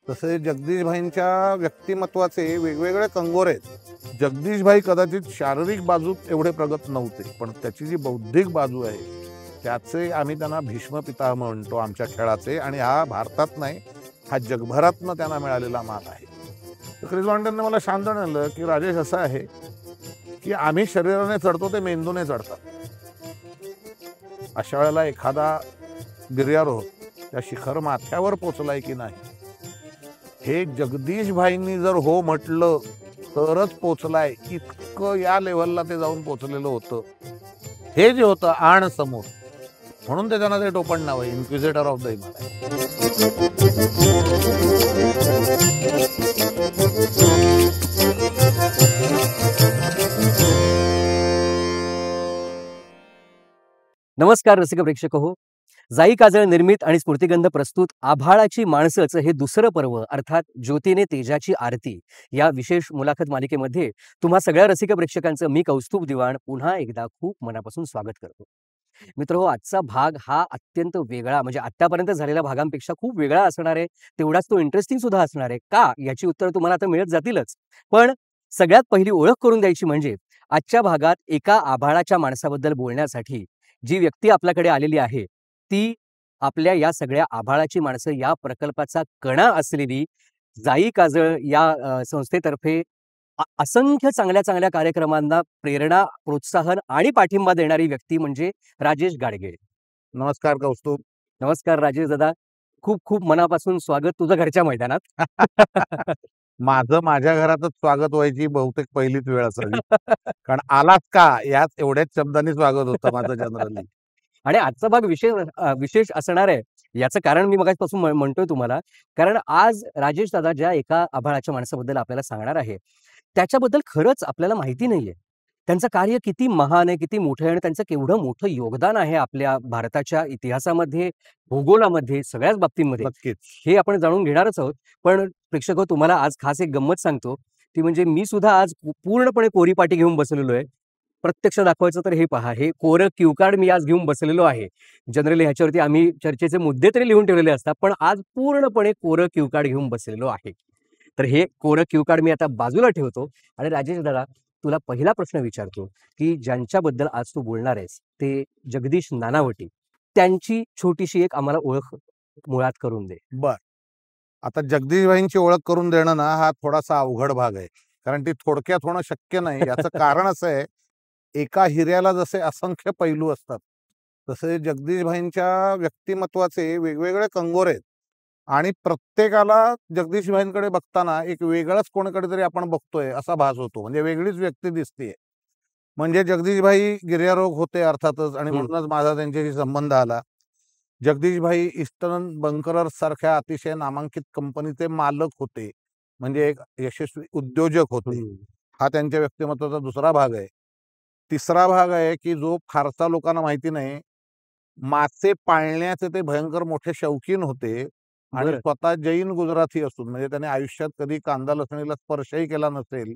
तसे जगदीशभाईंच्या व्यक्तिमत्वाचे वेगवेगळे कंगोरे आहेत. जगदीशभाई कदाचित शारीरिक बाजूत एवढे प्रगत नव्हते, पण त्याची जी बौद्धिक बाजू आहे त्याचे आम्ही त्यांना भीष्म पिता म्हणतो आमच्या खेळाचे, आणि हा भारतात नाही, हा जगभरातनं त्यांना मिळालेला मान आहे. तर क्रिस वॉन्टनने मला शांत आणलं की राजेश असं आहे की आम्ही शरीराने चढतो, ते मेंदूने चढतात. अशा वेळेला एखादा गिर्यारोहक त्या शिखर माथ्यावर पोचलाय की नाही हे जगदीशभाईंनी जर हो म्हटलं तरच पोचलाय, इतकं या लेव्हलला ते जाऊन पोचलेलं होतं. हे जे होतं आण समोर, म्हणून ते त्यांना ते टोपण नाव आहे, इन्क्विजिटर ऑफ द हिमालय. नमस्कार रसिक प्रेक्षक हो. जाई काजळ निर्मित आणि स्मृतिगंध प्रस्तुत आभाळाची माणसंचं हे दुसरं पर्व अर्थात ज्योतीने तेजाची आरती या विशेष मुलाखत मालिकेमध्ये तुम्हा सगळ्या रसिक प्रेक्षकांचं मी कौस्तुभ दिवाण पुन्हा एकदा खूप मनापासून स्वागत करतो. मित्र हो, आजचा भाग हा अत्यंत वेगळा, म्हणजे आतापर्यंत झालेल्या भागांपेक्षा खूप वेगळा असणार आहे. तेवढाच तो इंटरेस्टिंग सुद्धा असणार आहे. का याची उत्तर तुम्हाला आता मिळत जातीलच. पण सगळ्यात पहिली ओळख करून द्यायची म्हणजे आजच्या भागात एका आभाळाच्या माणसाबद्दल बोलण्यासाठी जी व्यक्ती आपल्याकडे आलेली आहे ती आपल्या या सगळ्या आभाळाची माणसं या प्रकल्पाचा कणा असलेली जाई काजळ या संस्थेतर्फे असंख्य चांगल्या चांगल्या कार्यक्रमांना प्रेरणा, प्रोत्साहन आणि पाठिंबा देणारी व्यक्ती म्हणजे राजेश गाडगे. नमस्कार कौस्तुभ. नमस्कार राजेश दादा, खूप खूप मनापासून स्वागत तुझं घरच्या मैदानात. माझं माझ्या घरातच स्वागत व्हायची बहुतेक पहिलीच वेळ असावी, कारण आलाच का याच एवढ्याच शब्दांनी स्वागत होतं माझं जनरली. आणि आजचा भाग विशेष असणार आहे. याचं कारण मी मगाचपासून म्हणतोय तुम्हाला, कारण आज राजेश दादा ज्या एका आभाळाच्या माणसाबद्दल आपल्याला सांगणार आहे त्याच्याबद्दल खरंच आपल्याला माहिती नाहीये. त्यांचं कार्य किती महान आहे, किती मोठं आहे आणि त्यांचं केवढं मोठं योगदान आहे आपल्या भारताच्या इतिहासामध्ये, भूगोलामध्ये, सगळ्याच बाबतींमध्ये. नक्कीच. हे आपण जाणून घेणारच आहोत. पण प्रेक्षक हो, तुम्हाला आज खास एक गंमत सांगतो, ती म्हणजे मी सुद्धा आज पूर्णपणे कोरी पाटी घेऊन बसलेलो आहे. प्रत्यक्ष दाखवायचं तर हे पहा, हे कोरं क्यू कार्ड मी आज घेऊन बसलेलो आहे. जनरली ह्याच्यावरती आम्ही चर्चेचे मुद्दे तरी लिहून ठेवलेले असतात, पण आज पूर्णपणे कोरं क्यू कार्ड घेऊन बसलेलो आहे. तर हे कोरं क्यू कार्ड मी आता बाजूला ठेवतो आणि राजेश दादा, तुला पहिला प्रश्न विचारतो की ज्यांच्याबद्दल आज तू बोलणार आहेस ते जगदीश नानावटी, त्यांची छोटीशी एक आम्हाला ओळख मुळात करून दे. बर, आता जगदीशभाईंची ओळख करून देणं ना हा थोडासा अवघड भाग आहे, कारण ती थोडक्यात होणं शक्य नाही. याचं कारण असं आहे, एका हिऱ्याला जसे असंख्य पैलू असतात तसे जगदीशभाईंच्या व्यक्तिमत्वाचे वेगवेगळे कंगोरे आहेत, आणि प्रत्येकाला जगदीशभाईंकडे बघताना एक वेगळाच कोणाकडे तरी आपण बघतोय असा भास होतो, म्हणजे वेगळीच व्यक्ती दिसते. म्हणजे जगदीशभाई गिर्यारोग होते अर्थातच, आणि म्हणूनच माझा त्यांच्याशी संबंध आला. जगदीशभाई ईस्टर्न बंकरर्स सारख्या अतिशय नामांकित कंपनीचे मालक होते, म्हणजे एक यशस्वी उद्योजक होते. हा त्यांच्या व्यक्तिमत्वाचा दुसरा भाग आहे. तिसरा भाग आहे की जो फारसा लोकांना माहिती नाही, मासे पाळण्याचे ते भयंकर मोठे शौकीन होते, आणि बरं. स्वतः जैन गुजराती असून म्हणजे त्याने आयुष्यात कधी कांदा लसणीला स्पर्शही केला नसेल,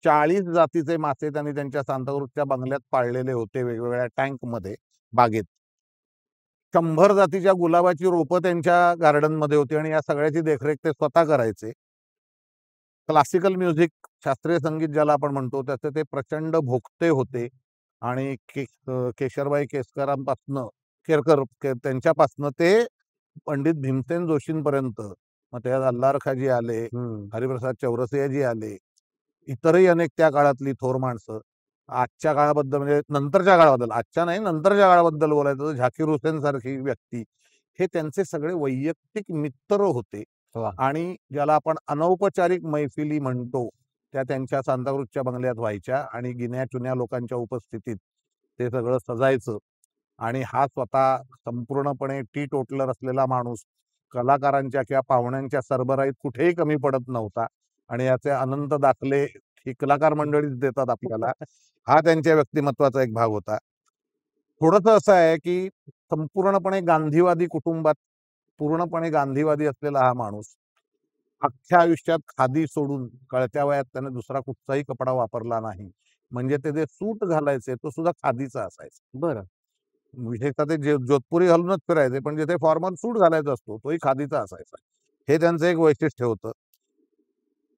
40 जातीचे मासे त्यांनी त्यांच्या सांताक्रूजच्या बंगल्यात पाळलेले होते, वेगवेगळ्या टँकमध्ये, बागेत. 100 जातीच्या गुलाबाची रोपं त्यांच्या गार्डनमध्ये होती, आणि या सगळ्याची देखरेख ते स्वतः करायचे. क्लासिकल म्युझिक, शास्त्रीय संगीत ज्याला आपण म्हणतो, त्याचे ते प्रचंड भोक्ते होते. आणि केशरबाई केरकर त्यांच्यापासनं ते पंडित भीमसेन जोशींपर्यंत, मग त्यात अल्लार खाजी आले, हरिप्रसाद चौरसियाजी आले, इतरही अनेक त्या काळातली थोर माणसं. आजच्या काळाबद्दल म्हणजे नंतरच्या काळाबद्दल, आजच्या नाही नंतरच्या काळाबद्दल बोलायचं तर झाकीर हुसेन सारखी व्यक्ती, हे त्यांचे सगळे वैयक्तिक मित्र होते. वा. आणि ज्याला आपण अनौपचारिक मैफिली म्हणतो त्या त्यांच्या सांताक्रूजच्या बंगल्यात व्हायच्या, आणि गिन्या चुन्या लोकांच्या उपस्थितीत ते सगळं सजायचं. आणि हा स्वतः संपूर्णपणे टी टोटलर असलेला माणूस कलाकारांच्या किंवा पाहुण्यांच्या सरबराईत कुठेही कमी पडत नव्हता, आणि याचे अनंत दाखले ही कलाकार मंडळीच देतात आपल्याला. हा त्यांच्या व्यक्तिमत्वाचा एक भाग होता. थोडंसं असं आहे की संपूर्णपणे गांधीवादी कुटुंबात पूर्णपणे गांधीवादी असलेला हा माणूस अख्ख्या आयुष्यात खादी सोडून कळत्या वयात त्याने दुसरा कुठचाही कपडा वापरला नाही. म्हणजे ते जे सूट घालायचे तो सुद्धा खादीचा असायचा. बरं. विशेषतः ते जोधपुरी घालूनच फिरायचे, पण जिथे फॉर्मल सूट घालायचा असतो तोही खादीचा असायचा. हे त्यांचं एक वैशिष्ट्य होतं.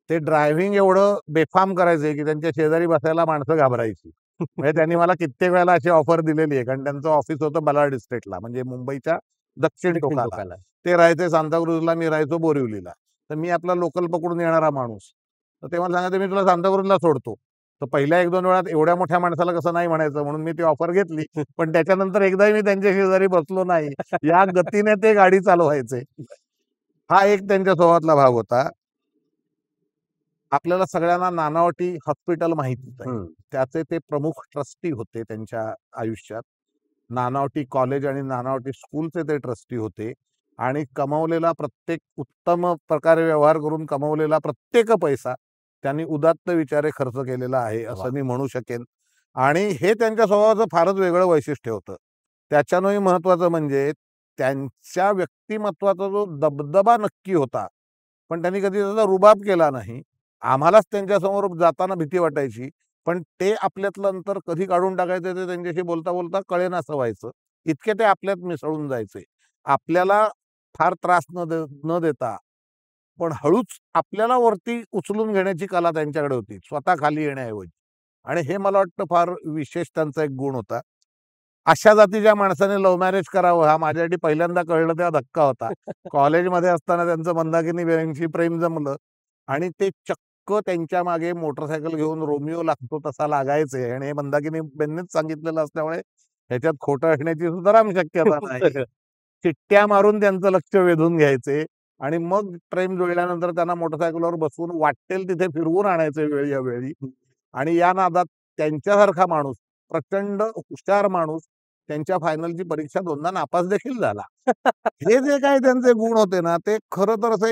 ते ड्रायव्हिंग एवढं बेफाम करायचे की त्यांच्या शेजारी बसायला माणसं घाबरायची. म्हणजे त्यांनी मला कित्येक वेळेला अशी ऑफर दिलेली आहे, कारण त्यांचं ऑफिस होतं बलार्ड इस्टेटला, म्हणजे मुंबईच्या दक्षिण दक्षिण टोकाला. टोकाला. ते राहायचे सांताक्रूजला, मी राहायचो बोरिवलीला. तर मी आपला लोकल पकडून येणारा माणूस. तर ते मला सांगायचे, "मी तुला सांताक्रूजला सोडतो." तर पहिल्या 1-2 वेळात एवढ्या मोठ्या माणसाला कसं नाही म्हणायचं, म्हणून मी ती ऑफर घेतली. पण त्याच्यानंतर एकदाही मी त्यांच्या शेजारी बसलो नाही. या गतीने ते गाडी चालवायचे. हा एक त्यांच्या स्वभावातला भाग होता. आपल्याला सगळ्यांना नानावटी हॉस्पिटल माहितीच आहे. हं. त्याचे ते प्रमुख ट्रस्टी होते त्यांच्या आयुष्यात. नानावटी कॉलेज आणि नानावटी स्कूलचे ते ट्रस्टी होते आणि कमवलेला प्रत्येक उत्तम प्रकारे व्यवहार करून कमवलेला प्रत्येक पैसा त्यांनी उदात्त विचारे खर्च केलेला आहे, वाह! असं मी म्हणू शकेन. आणि हे त्यांच्या स्वभावाचं फारच वेगळं वैशिष्ट्य होतं. त्याच्यानंही महत्त्वाचं म्हणजे त्यांच्या व्यक्तिमत्त्वाचा जो दबदबा नक्की होता, पण त्यांनी कधी त्याचा रुबाब केला नाही. आम्हालाच त्यांच्यासमोर जाताना भीती वाटायची. पण ते आपल्यातलं अंतर कधी काढून टाकायचे ते त्यांच्याशी बोलता बोलता कळेनासं व्हायचं. इतके ते आपल्यात मिसळून जायचे. आपल्याला फार त्रास न देता, पण हळूच आपल्याला वरती उचलून घेण्याची कला त्यांच्याकडे होती, स्वतः खाली येण्याऐवजी. आणि हे मला वाटतं फार विशेष त्यांचा एक गुण होता. अशा जातीच्या माणसाने लव्ह मॅरेज करावं हा माझ्यासाठी पहिल्यांदा कळलं तेव्हा धक्का होता. कॉलेजमध्ये असताना त्यांचं मंदाकिनीबाईंशी प्रेम जमलं आणि ते चक्क त्यांच्या मागे मोटरसायकल घेऊन रोमिओ लागतो तसा लागायचे आणि हे मंदाकिनीबाईंनीच सांगितलेलं असल्यामुळे ह्याच्यात खोटं असण्याची सुतराम शक्यता नाही. चिठ्ठ्या मारून त्यांचं लक्ष वेधून घ्यायचे आणि मग ट्रेन जुळल्यानंतर त्यांना मोटरसायकलवर बसवून वाटेल तिथे फिरवून आणायचे वेळोवेळी. आणि या नादात त्यांच्यासारखा माणूस, प्रचंड हुशार माणूस, त्यांच्या फायनलची परीक्षा 2दा नापास देखील झाला. हे जे काही त्यांचे गुण होते ना, ते खरं तर असं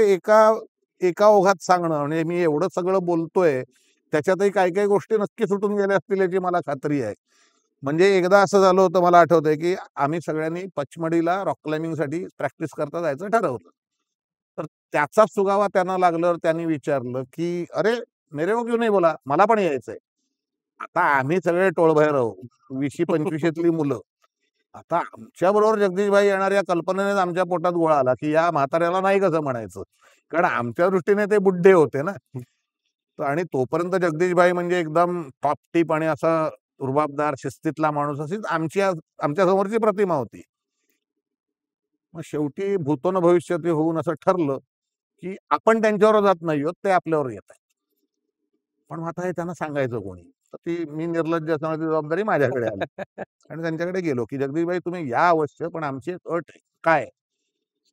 एका ओघात सांगणं, म्हणजे मी एवढं सगळं बोलतोय, त्याच्यातही काही गोष्टी नक्की सुटून गेल्या असतील याची मला खात्री आहे. म्हणजे एकदा असं झालं होतं, मला आठवतंय, की आम्ही सगळ्यांनी पचमढीला रॉक क्लाइम्बिंगसाठी प्रॅक्टिस करता जायचं ठरवलं. तर त्याचाच सुगावा त्यांना लागल्यावर त्यांनी विचारलं, की "अरे मेरे को क्यों नहीं बोला? मला पण यायचंय." आता आम्ही सगळे टोळभैरव, 20शी-25शीतली मुलं. आता आमच्याबरोबर जगदीशभाई येणार या कल्पनेनेच आमच्या पोटात गोळा आला, की या म्हाताऱ्याला नाही कसं म्हणायचं. कारण आमच्या दृष्टीने ते बुड्ढे होते ना. आणि तोपर्यंत जगदीशभाई म्हणजे एकदम टॉप टिप आणि असा रुबाबदार, शिस्तीतला माणूस अशीच आमच्या समोरची प्रतिमा होती. मग शेवटी भूतो न भविष्यती होऊन असं ठरलं, की आपण त्यांच्यावर जात नाही आहोत, ते आपल्यावर येत आहेत. पण आता हे त्यांना सांगायचं कोणी? तर ती मी निर्लज्ज असण्याची जबाबदारी माझ्याकडे आली. आणि त्यांच्याकडे गेलो, की "जगदीशभाई तुम्ही या अवश्य, पण आमची एक अट आहे." "काय?"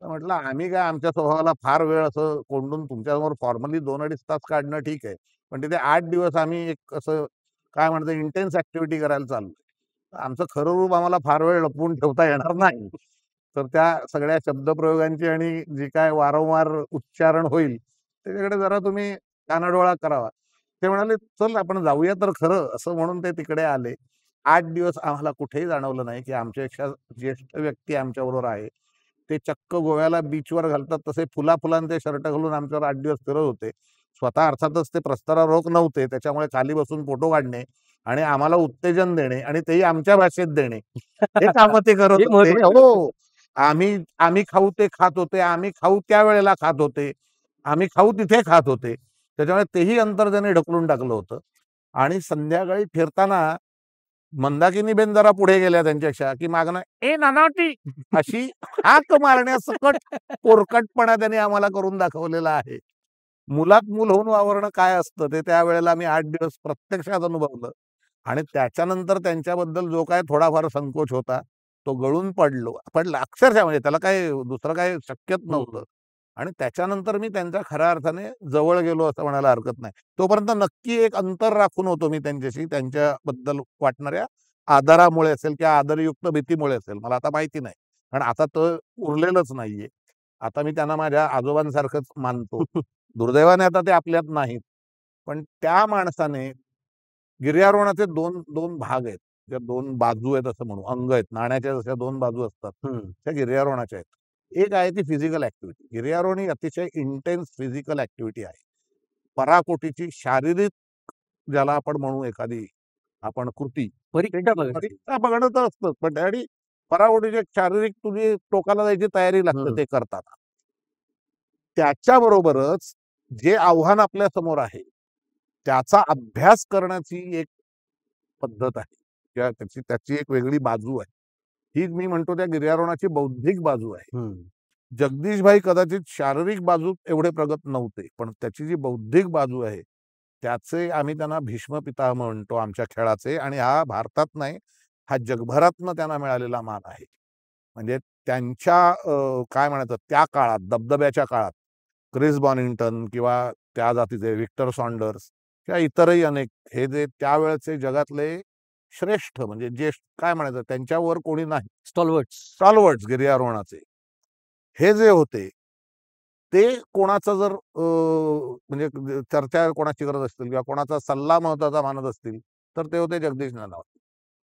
तर म्हटलं, "आम्ही काय आमच्या स्वभावाला फार वेळ असं कोंडून तुमच्यासमोर फॉर्मली 2-2.5 तास काढणं ठीक आहे. पण तिथे 8 दिवस आम्ही एक असं काय म्हणतात इंटेन्स ॲक्टिव्हिटी करायला चाललोय. आमचं खरं रूप आम्हाला फार वेळ लपवून ठेवता येणार नाही." तर त्या सगळ्या शब्दप्रयोगांची आणि जी काय वारंवार उच्चारण होईल, त्याच्याकडे जरा तुम्ही कानाडोळा करावा. ते म्हणाले, "चल आपण जाऊया तर खरं." असं म्हणून ते तिकडे आले. 8 दिवस आम्हाला कुठेही जाणवलं नाही, की आमच्यापेक्षा ज्येष्ठ व्यक्ती आमच्याबरोबर आहे. ते चक्क गोव्याला बीचवर घालतात तसे फुला-फुलांचे शर्ट घालून आमच्यावर 8 दिवस फिरत होते. स्वतः अर्थातच ते प्रस्तरारोहक नव्हते. त्याच्यामुळे खाली बसून फोटो काढणे आणि आम्हाला उत्तेजन देणे आणि तेही आमच्या भाषेत देणे. हे कामं ते करत हे होते. महत्वाचं. हो. आम्ही आम्ही खाऊ ते खात होते. आम्ही खाऊ त्यावेळेला खात होते. आम्ही खाऊ तिथे खात होते. त्याच्यामुळे तेही अंतर त्याने ढकलून टाकलं होतं. आणि संध्याकाळी फिरताना मंदाकिनीबेन जरा पुढे गेल्या त्यांच्यापेक्षा, की मागनं "ए नानावटी" अशी हाक मारण्यासकट पोरकटपणा त्यांनी आम्हाला करून दाखवलेला आहे. मुलात मूल होऊन वावरणं काय असतं ते त्यावेळेला मी 8 दिवस प्रत्यक्षात अनुभवलं. आणि त्याच्यानंतर त्यांच्याबद्दल जो काही थोडाफार संकोच होता, तो गळून पडला अक्षरशः म्हणजे त्याला काही दुसरं काही शक्यच हं, नव्हतं. आणि त्याच्यानंतर मी त्यांच्या खऱ्या अर्थाने जवळ गेलो असं म्हणायला हरकत नाही. तोपर्यंत नक्की एक अंतर राखून होतो मी त्यांच्याशी, त्यांच्याबद्दल वाटणाऱ्या आदरामुळे असेल किंवा आदरयुक्त भीतीमुळे असेल, मला आता माहिती नाही. कारण आता तर उरलेलंच नाहीये. आता मी त्यांना माझ्या आजोबांसारखंच मानतो. दुर्दैवाने आता ते आपल्यात नाहीत. पण त्या माणसाने गिर्यारोहणाचे 2 भाग आहेत. त्या 2 बाजू आहेत असं म्हणू, अंग आहेत. नाण्याच्या जशा 2 बाजू असतात, हं. त्या गिर्यारोहणाच्या आहेत. एक आहे ती फिजिकल ॲक्टिव्हिटी. गिर्यारोहण ही अतिशय इंटेन्स फिजिकल ॲक्टिव्हिटी आहे. पराकोटीची शारीरिक ज्याला आपण म्हणू एखादी आपण कृती. ते परीक्षा बघा. परीक्षा बघणं तर असतंच, पण त्यासाठी पराकोटीची एक शारीरिक तुझी टोकाला जायची तयारी लागते हं. ते करताना. त्याच्याबरोबरच जे आव्हान आपल्या समोर आहे त्याचा अभ्यास करण्याची एक पद्धत आहे किंवा त्याची त्याची एक वेगळी बाजू आहे. ही मी म्हणतो त्या गिर्यारोहणाची बौद्धिक बाजू आहे. जगदीशभाई कदाचित शारीरिक बाजू एवढे प्रगत नव्हते, पण त्याची जी बौद्धिक बाजू आहे त्याचे आम्ही त्यांना भीष्म पितामह म्हणतो आमच्या खेळाचे, आणि हा भारतात नाही, हा जगभरातनं त्यांना मिळालेला मान आहे. म्हणजे त्यांच्या काय म्हणायचं त्या काळात, दबदब्याच्या काळात क्रिस बॉनिंग्टन किंवा त्या जातीचे विक्टर सॉन्डर्स किंवा इतरही अनेक हे जे त्यावेळेचे जगातले श्रेष्ठ म्हणजे ज्येष्ठ काय म्हणायचं त्यांच्यावर कोणी नाही, स्टॉलवर्ड्स गिर्यारोहणाचे हे जे होते ते कोणाचं जर म्हणजे चर्चा कोणाची करत असतील किंवा कोणाचा सल्ला महत्वाचा मानत असतील तर ते होते जगदीश नानावती.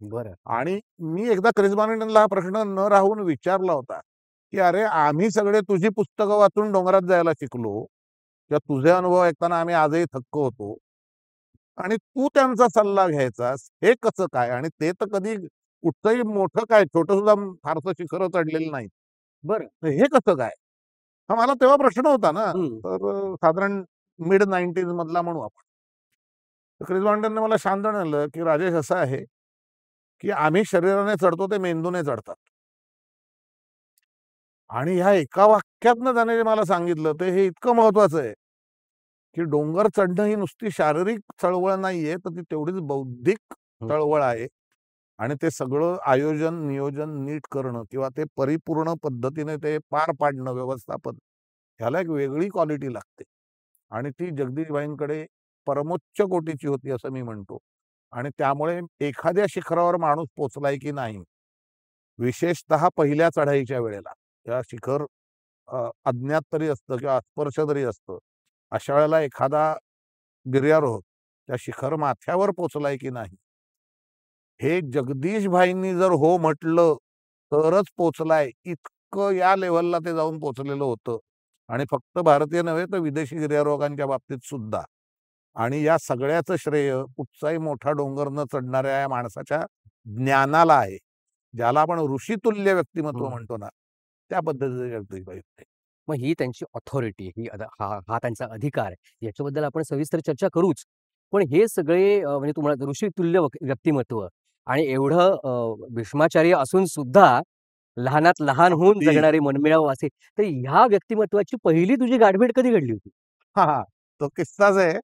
बरं. आणि मी एकदा क्रिस बॉनिंग्टनला हा प्रश्न न राहून विचारला होता की अरे आम्ही सगळे तुझी पुस्तकं वाचून डोंगरात जायला शिकलो किंवा तुझे अनुभव ऐकताना आम्ही आजही थक्क होतो, आणि तू त्यांचा सल्ला घ्यायचास हे कसं काय? आणि ते तर कधी कुठचंही मोठं काय छोटं सुद्धा फारसं शिखर चढलेलं नाही. बरं. हे कसं काय? हा मला तेव्हा प्रश्न होता ना. हं. तर साधारण मिड 90s मधला म्हणू आपण. तर क्रिस बॉनिंग्टनने मला शांत आणलं की राजेश असं आहे की आम्ही शरीराने चढतो ते मेंदूने चढतात. आणि ह्या एका वाक्यातनं त्याने जे मला सांगितलं ते हे इतकं महत्वाचं आहे की डोंगर चढणं ही नुसती शारीरिक चळवळ नाहीये, तर ती तेवढीच बौद्धिक चळवळ आहे. आणि ते सगळं आयोजन नियोजन नीट करणं किंवा ते परिपूर्ण पद्धतीने ते पार पाडणं व्यवस्थापन, ह्याला एक वेगळी क्वालिटी लागते. आणि ती जगदीशभाईंकडे परमोच्च कोटीची होती असं मी म्हणतो. आणि त्यामुळे एखाद्या शिखरावर माणूस पोचलाय की नाही, विशेषतः पहिल्या चढाईच्या वेळेला त्या शिखर अज्ञात तरी असतं किंवा अस्पर्श तरी असतं, अशा वेळेला एखादा गिर्यारोहक त्या शिखर माथ्यावर पोचलाय की नाही हे जगदीशभाईंनी जर हो म्हटलं तरच पोचलाय, इतकं या लेव्हलला ते जाऊन पोचलेलं होतं. आणि फक्त भारतीय नव्हे तर विदेशी गिर्यारोहकांच्या बाबतीत सुद्धा. आणि या सगळ्याचं श्रेय कुठचाही मोठा डोंगर न चढणाऱ्या या माणसाच्या ज्ञानाला आहे, ज्याला आपण ऋषितुल्य व्यक्तिमत्व म्हणतो ना, त्या पद्धतीचे जगदीशभाई होते. मग ही त्यांची ऑथॉरिटी, ही हा हा त्यांचा अधिकार, याच्याबद्दल आपण सविस्तर चर्चा करूच. पण हे सगळे म्हणजे तुम्हाला ऋषितुल्य व्यक्तिमत्व आणि एवढं भीष्माचार्य असून सुद्धा लहानात लहान होऊन अगदी. जगणारे मनमिळावू असे, तर ह्या व्यक्तिमत्वाची पहिली तुझी गाठभेट कधी घडली होती? हा हा तो किस्साच आहे.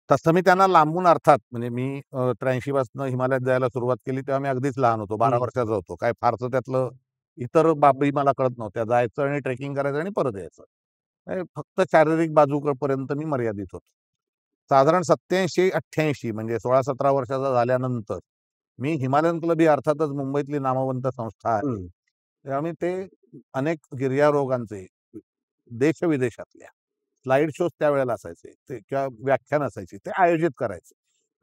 तसं मी त्यांना लांबून अर्थात म्हणजे मी 83 पासून हिमालयात जायला सुरुवात केली तेव्हा मी अगदीच लहान होतो, 12 वर्षाचा होतो. काय फारसं त्यातलं इतर बाबी मला कळत नव्हत्या. जायचं आणि ट्रेकिंग करायचं आणि परत यायचं. फक्त शारीरिक बाजूपर्यंत मी मर्यादित होतो. साधारण 87-88 म्हणजे 16-17 वर्षाचा झाल्यानंतर मी हिमालयन क्लब ही अर्थातच मुंबईतली नामवंत संस्था आहे. तेव्हा मी ते अनेक गिर्यारोहकांचे देश-विदेशातल्या स्लाईड शोज त्यावेळेला असायचे ते किंवा व्याख्यान असायची ते आयोजित करायचे.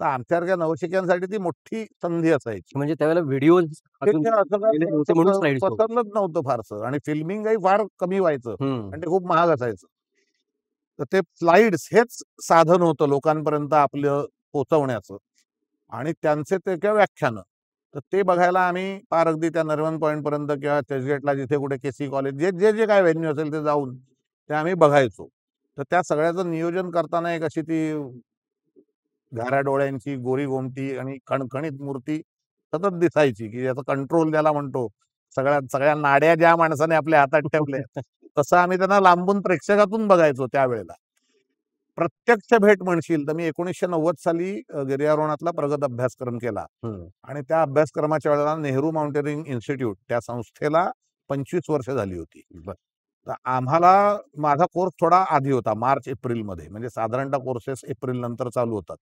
तर आमच्यासारख्या नवशिक्यांसाठी ती मोठी संधी असायची. म्हणजे त्यावेळेला व्हिडिओ ते असं म्हणून स्लाइड शो. पसरलंच नव्हतं फारसं आणि फिल्मिंगही फार कमी व्हायचं आणि ते खूप महाग असायचं. तर ते स्लाइड्स हेच साधन होतं लोकांपर्यंत आपलं पोहोचवण्याचं. आणि त्यांचे ते किंवा व्याख्यानं तर ते बघायला आम्ही पार अगदी त्या नरिमन पॉईंट पर्यंत किंवा चर्चगेटला जिथे कुठे केसी कॉलेज जे जे जे काय व्हेन्यू असेल ते जाऊन ते आम्ही बघायचो. तर त्या सगळ्याचं नियोजन करताना एक अशी ती घाऱ्या डोळ्यांची, गोरी गोमटी आणि खणखणीत मूर्ती सतत दिसायची, की याचा कंट्रोल ज्याला म्हणतो. सगळ्या नाड्या ज्या माणसाने आपल्या हातात ठेवल्या, तसं आम्ही त्यांना लांबून प्रेक्षकातून बघायचो त्यावेळेला. प्रत्यक्ष भेट म्हणशील तर मी 1990 साली गिर्यारोहणातला प्रगत अभ्यासक्रम केला. आणि त्या अभ्यासक्रमाच्या वेळेला नेहरू माउंटेनिअरिंग इन्स्टिट्यूट त्या संस्थेला 25 वर्ष झाली होती. तर आम्हाला माझा कोर्स थोडा आधी होता मार्च-एप्रिलमध्ये, म्हणजे साधारणतः कोर्सेस एप्रिल नंतर चालू होतात.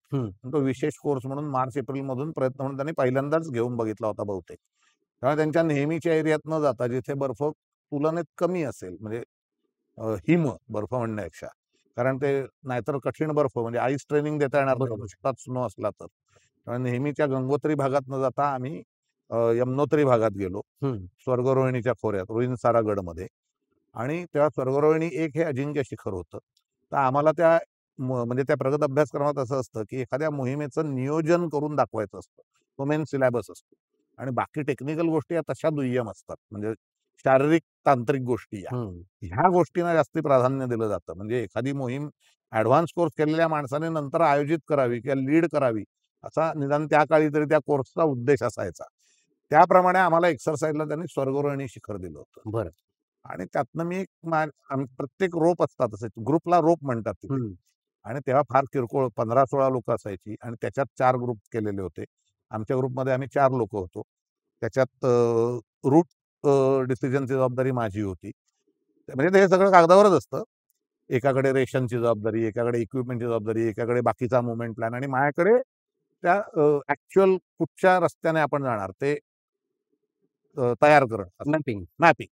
तो विशेष कोर्स म्हणून मार्च-एप्रिल मधून प्रयत्न म्हणून त्यांनी पहिल्यांदाच घेऊन बघितला होता बहुतेक. तेव्हा त्यांच्या नेहमीच्या एरियात न जाता जिथे बर्फ तुलनेत कमी असेल, म्हणजे हिम बर्फ म्हणण्यापेक्षा, कारण ते नाहीतर कठीण बर्फ म्हणजे आईस ट्रेनिंग देता येणार नाही नुसताच स्नो असला तर. तेव्हा नेहमीच्या गंगोत्री भागात न जाता आम्ही यमुनोत्री भागात गेलो. स्वर्गरोहिणीच्या खोऱ्यात रुईनसारा गडमध्ये. आणि तेव्हा स्वर्गरोहिणी एक हे अजिंक्य शिखर होतं. तर आम्हाला त्या म्हणजे त्या प्रगत अभ्यासक्रमात असं असतं की एखाद्या मोहिमेचं नियोजन करून दाखवायचं असतं. तो मेन सिलॅबस असतो. आणि बाकी टेक्निकल गोष्टी या तशा दुय्यम असतात. म्हणजे शारीरिक तांत्रिक गोष्टी या हम्म. ह्या गोष्टींना जास्ती प्राधान्य दिलं जातं. म्हणजे एखादी मोहीम ऍडव्हान्स कोर्स केलेल्या माणसाने नंतर आयोजित करावी किंवा लीड करावी असा निदान त्या काळी तरी त्या कोर्सचा उद्देश असायचा. त्याप्रमाणे आम्हाला एक्सरसाइजला त्यांनी स्वर्गरोहिणी शिखर दिलं होतं. बरं. आणि त्यातनं मी प्रत्येक रोप असतात असे ग्रुपला रोप म्हणतात तिथे. हम्म. आणि तेव्हा फार किरकोळ 15-16 लोक असायची आणि त्याच्यात 4 ग्रुप केलेले होते. आमच्या ग्रुपमध्ये आम्ही 4 लोक होतो. त्याच्यात रूट डिसिजनची जबाबदारी माझी होती. म्हणजे ते हे सगळं कागदावरच असतं. एकाकडे रेशनची जबाबदारी, एकाकडे इक्विपमेंटची जबाबदारी, एकाकडे बाकीचा मुव्हमेंट प्लॅन आणि माझ्याकडे त्या ऍक्च्युअल कुठच्या रस्त्याने आपण जाणार ते तयार करणं, मॅपिंग. मॅपिंग,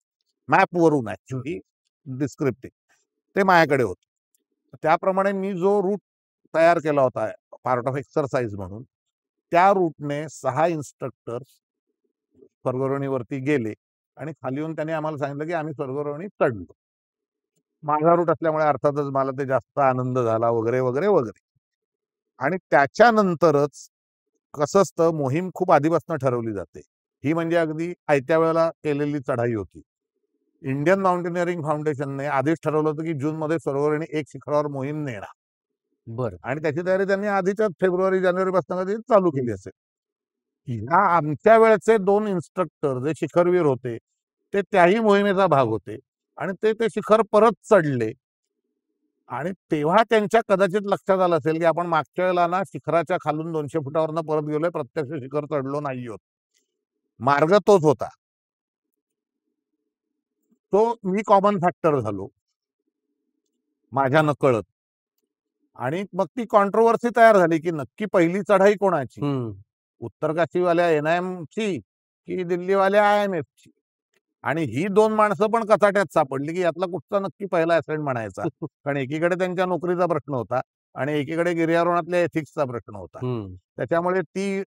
मॅपवरून ऍक्च्युअली डिस्क्रिप्टिव्ह ते माझ्याकडे होतं. त्याप्रमाणे मी जो रूट तयार केला होता पार्ट ऑफ एक्सरसाइज म्हणून, त्या रूटने 6 इन्स्ट्रक्टर्स स्वर्गरोहिणीवरती गेले आणि खाली येऊन त्यांनी आम्हाला सांगितलं की आम्ही स्वर्गरोहिणी चढलो. माझा रूट असल्यामुळे अर्थातच मला ते जास्त आनंद झाला वगैरे वगैरे वगैरे. आणि त्याच्यानंतरच कसं असतं, मोहीम खूप आधीपासून ठरवली जाते. ही म्हणजे अगदी आयत्या वेळेला केलेली चढाई होती. इंडियन माउंटेनिअरिंग फाउंडेशनने आधीच ठरवलं होतं की जूनमध्ये स्वर्गरोहिणी 1 शिखरावर मोहीम नेणार बरं. आणि त्याची तयारी त्यांनी आधीच्याच फेब्रुवारी-जानेवारी पासून कधी चालू केली असेल. ह्या आमच्या वेळचे 2 इन्स्ट्रक्टर जे शिखरवीर होते, ते त्याही मोहिमेचा भाग होते आणि ते शिखर परत चढले. आणि तेव्हा त्यांच्या कदाचित लक्षात आलं असेल की आपण मागच्या वेळेला ना शिखराच्या खालून 200 फुटावरनं परत गेलोय, प्रत्यक्ष शिखर चढलो नाही आहोत. मार्ग तोच होता. तो मी कॉमन फॅक्टर झालो माझ्या नकळत. आणि मग ती कॉन्ट्रोवर्सी तयार झाली की नक्की पहिली चढाई कोणाची, हम्म. उत्तर काशीवाल्या NIMची की दिल्लीवाल्या IMFची. आणि ही 2 माणसं पण कचाट्यात सापडली की यातला कुठचा नक्की पहिला असेंड म्हणायचा. कारण एकीकडे त्यांच्या नोकरीचा प्रश्न होता आणि एकीकडे गिर्यारोहणातल्या एथिक्सचा प्रश्न होता. हम्म. त्याच्यामुळे ती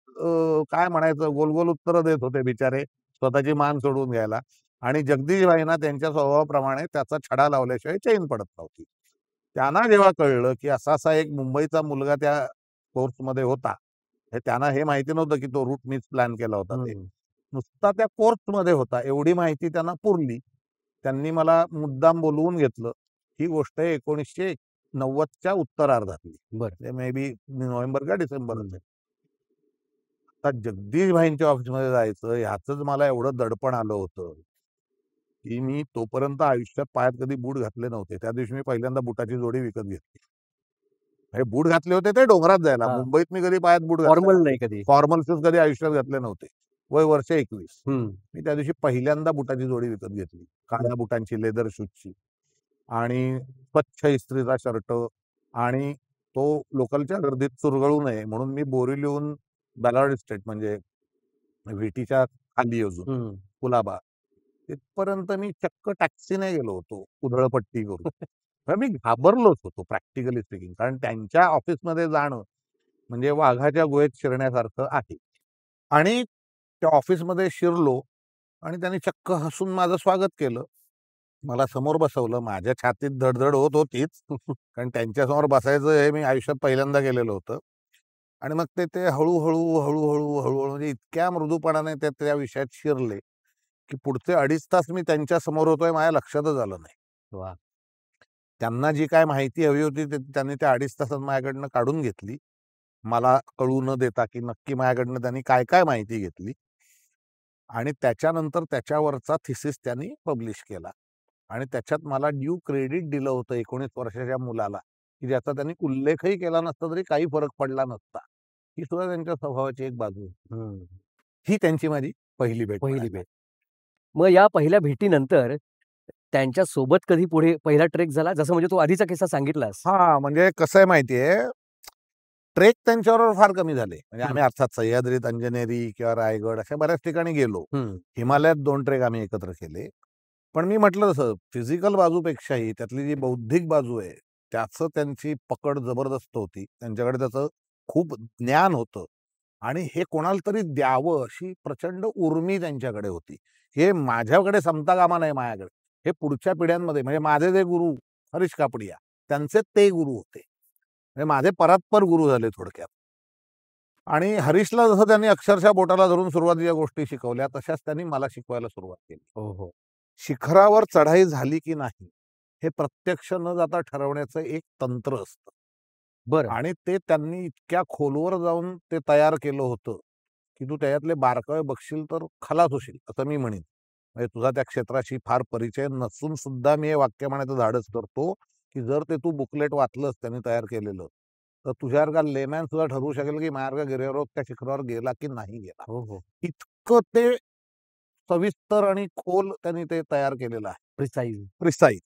काय म्हणायचं गोल गोल उत्तरं देत होते बिचारे स्वतःची मान सोडून घ्यायला. आणि जगदीश भाईंना त्यांच्या स्वभावाप्रमाणे त्याचा छडा लावल्याशिवाय चैन पडत नव्हती. त्यांना जेव्हा कळलं की असा एक मुंबईचा मुलगा त्या कोर्समध्ये होता, हे त्यांना हे माहिती नव्हतं की तो रूट मीच प्लॅन केला होता ते. हम्म. नुसता त्या कोर्समध्ये होता एवढी माहिती त्यांना पुरली. त्यांनी मला मुद्दाम बोलवून घेतलं. ही गोष्ट 1990च्या उत्तरार्धातली. बरं. मे बी नोव्हेंबर का डिसेंबर हम्म. असेल. आता जगदीश भाईंच्या ऑफिसमध्ये जायचं ह्याचंच मला एवढं दडपण आलं होतं की मी तोपर्यंत आयुष्यात पायात कधी बूट घातले नव्हते. त्या दिवशी मी पहिल्यांदा बुटाची जोडी विकत घेतली. हे बूट घातले होते ते डोंगरात जायला. हा. मुंबईत मी कधी पायात बूट घातले फॉर्मल नव्हते. नाही कधी. फॉर्मल शूज कधी आयुष्यात घातले नव्हते. वय वर्ष 21. हम्म. मी त्या दिवशी पहिल्यांदा बुटाची जोडी विकत घेतली. काळ्या बुटांची, लेदर शूजची आणि स्वच्छ इस्त्रीचा शर्ट. आणि तो लोकलच्या गर्दीत चुरगळू नये म्हणून मी बोरिवलीहून बॅलॉर्ड इस्टेट म्हणजे व्हीटीच्या खाली अजून हम्म. कुलाबा तिथपर्यंत मी चक्क टॅक्सीने गेलो होतो उधळपट्टी करून. तर मी घाबरलोच होतो प्रॅक्टिकली स्पीकिंग. कारण त्यांच्या ऑफिसमध्ये जाणं म्हणजे वाघाच्या गुहेत शिरण्यासारखं आहे. आणि त्या ऑफिसमध्ये शिरलो आणि त्यांनी चक्क हसून माझं स्वागत केलं. मला समोर बसवलं. माझ्या छातीत धडधड होत होतीच. कारण त्यांच्यासमोर बसायचं हे मी आयुष्यात पहिल्यांदा केलेलं होतं. आणि मग ते हळूहळू म्हणजे इतक्या मृदूपणाने त्या विषयात शिरले की पुढचे 2.5 तास मी त्यांच्या समोर होतोय माझ्या लक्षातच आलं नाही. वा. त्यांना जी काय माहिती हवी होती त्यांनी त्या 2.5 तासात माझ्याकडनं काढून घेतली. मला कळू न देता की नक्की माझ्याकडनं त्यांनी काय काय माहिती घेतली. आणि त्याच्यानंतर त्याच्यावरचा थिसिस त्यांनी पब्लिश केला. आणि त्याच्यात मला ड्यू क्रेडिट दिलं होतं 19 वर्षाच्या मुलाला की ज्याचा त्यांनी उल्लेखही केला नसता तरी काही फरक पडला नसता. ही सुद्धा त्यांच्या स्वभावाची एक बाजू होती. ही त्यांची माझी पहिली भेट. पहिली भेट. मग या पहिल्या भेटीनंतर त्यांच्या सोबत कधी पुढे पहिला ट्रेक झाला, जसं म्हणजे तू आधीचा किस्सा सांगितलास? हा, म्हणजे कसं आहे माहितीये, ट्रेक त्यांच्याबरोबर फार कमी झाले. म्हणजे आम्ही अर्थात सह्याद्रीत, अंजनेरी किंवा रायगड अशा बऱ्याच ठिकाणी गेलो. हिमालयात 2 ट्रेक आम्ही एकत्र केले. पण मी म्हटलं तसं फिजिकल बाजूपेक्षाही त्यातली जी बौद्धिक बाजू आहे त्याचं त्यांची पकड जबरदस्त होती. त्यांच्याकडे त्याचं खूप ज्ञान होतं आणि हे कोणाला तरी द्यावं अशी प्रचंड उर्मी त्यांच्याकडे होती. हे माझ्याकडे संपता कामा नये माझ्याकडे. हे पुढच्या पिढ्यांमध्ये म्हणजे माझे जे गुरु हरीश कापडिया त्यांचे ते गुरु होते. म्हणजे माझे परात्पर गुरु झाले थोडक्यात. आणि हरीशला जसं त्यांनी अक्षरशः बोटाला धरून सुरुवातीच्या गोष्टी शिकवल्या तशाच त्यांनी मला शिकवायला सुरुवात केली. हो. शिखरावर चढाई झाली की नाही, हे प्रत्यक्ष न जाता ठरवण्याचं एक तंत्र असतं. बरं. आणि ते त्यांनी इतक्या खोलवर जाऊन ते तयार केलं होतं, की तू त्याच्यातले बारकावे बघशील तर खलास होशील, असं मी म्हणेन. म्हणजे तुझा त्या क्षेत्राशी फार परिचय नसून सुद्धा मी हे वाक्य म्हणायचं धाडस करतो, की जर ते तू बुकलेट वाचलंस त्यांनी तयार केलेलं, तर तुझ्यासारखा लेमॅन सुद्धा ठरवू शकेल, की माझ्यासारखा गिर्यारोहक त्या शिखरावर गेला की नाही गेला. हो, हो. इतकं ते सविस्तर आणि खोल त्यांनी ते तयार केलेलं आहे. प्रिसाईज. प्रिसाईज.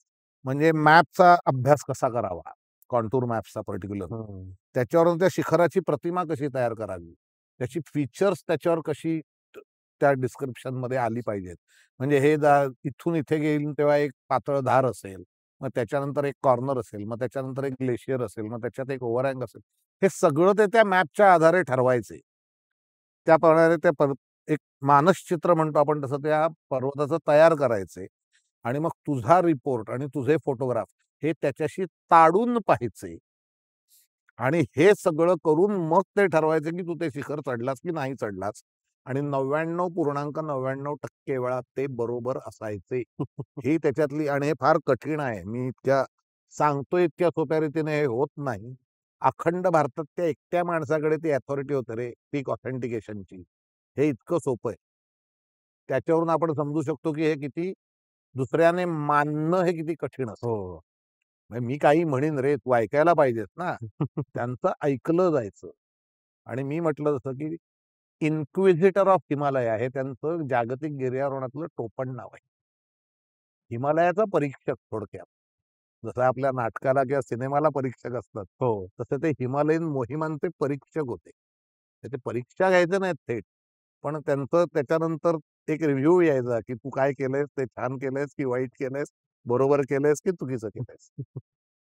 म्हणजे मॅपचा अभ्यास कसा करावा, कॉन्टूर मॅप्सचा पर्टिक्युलर. हं. त्याच्यावरून त्या शिखराची प्रतिमा कशी तयार करावी, त्याची फीचर्स त्याच्यावर कशी त्या डिस्क्रिप्शनमध्ये आली पाहिजेत. म्हणजे हे इथून इथे गेईल तेव्हा एक पातळ धार असेल, मग त्याच्यानंतर एक कॉर्नर असेल, मग त्याच्यानंतर एक ग्लेशियर असेल, मग त्याच्यात एक ओव्हरहँग असेल. हे सगळं ते त्या मॅपच्या आधारे ठरवायचे. त्याप्रमाणे ते एक मानसचित्र म्हणतो आपण तसं त्या पर्वताचं तयार करायचे आणि मग तुझा रिपोर्ट आणि तुझे फोटोग्राफ हे त्याच्याशी ताडून पाहायचे आणि हे सगळं करून मग ते ठरवायचे की तू ते शिखर चढलास की नाही चढलास आणि 99.99% वेळा ते बरोबर असायचे. ही त्याच्यातली आणि हे फार कठीण आहे. मी इतक्या सांगतोय इतक्या सोप्या रीतीने हे होत नाही. अखंड भारतात त्या एकट्या माणसाकडे ती अथॉरिटी होते रे पीक ऑथेंटिकेशनची. हे इतकं सोपं आहे. त्याच्यावरून आपण समजू शकतो की हे किती दुसऱ्याने मानणं हे किती कठीण असेल. हो. म्हणजे मी काही म्हणेन रे, तू ऐकायला पाहिजेस ना. त्यांचं ऐकलं जायचं आणि मी म्हटलं जसं की इन्क्विजिटर ऑफ हिमालया हे त्यांचं जागतिक गिर्यारोहणातलं टोपण नाव आहे. हिमालयाचा परीक्षक थोडक्यात. जसं आपल्या नाटकाला किंवा सिनेमाला परीक्षक असतात, हो. तसं ते हिमालयीन मोहिमांचे परीक्षक होते. त्याची परीक्षा घ्यायचं नाही थेट, पण त्यांचं त्याच्यानंतर एक रिव्ह्यू यायचा, की तू काय केलंयस, ते छान केलंयस की वाईट केलंयस, बरोबर केलंयस की चुकीचं केलंयस.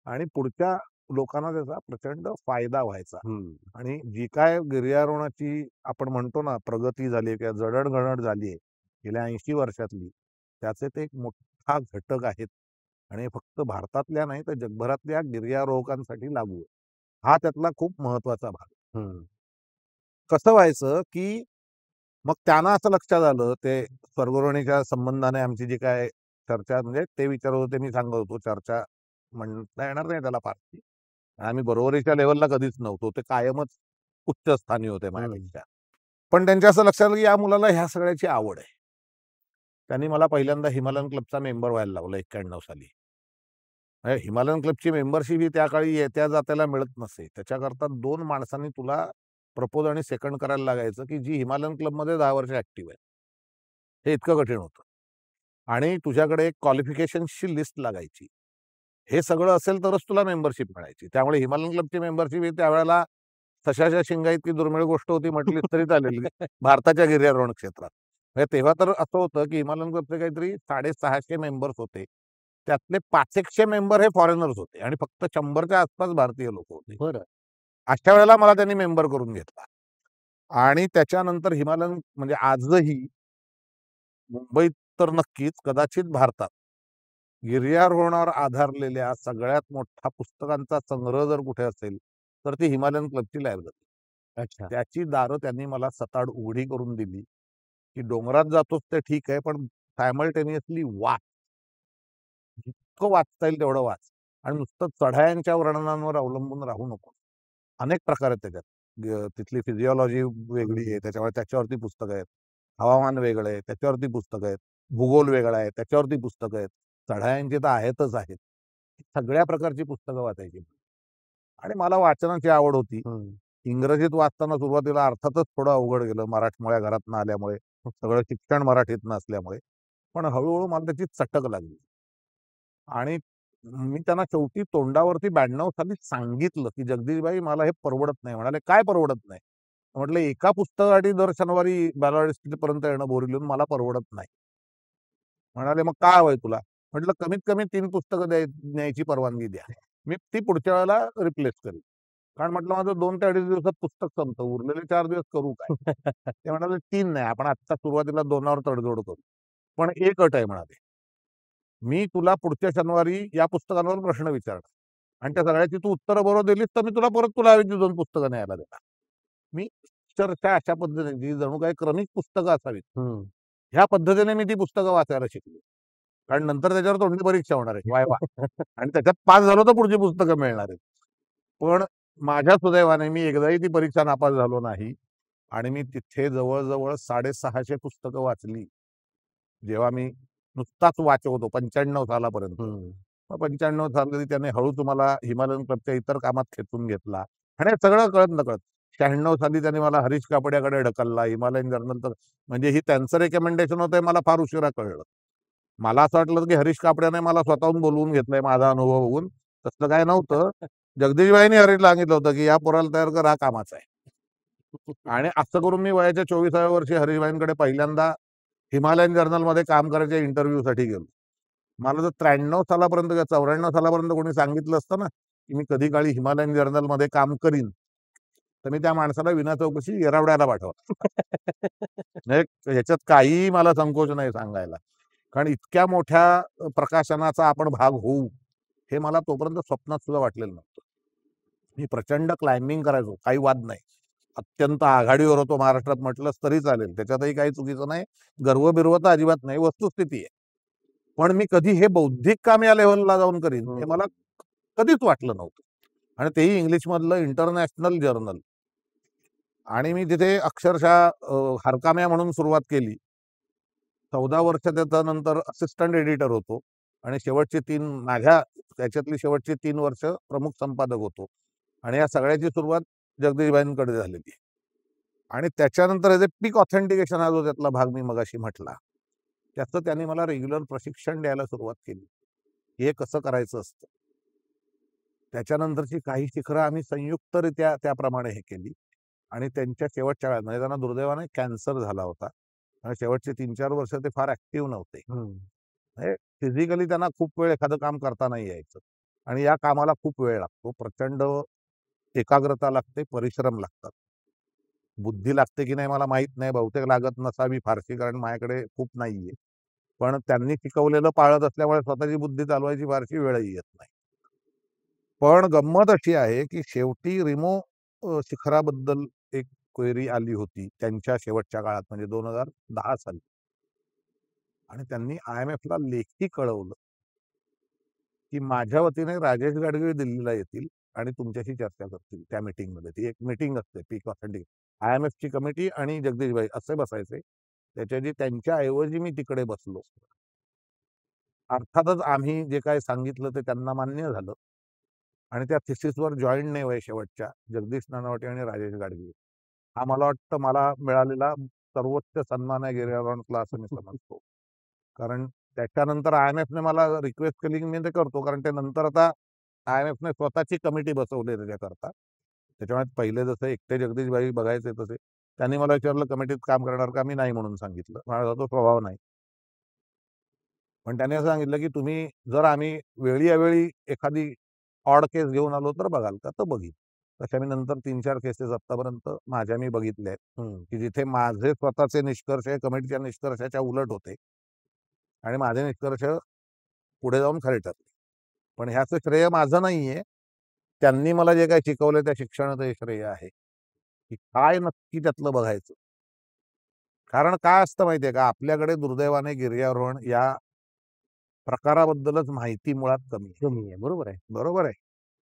आणि पुढच्या लोकांना त्याचा प्रचंड फायदा व्हायचा. हं. आणि जी काय गिर्यारोहणाची आपण म्हणतो ना प्रगती झाली किंवा जडणघडण झाली आहे गेल्या 80 वर्षातली, त्याचे ते एक मोठा घटक आहेत आणि हे फक्त भारतातल्या नाही तर जगभरातल्या गिर्यारोहकांसाठी लागू आहे. हा त्यातला खूप महत्वाचा भाग आहे. हं. कसं व्हायचं, की मग त्यांना असं लक्षात आलं ते स्वर्गरोहणीच्या संबंधाने आमची जी काय चर्चा म्हणजे ते विचारत होते, मी सांगत होतो चर्चा म्हणता येणार नाही त्याला फारशी. आम्ही बरोबरीच्या लेव्हलला कधीच नव्हतो. ते कायमच उच्च स्थानी होते हं. माझ्यापेक्षा. पण त्यांच्या असं लक्षात आलं, की या मुलाला ह्या सगळ्याची आवड आहे. त्यांनी मला पहिल्यांदा हिमालयन क्लबचा मेंबर व्हायला लावलं 91 साली. म्हणजे हिमालयन क्लबची मेंबरशिप ही त्या काळी येत्या जात्याला मिळत नसे. त्याच्याकरता 2 माणसांनी तुला प्रपोज आणि सेकंड करायला लागायचं, की जी हिमालयन क्लबमध्ये 10 वर्ष ॲक्टिव्ह आहे. हे इतकं कठीण होतं. आणि तुझ्याकडे एक क्वालिफिकेशन्सची लिस्ट लागायची. हे सगळं असेल तरच तुला मेंबरशिप मिळायची. त्यामुळे हिमालयन क्लबची मेंबरशिप ही त्यावेळेला सशाच्या शिंगाइतकी दुर्मिळ गोष्ट होती म्हटलीच तरी चालेल भारताच्या गिर्यारोहण क्षेत्रात. म्हणजे तेव्हा तर असं होतं, की हिमालयन क्लबचे काहीतरी 650 मेंबर्स होते. त्यातले 500 मेंबर हे फॉरेनर्स होते आणि फक्त 100च्या आसपास भारतीय लोकं होते. बरं. अशा वेळेला मला त्यांनी मेंबर करून घेतला आणि त्याच्यानंतर हिमालयन म्हणजे आजही मुंबईत तर नक्कीच, कदाचित भारतात गिर्यारोहणावर आधारलेल्या सगळ्यात मोठा पुस्तकांचा संग्रह जर कुठे असेल, तर ती हिमालयन क्लबची लायब्ररी. अच्छा. त्याची दारं त्यांनी मला सताड उघडी करून दिली, की डोंगरात जातोस ते ठीक आहे, पण सायमल्टेनियसली वाच. जितकं वाचता येईल तेवढं वाच आणि नुसतं चढायांच्या वर्णनांवर अवलंबून राहू नको. अनेक प्रकार आहेत त्याच्यात. तिथली फिजिओलॉजी वेगळी आहे, त्याच्यामुळे त्याच्यावरती पुस्तकं आहेत. हवामान वेगळं आहे, त्याच्यावरती पुस्तकं आहेत. भूगोल वेगळा आहे, त्याच्यावरती पुस्तकं आहेत. चढायांची तर आहेतच आहेत. सगळ्या प्रकारची पुस्तकं वाचायची आणि मला वाचनाची आवड होती. हं. इंग्रजीत वाचताना सुरुवातीला अर्थातच थोडं अवघड गेलं मराठमोळ्या घरातनं आल्यामुळे. सगळं शिक्षण मराठीतनं असल्यामुळे. पण हळू मला त्याची चटक लागली. आणि मी त्यांना शेवटी तोंडावरती 92 साली सांगितलं, की "जगदीशभाई मला हे परवडत नाही." म्हणाले, "काय परवडत नाही?" म्हटलं, "एका पुस्तकासाठी दर शनिवारी बालावाडी येणं बोरीवलीहून मला परवडत नाही." म्हणाले, "मग काय हवंय तुला?" म्हटलं, "कमीत कमी 3 पुस्तकं न्यायची परवानगी द्या. मी ती पुढच्या वेळेला रिप्लेस करीन." कारण म्हटलं, "माझं 2 ते 2.5 दिवसात पुस्तक संपतं. उरलेले 4 दिवस करू काय?" ते म्हणाले, "3 नाही. आपण आत्ता सुरुवातीला 2 तडजोड करू. पण एक अट आहे," म्हणाले. "मी तुला पुढच्या शनिवारी या पुस्तकांवर प्रश्न विचारणार आणि त्या सगळ्याची तू उत्तरं बरोबर दिलीस, तर मी तुला ऐवजी 2 पुस्तकं न्यायला देणार." मी अक्षरशः अशा पद्धतीने जणू काही क्रमिक पुस्तकं असावीत. हं. ह्या पद्धतीने मी ती पुस्तकं वाचायला शिकलो. कारण नंतर त्याच्यावर तोंडी परीक्षा होणार आहे वायवा आणि त्याच्यात पास झालो तर पुढची पुस्तकं मिळणार आहेत. पण माझ्या सुदैवाने मी एकदाही ती परीक्षा नापास झालो नाही आणि मी तिथे जवळ-जवळ 650 पुस्तकं वाचली. जेव्हा मी नुसताच वाचत होतो 95 सालापर्यंत. हं. मग 95 साली त्याने हळूच मला हिमालयन क्लबच्या इतर कामात खेचून घेतला आणि हे सगळं कळत-नकळत 96 साली त्यांनी मला हरीश कापडियाकडे ढकलला. हिमालयन जर्नलचं म्हणजे ही त्यांचं रिकमेंडेशन होतं हे मला फार उशिरा कळलं. मला असं वाटलं की हरीश कापडियाने मला स्वतःहून बोलवून घेतलंय माझा अनुभव बघून. तसलं काही नव्हतं. जगदीशभाईंनी हरीशला सांगितलं होतं की या पोराला तयार कर, हा कामाचा आहे. आणि असं करून मी वयाच्या 24व्या वर्षी हरीशभाईंकडे पहिल्यांदा हिमालयन जर्नलमध्ये काम करायच्या इंटरव्ह्यूसाठी गेलो. मला जर 93 सालापर्यंत किंवा 94 सालापर्यंत कोणी सांगितलं असतं ना, की मी कधी काळी हिमालयन जर्नलमध्ये काम करीन, तर मी त्या माणसाला विना चौकशी येरवड्याला पाठवलं. म्हणजे ह्याच्यात काहीही मला संकोच नाही सांगायला. कारण इतक्या मोठ्या प्रकाशनाचा आपण भाग होऊ, हे मला तोपर्यंत स्वप्नात सुद्धा वाटलेलं नव्हतं. मी प्रचंड क्लाइम्बिंग करायचो, काही वाद नाही. अत्यंत आघाडीवर होतो महाराष्ट्रात म्हटलंच तरी चालेल. त्याच्यातही काही चुकीचं नाही. गर्व-बिर्व तर अजिबात नाही, वस्तुस्थिती आहे. पण मी कधी हे बौद्धिक काम या लेव्हलला जाऊन करीन, हे मला कधीच वाटलं नव्हतं. आणि तेही इंग्लिशमधलं इंटरनॅशनल जर्नल. आणि मी तिथे अक्षरशः हरकाम्या म्हणून सुरुवात केली. 14 वर्ष त्याच्यानंतर असिस्टंट एडिटर होतो आणि शेवटची 3 माझ्या त्याच्यातली शेवटची 3 वर्ष प्रमुख संपादक होतो. आणि या सगळ्याची सुरुवात जगदीशभाईंकडे झालेली आहे. आणि त्याच्यानंतर जे पीक ऑथेंटिकेशन हा जो त्यातला भाग मी मगाशी म्हटला, त्याचं त्यांनी मला रेग्युलर प्रशिक्षण द्यायला सुरुवात केली. हे कसं करायचं असतं. त्याच्यानंतरची काही शिखरं आम्ही संयुक्तरित्या त्याप्रमाणे हे केली आणि त्यांच्या शेवटच्या काळात म्हणजे त्यांना दुर्दैवाने कॅन्सर झाला होता आणि शेवटचे 3-4 वर्ष ते फार ऍक्टिव्ह नव्हते. म्हणजे फिजिकली त्यांना खूप वेळ एखादं काम करता नाही यायचं आणि या कामाला खूप वेळ लागतो. प्रचंड एकाग्रता लागते, परिश्रम लागतात. बुद्धी लागते की नाही मला माहीत नाही. बहुतेक लागत नसावी फारशी, कारण माझ्याकडे खूप नाहीये. पण त्यांनी शिकवलेलं पाळत असल्यामुळे स्वतःची बुद्धी चालवायची फारशी वेळही येत नाही. पण गंमत अशी आहे की शेवटी रिमो शिखराबद्दल एक क्वेरी आली होती त्यांच्या शेवटच्या काळात म्हणजे 2010 साली. आणि त्यांनी IMFला लेखी कळवलं की माझ्या वतीने राजेश गाडगीळ दिल्लीला येतील आणि तुमच्याशी चर्चा करतील त्या मीटिंगमध्ये. ती एक मीटिंग असते पीक ऑथेंटिक. IMFची कमिटी आणि जगदीशभाई असे बसायचे. त्याच्याऐवजी त्यांच्या ऐवजी मी तिकडे बसलो. अर्थातच आम्ही जे काही सांगितलं ते त्यांना मान्य झालं आणि त्या थिसिसवर जॉईंट नेम आहे शेवटच्या जगदीश नानावटे आणि राजेश गाडगीळ. हा मला वाटतं मला मिळालेला सर्वोच्च सन्मान आहे गिर्यारोहणला असं मी समजतो. कारण त्याच्यानंतर IMFने मला रिक्वेस्ट केली की मी ते करतो. कारण ते नंतर आता IMFने स्वतःची कमिटी बसवली त्याच्याकरता. त्याच्यामुळे पहिले जसं एकटे जगदीशभाई बघायचे तसे त्यांनी मला विचारलं कमिटीत काम करणार का? मी नाही म्हणून सांगितलं. माझा तो स्वभाव नाही. पण त्याने असं सांगितलं की तुम्ही जर आम्ही वेळी-अवेळी एखादी ऑड केस घेऊन आलो तर बघाल का? तर बघीन. तशा मी नंतर 3-4 केसेस आत्तापर्यंत माझ्या मी बघितल्या आहेत, की जिथे माझे स्वतःचे निष्कर्ष कमिटीच्या निष्कर्षाच्या उलट होते आणि माझे निष्कर्ष पुढे जाऊन खरे ठरले. पण ह्याचं श्रेय माझं नाहीये. त्यांनी मला जे काही शिकवलं त्या शिक्षणाचं हे श्रेय आहे, की काय नक्की त्यातलं बघायचं. कारण काय असतं माहितीये का, आपल्याकडे दुर्दैवाने गिर्यारोहण या प्रकाराबद्दलच माहिती मुळात कमी आहे. कमी आहे. बरोबर आहे. बरोबर आहे.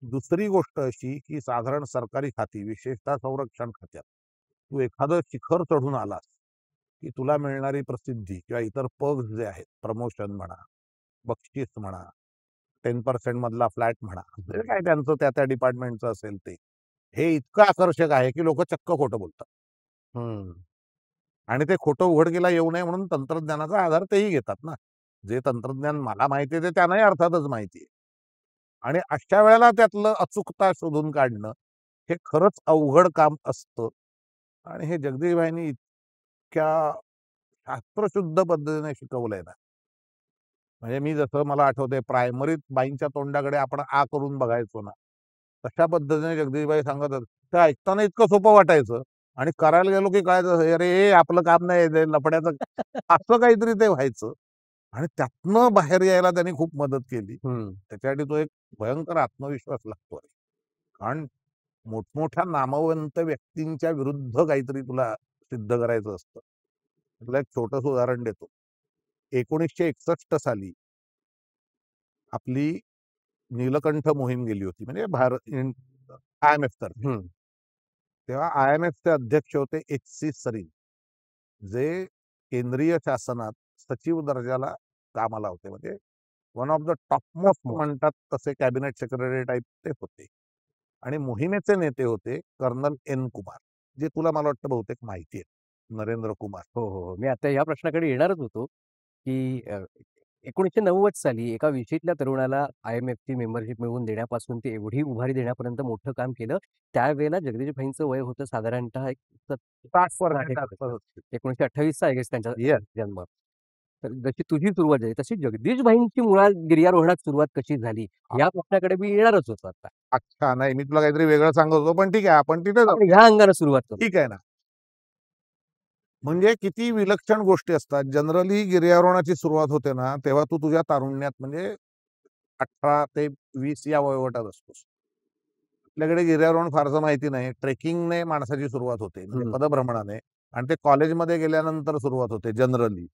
दुसरी गोष्ट अशी, की साधारण सरकारी खाती, विशेषतः संरक्षण खात्यात, तू एखादं शिखर चढून आलास, की तुला मिळणारी प्रसिद्धी किंवा इतर पर्क्स जे आहेत, प्रमोशन म्हणा, बक्षीस म्हणा, 10% मधला फ्लॅट म्हणा, जे काय त्यांचं त्या डिपार्टमेंटचं असेल ते. हे इतकं आकर्षक आहे, की लोकं चक्क खोटं बोलतात. हं. आणि ते खोटं उघडकीला येऊ नये म्हणून तंत्रज्ञानाचा आधार तेही घेतात ना. जे तंत्रज्ञान मला माहिती आहे ते त्यांनाही अर्थातच माहिती आहे. आणि अशा वेळेला त्यातलं अचूकता शोधून काढणं, हे खरंच अवघड काम असतं. आणि हे जगदीशभाईंनी इतक्या शास्त्रशुद्ध पद्धतीने शिकवलंय ना. म्हणजे मी जसं मला आठवतंय प्रायमरीत बाईंच्या तोंडाकडे आपण आ करून बघायचो ना. तशा पद्धतीने जगदीशभाई सांगत होते. ते ऐकताना इतकं सोपं वाटायचं आणि करायला गेलो की कळायचं, "अरे हे आपलं काम नाही ते लफड्याचं." असं काहीतरी ते व्हायचं. आणि त्यातनं बाहेर यायला त्यांनी खूप मदत केली. हं. त्याच्यासाठी तो एक भयंकर आत्मविश्वास लागतो. कारण मोठमोठ्या नामवंत व्यक्तींच्या विरुद्ध काहीतरी तुला सिद्ध करायचं असतं. तुला एक छोटंसं उदाहरण देतो. 1961 साली आपली नीलकंठ मोहीम गेली होती, म्हणजे IMF तर्फे. हं. तेव्हा IMFचे अध्यक्ष होते H.C. सरीन, जे केंद्रीय शासनात सचिव दर्जाला कामाला होते. म्हणजे one of the top most most. म्हणतात तसे कॅबिनेट सेक्रेटरी टाइप ते होते. आणि मोहिमेचे नेते होते कर्नल एन कुमार, जे तुला मला वाटतं बहुतेक माहिती आहे. नरेंद्र कुमार. हो, हो, हो. मी आता या प्रश्नाकडे येणारच होतो, की 1990 साली एका विशीतल्या तरुणाला IMFची मेंबरशिप मिळवून देण्यापासून ते एवढी उभारी देण्यापर्यंत मोठं काम केलं. त्यावेळेला जगदीश भाईंचं वय होतं साधारणतः एक 60 60 वर्षाच्या वर्ष. आसपास असतील. 1928 चा आय गेस त्यांचा येस. जन्म. तर जशी तुझी सुरुवात झाली, तशी जगदीश भाईंची मुळात गिर्यारोहणात सुरुवात कशी झाली? या प्रश्नाकडे मी येणारच होतो आता. अच्छा, नाही मी तुला काहीतरी वेगळं सांगत होतो, पण ठीक आहे आपण तिथे जाऊ. आपण ह्या अंगाने सुरुवात करू. ठीक आहे ना. म्हणजे किती विलक्षण गोष्टी असतात. जनरली गिर्यारोहणाची सुरुवात होते ना, तेव्हा तू तुझ्या तारुण्यात म्हणजे 18 ते 20 या वयोगटात असतोस. आपल्याकडे गिर्यारोहण फारसं माहिती नाही. ट्रेकिंगने माणसाची सुरुवात होते, म्हणजे पदभ्रमणाने, आणि ते कॉलेजमध्ये गेल्यानंतर सुरुवात होते जनरली.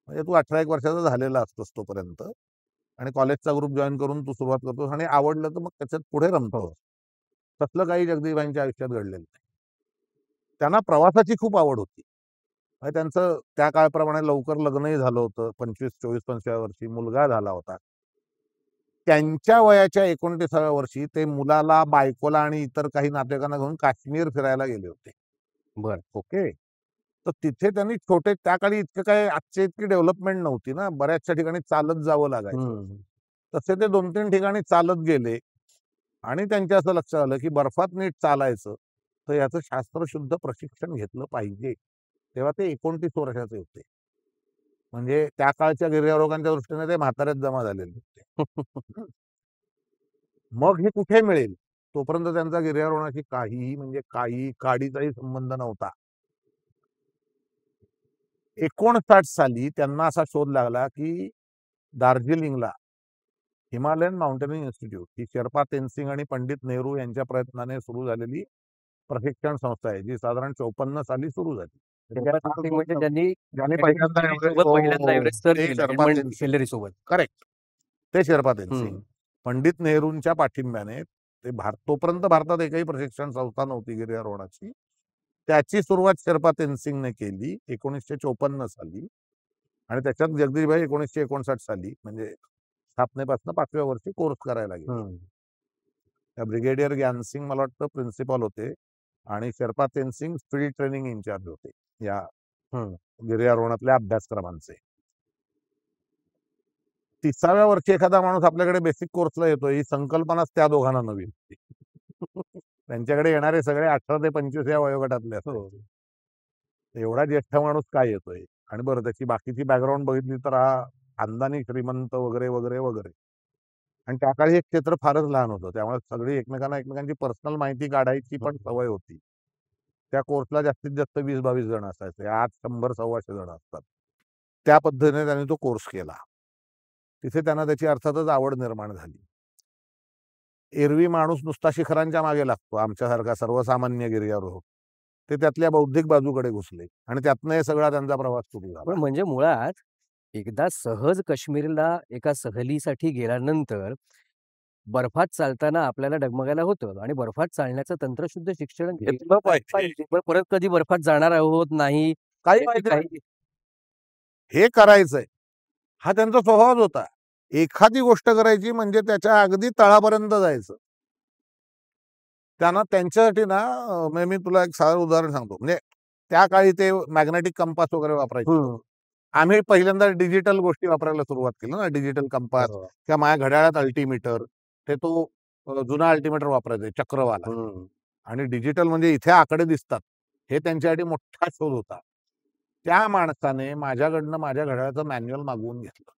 म्हणजे तू 18-1 वर्षाचा झालेला असतोस तोपर्यंत, आणि कॉलेजचा ग्रुप जॉइन करून तू सुरुवात करतोस आणि आवडलं तर मग त्याच्यात पुढे रमतोस. तसलं काही जगदीशभाईंच्या आयुष्यात घडलेलं नाही. त्यांना प्रवासाची खूप आवड होती. म्हणजे त्यांचं त्या काळप्रमाणे लवकर लग्नही झालं होतं. 25, 24, 25व्या वर्षी मुलगा झाला होता. त्यांच्या वयाच्या 29व्या वर्षी ते मुलाला, बायकोला आणि इतर काही नातेवाईकांना घेऊन काश्मीर फिरायला गेले होते. बरं. ओके. तर तिथे त्यांनी छोटे, त्या काळी इतकं काय आजच्या इतकी डेव्हलपमेंट नव्हती ना, बऱ्याचशा ठिकाणी चालत जावं लागायचं. हं. तसे ते 2-3 ठिकाणी चालत गेले आणि त्यांच्या असं लक्षात आलं, की बर्फात नीट चालायचं, तर याचं शास्त्रशुद्ध प्रशिक्षण घेतलं पाहिजे. तेव्हा ते 29 वर्षाचे होते. म्हणजे त्या काळच्या गिर्यारोहकांच्या दृष्टीने ते म्हाताऱ्यात जमा झालेले होते. हं. मग हे कुठे मिळेल? तोपर्यंत त्यांचा गिर्यारोहणाशी काहीही, म्हणजे काही काडीचाही संबंध नव्हता. 59 साली त्यांना असा शोध लागला, की दार्जिलिंगला हिमालयन माउंटेनिंग इन्स्टिट्यूट ही शेर्पा तेनसिंग आणि पंडित नेहरू यांच्या प्रयत्नाने सुरू झालेली प्रशिक्षण संस्था आहे, जी साधारण 54 साली सुरू झाली. शेर्पा तेनसिंग म्हणजे ज्यांनी ज्यांनी पहिल्यांदा सोबत हो, पहिल्यांदा हो, एव्हरेस्ट सर ते केलं शेर्पा एडमंड तेनसिंग. हिलरी सोबत. करेक्ट. ते शेर्पा तेनसिंग. हं. पंडित नेहरूंच्या पाठिंब्याने ते तोपर्यंत भारतात एकही प्रशिक्षण संस्था नव्हती गिर्यारोहणाची. त्याची सुरुवात शेर्पा तेनसिंगने केली 1954 साली, आणि त्याच्यात जगदीशभाई 1959 साली, म्हणजे स्थापनेपासून 5व्या वर्षी कोर्स करायला गेले. हं. त्या ब्रिगेडियर ग्यानसिंग मला वाटतं प्रिन्सिपल होते, आणि Sherpa Tenzing field training incharge होते या हं. गिर्यारोहणातल्या अभ्यासक्रमांचे. 30व्या वर्षी एखादा माणूस आपल्याकडे बेसिक कोर्सला येतोय, ही संकल्पनाच त्या दोघांना नवी होती. त्यांच्याकडे येणारे सगळे 18 ते 25 या वयोगटातले हो. असायचे. एवढा ज्येष्ठ माणूस काय येतोय? आणि बरं त्याची बाकीची बॅकग्राऊंड बघितली तर हा खानदानी श्रीमंत वगैरे, वगैरे, वगैरे. आणि त्या काळी हे क्षेत्र फारच लहान होतं. त्यामुळे सगळी एकमेकांची पर्सनल माहिती काढायची पण सवय होती. त्या कोर्सला जास्तीत जास्त 20-22 जण असायचे. आज 100-125 जण असतात. त्या पद्धतीने त्याने तो कोर्स केला. तिथे त्यांना त्याची अर्थातच आवड निर्माण झाली. एरवी माणूस नुसता शिखरांच्या मागे लागतो, आमच्यासारखा सर्वसामान्य गिर्यारोहक. ते त्यातल्या बौद्धिक बाजूकडे घुसले आणि त्यातनं हे सगळा त्यांचा प्रवास सुरू झाला. पण म्हणजे मुळात एकदा सहज काश्मीरला एका सहलीसाठी गेल्यानंतर बर्फात चालताना आपल्याला डगमगायला होतं आणि बर्फात चालण्याचं तंत्रशुद्ध शिक्षण घेतलं पाहिजे. पण परत कधी बर्फात जाणार आहोत नाही काही याची माहिती काही नाही. हे करायचंय, हा त्यांचा स्वभावच होता. एखादी गोष्ट करायची म्हणजे त्याच्या अगदी तळापर्यंत जायचं. त्यांना त्यांच्यासाठी ना म्हणजे मी तुला एक साधं उदाहरण सांगतो. म्हणजे त्या काळी ते मॅग्नेटिक कंपास वगैरे वापरायचे लोक. हं. आम्ही पहिल्यांदा डिजिटल गोष्टी वापरायला सुरुवात केली ना, डिजिटल कंपास बरोबर. किंवा माझ्या घड्याळात अल्टिमीटर. ते तो जुना अल्टिमीटर वापरायचे चक्रवाला. हं. आणि डिजिटल म्हणजे इथे आकडे दिसतात. हे त्यांच्यासाठी मोठा शोध होता. त्या माणसाने माझ्याकडनं माझ्या घड्याळाचं मॅन्युअल मागवून घेतलं.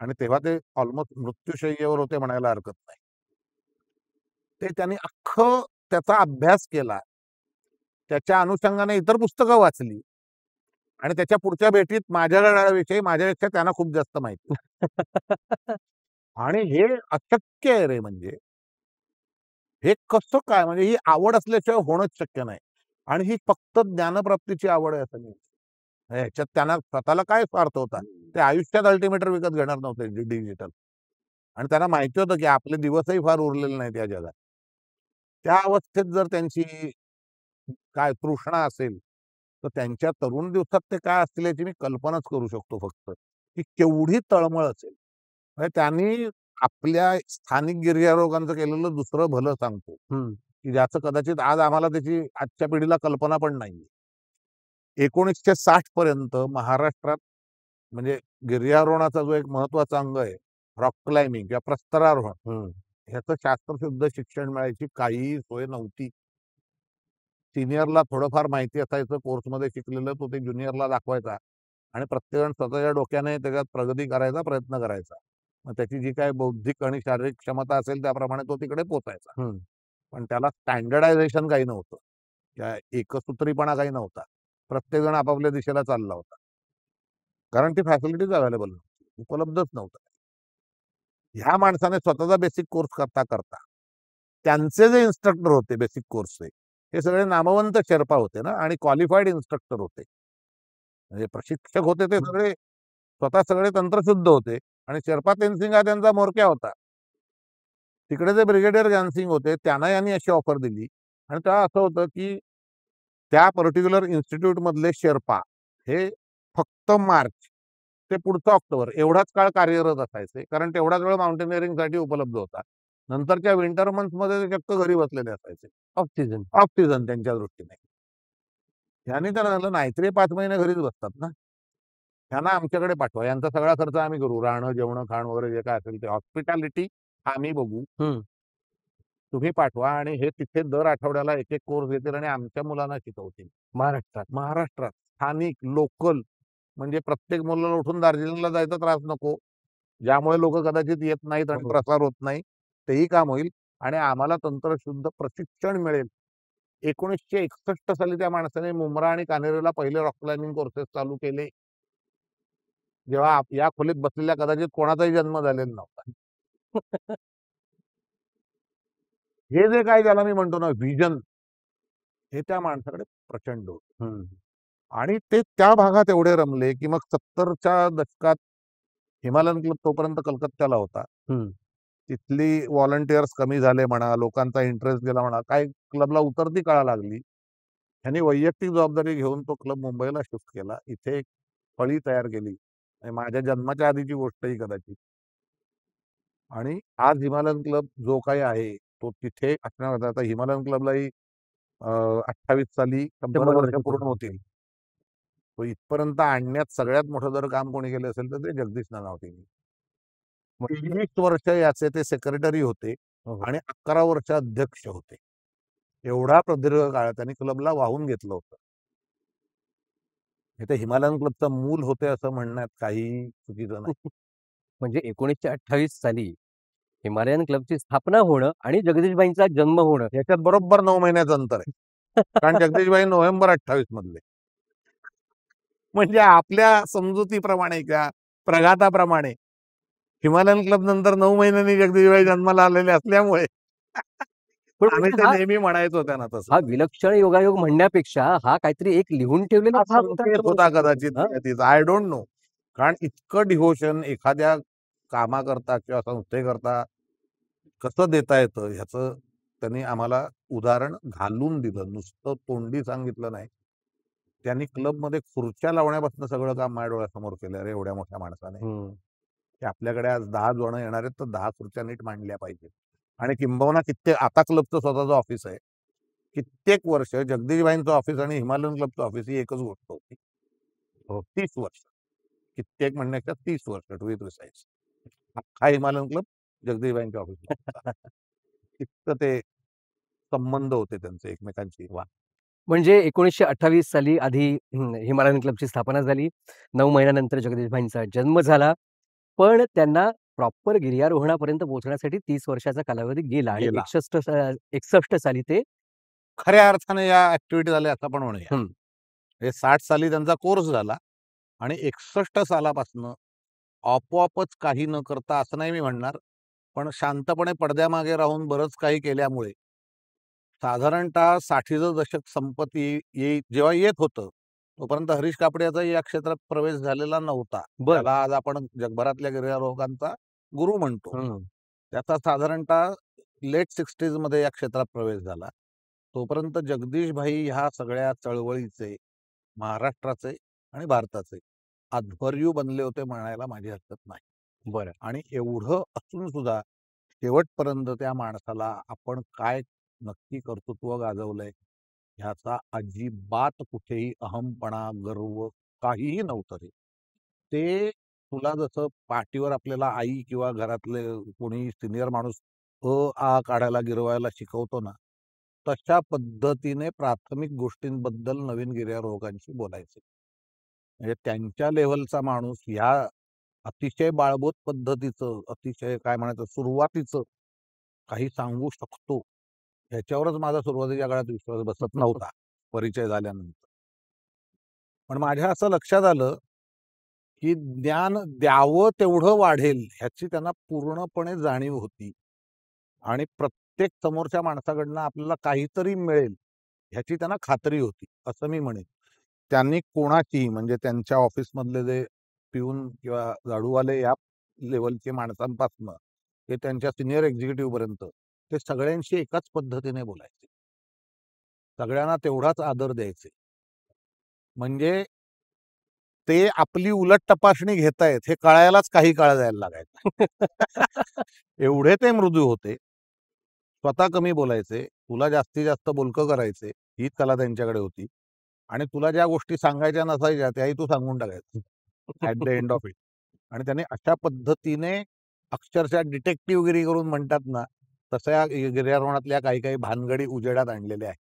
आणि तेव्हा ते ऑलमोस्ट मृत्यूशय्येवर होते म्हणायला हरकत नाही. ते त्यांनी अख्खं त्याचा अभ्यास केला. त्याच्या अनुषंगाने इतर पुस्तकं वाचली. आणि त्याच्या पुढच्या भेटीत माझ्या घड्याळाविषयी माझ्यापेक्षा त्यांना खूप जास्त माहिती आहे. आणि हे अशक्य आहे रे म्हणजे. हे कसं काय? म्हणजे ही आवड असल्याशिवाय होणंच शक्य नाही. आणि ही फक्त ज्ञानप्राप्तीची आवड आहे असं नाही. ह्याच्यात त्यांना स्वतःला काय स्वार्थ होता? ते आयुष्यात अल्टिमेटर विकत घेणार नव्हते डिजिटल. आणि त्यांना माहिती होतं की आपले दिवसही फार उरलेले नाहीत या जगात. त्या अवस्थेत जर त्यांची काय तृष्णा असेल, तर त्यांच्या तरुण दिवसात ते काय असतील याची मी कल्पनाच करू शकतो फक्त, की केवढी तळमळ असेल. म्हणजे त्यांनी आपल्या स्थानिक गिर्यारोहकांचं केलेलं दुसरं भलं सांगतो, हं. की ज्याचं कदाचित आज आम्हाला त्याची आजच्या पिढीला कल्पना पण नाहीये. 1960 पर्यंत महाराष्ट्रात म्हणजे गिर्यारोहणाचा जो एक महत्त्वाचा अंग आहे, रॉक क्लाइम्बिंग किंवा प्रस्तरारोहण, हं. ह्याचं शास्त्रशुद्ध शिक्षण मिळायची काहीही सोय नव्हती. सीनियरला थोडंफार माहिती असायचं, कोर्समध्ये शिकलेलं तो ते ज्युनियरला दाखवायचा आणि प्रत्येकजण स्वतःच्या डोक्याने त्याच्यात प्रगती करायचा प्रयत्न करायचा. मग त्याची जी काही बौद्धिक आणि शारीरिक क्षमता असेल त्याप्रमाणे तो तिकडे पोहोचायचा. हं. पण त्याला स्टँडर्डायझेशन काही नव्हतं. त्या एकसूत्रीपणा काही नव्हता. प्रत्येकजण आपापल्या दिशेला चालला होता. कारण ती फॅसिलिटीज अवेलेबल नव्हती. उपलब्धच नव्हतं. ह्या माणसाने स्वतःचा बेसिक कोर्स करता त्यांचे जे इन्स्ट्रक्टर होते बेसिक कोर्सचे, हे सगळे नामवंत शेर्पा होते ना आणि क्वालिफाईड इन्स्ट्रक्टर होते. म्हणजे प्रशिक्षक होते ते सगळे स्वतः सगळे तंत्रशुद्ध होते आणि शेर्पा तेनसिंग हा त्यांचा म्होरक्या होता. तिकडे जे ब्रिगेडियर ज्ञानसिंग होते त्यांना यांनी अशी ऑफर दिली आणि तेव्हा असं होतं, की त्या पर्टिक्युलर इन्स्टिट्यूटमधले शेर्पा हे फक्त मार्च ते पुढचं ऑक्टोबर एवढाच काळ कार्यरत असायचे. कारण तेवढाच वेळ माउंटेनिअरिंगसाठी उपलब्ध होता. नंतरच्या विंटर मंथमध्ये ते चक्क घरी बसलेले असायचे. Of season. ऑफ सीझन त्यांच्या दृष्टीने. ह्याने तर झालं नाही तर 5 महिने घरीच बसतात ना. त्यांना आमच्याकडे पाठवा. यांचा सगळा खर्च आम्ही करू. राहणं, जेवणं, खाणं वगैरे जे काय असेल ते हॉस्पिटॅलिटी आम्ही बघू. हं. तुम्ही पाठवा आणि हे तिथे दर आठवड्याला एक कोर्स घेतील आणि आमच्या मुलांना शिकवतील. महाराष्ट्रात. महाराष्ट्रात स्थानिक, लोकल म्हणजे प्रत्येक मुलाला उठून दार्जिलिंगला जायचा त्रास नको. ज्यामुळे लोकं कदाचित येत नाहीत आणि हो. प्रसार होत नाही. तेही काम होईल आणि आम्हाला तंत्रशुद्ध प्रशिक्षण मिळेल. 1961 साली त्या माणसाने मुंब्रा आणि कान्हेरेला पहिले रॉक क्लाइम्बिंग कोर्सेस चालू केले. जेव्हा या खोलीत बसलेल्या कदाचित कोणाचाही जन्म झालेला नव्हता. हे जे काही त्याला मी म्हणतो ना व्हिजन, हे त्या माणसाकडे प्रचंड होतं. हं. आणि ते त्या भागात एवढे रमले, की मग 70च्या दशकात हिमालयन क्लब तोपर्यंत कलकत्त्याला होता. हं. तिथली व्हॉलंटिअर्स कमी झाले म्हणा, लोकांचा इंटरेस्ट गेला म्हणा, काही क्लबला उतरती कळा लागली. ह्यांनी वैयक्तिक जबाबदारी घेऊन तो क्लब मुंबईला शिफ्ट केला. इथे एक फळी तयार केली. आणि माझ्या जन्माच्या आधीची गोष्ट ही कदाचित. आणि आज हिमालयन क्लब जो काही आहे, तो तिथे असणार होता. आता हिमालयन क्लबलाही 28 साली 100 100 वर्ष वर्ष पूर्ण पूर्ण होतील. होतील. तो इथपर्यंत आणण्यात सगळ्यात मोठं जर काम कोणी केलं असेल, तर ते जगदीश ननावटेंनी. म्हणजे 23 वर्ष याचे ते सेक्रेटरी होते हो, हो. आणि 11 वर्ष अध्यक्ष होते. एवढा प्रदीर्घ काळ त्यांनी क्लबला वाहून घेतलं होतं. हे ते हिमालयन क्लबचं मूल होते असं म्हणण्यात काहीही चुकीचं नाही. म्हणजे 1928 साली हिमालयन क्लबची स्थापना होणं आणि जगदीशभाईंचा जन्म होणं. याच्यात बरोबर 9 महिन्याचं अंतर आहे. कारण जगदीशभाई नोव्हेंबर 28 मधले. म्हणजे आपल्या समजुतीप्रमाणे किंवा प्रघाताप्रमाणे हिमालयन क्लब नंतर 9 महिन्यांनी जगदीशभाई जन्माला आलेले असल्यामुळे पण आम्ही म्हणजे ते हा नेहमी म्हणायचो त्यांना तसं. हा विलक्षण योगायोग म्हणण्यापेक्षा हा काहीतरी एक लिहून ठेवलेला हा भाग होता संकेत असं म्हणू होता शकतो. कदाचित हां. नियतीचा. I don't know. कारण इतकं डिव्होशन एखाद्या कामाकरता किंवा संस्थेकरता कसं देता येतं ह्याचं त्यांनी आम्हाला उदाहरण घालून दिलं. नुसतं तोंडी सांगितलं नाही. त्यांनी क्लबमध्ये खुर्च्या लावण्यापासून सगळं काम माझ्या डोळ्यासमोर केलं. अरे एवढ्या मोठ्या माणसाने, हं. की आपल्याकडे आज 10 जण येणार आहेत, तर 10 खुर्च्या नीट मांडल्या पाहिजेत. आणि किंबहुना कित्येक आता क्लबचं स्वतःचं ऑफिस आहे. कित्येक वर्ष जगदीशभाईंचं ऑफिस आणि हिमालयन क्लबचं ऑफिस ही एकच गोष्ट होती. हो. 30 वर्ष. कित्येक म्हणण्याच्या 30 वर्ष टू बी प्रिसाइज. अख्खा हिमालयन क्लब जगदीशभाईंच्या ऑफिसमध्ये होता. इतकं ते संबंध होते त्यांचे एकमेकांशी. वाह! म्हणजे 1928 साली आधी हिमालयन क्लबची स्थापना झाली. 9 महिन्यानंतर जगदीशभाईंचा जन्म झाला. पण त्यांना प्रॉपर गिर्यारोहणापर्यंत पोहोचण्यासाठी 30 वर्षाचा कालावधी गेला आणि गेला. 61 साली ते खऱ्या अर्थाने या ॲक्टिव्हिटी झाल्या असं पण म्हणूया. हं. हे 60 साली त्यांचा कोर्स झाला आणि 61 सालापासनं आपोआपच काही न करता असं नाही मी म्हणणार, पण शांतपणे पडद्यामागे राहून बरंच काही केल्यामुळे साधारणतः 60चं दशक संपत जेव्हा येत होतं, तोपर्यंत हरीश कापडियाचाही या क्षेत्रात प्रवेश झालेला नव्हता. बर त्याला आज आपण जगभरातल्या गिर्यारोहकांचा गुरु म्हणतो. हम्म. त्याचा साधारणतः लेट 60s मध्ये या क्षेत्रात प्रवेश झाला. तोपर्यंत जगदीश भाई ह्या सगळ्या चळवळीचे, महाराष्ट्राचे आणि भारताचे आध्वर्यू बनले होते म्हणायला माझी हरकत नाही. बरं. आणि एवढं असून सुद्धा शेवटपर्यंत त्या माणसाला आपण काय नक्की कर्तृत्व गाजवलंय ह्याचा अजिबात कुठेही अहमपणा, गर्व काहीही नव्हतं रे. ते तुला जसं पाठीवर आपल्याला आई किंवा घरातले कोणी सिनियर माणूस आ काढायला गिरवायला शिकवतो ना, तशा पद्धतीने प्राथमिक गोष्टींबद्दल नवीन गिर्यारोहकांशी बोलायचे. म्हणजे त्यांच्या लेव्हलचा माणूस ह्या अतिशय बाळबोध पद्धतीचं, अतिशय काय म्हणायचं सुरुवातीचं काही सांगू शकतो, ह्याच्यावरच माझा सुरुवातीच्या काळात विश्वास बसत नव्हता परिचय झाल्यानंतर. पण माझ्या असं लक्षात आलं, की ज्ञान द्यावं तेवढं वाढेल ह्याची त्यांना पूर्णपणे जाणीव होती. आणि प्रत्येक समोरच्या माणसाकडनं आपल्याला काहीतरी मिळेल ह्याची त्यांना खात्री होती, असं मी म्हणेन. त्यांनी कोणाची म्हणजे त्यांच्या ऑफिसमधले जे पिऊन किंवा झाडूवाले या लेवलचे माणसांपासनं ते त्यांच्या सिनियर एक्झिक्युटिव्ह पर्यंत ते सगळ्यांशी एकाच पद्धतीने बोलायचे. सगळ्यांना तेवढाच आदर द्यायचे. म्हणजे ते आपली उलट तपासणी घेतायत हे कळायलाच काही काळ जायला लागायचा. एवढे ते मृदू होते. स्वतः कमी बोलायचे, तुला जास्तीत जास्त बोलकं करायचे, ही कला त्यांच्याकडे होती. आणि तुला ज्या गोष्टी सांगायच्या नसायच्या त्याही तू सांगून टाकायचं at the end of it. आणि त्याने अशा पद्धतीने अक्षरशः डिटेक्टिव्हगिरी करून म्हणतात ना, तशा गिर्यारोहणातल्या काही काही भानगडी उजेडात आणलेल्या आहेत.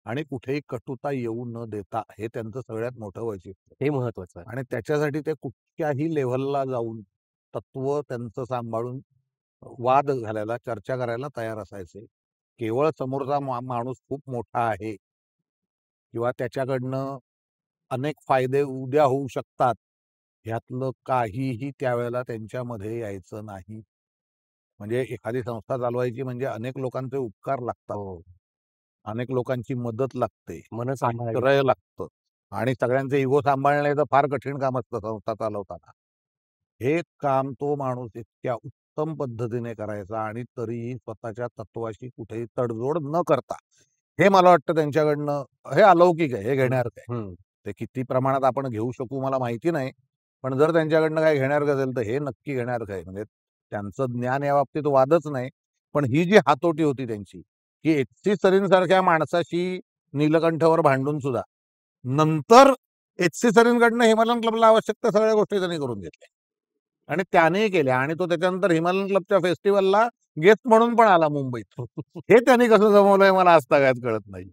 आणि कुठेही कटुता येऊ न देता हे त्यांचं सगळ्यात मोठं वैशिष्ट्य. हे महत्वाचं आहे. आणि त्याच्यासाठी ते कुठच्याही लेव्हलला जाऊन तत्व त्यांचं सांभाळून वाद घालायला, चर्चा करायला तयार असायचे. केवळ समोरचा माणूस खूप मोठा आहे किंवा त्याच्याकडनं अनेक फायदे उद्या होऊ शकतात, ह्यातलं काहीही त्यावेळेला त्यांच्यामध्ये यायचं नाही. म्हणजे एखादी संस्था चालवायची म्हणजे अनेक लोकांचे उपकार लागतात. हो. अनेक लोकांची मदत लागते, मन सांभाळावी. आश्रय लागतं आणि सगळ्यांचे इगो सांभाळण्याचं फार कठीण काम असतं संस्था चालवताना. हे काम तो माणूस इतक्या उत्तम पद्धतीने करायचा आणि तरीही स्वतःच्या तत्वाशी कुठेही तडजोड न करता. हे मला वाटतं त्यांच्याकडनं हे अलौकिक आहे, हे घेण्यासारखं आहे. हम्म. ते किती प्रमाणात आपण घेऊ शकू मला माहिती नाही. पण जर त्यांच्याकडनं काही घेण्यासारखं असेल तर हे नक्की घेण्यासारखं आहे. म्हणजे त्यांचं ज्ञान या बाबतीत वादच नाही. पण ही जी हातोटी होती त्यांची, की एच.सी. सरीनसारख्या माणसाशी नीलकंठवर भांडून सुद्धा नंतर एच.सी. सरीनकडनं हिमालयन क्लबला आवश्यक त्या सगळ्या गोष्टी त्यांनी करून घेतल्या. आणि त्यानेही केल्या आणि तो त्याच्यानंतर हिमालयन क्लबच्या फेस्टिवलला गेस्ट म्हणून पण आला मुंबईत. हे त्यांनी कसं जमवलंय मला आजतागायत कळत नाही.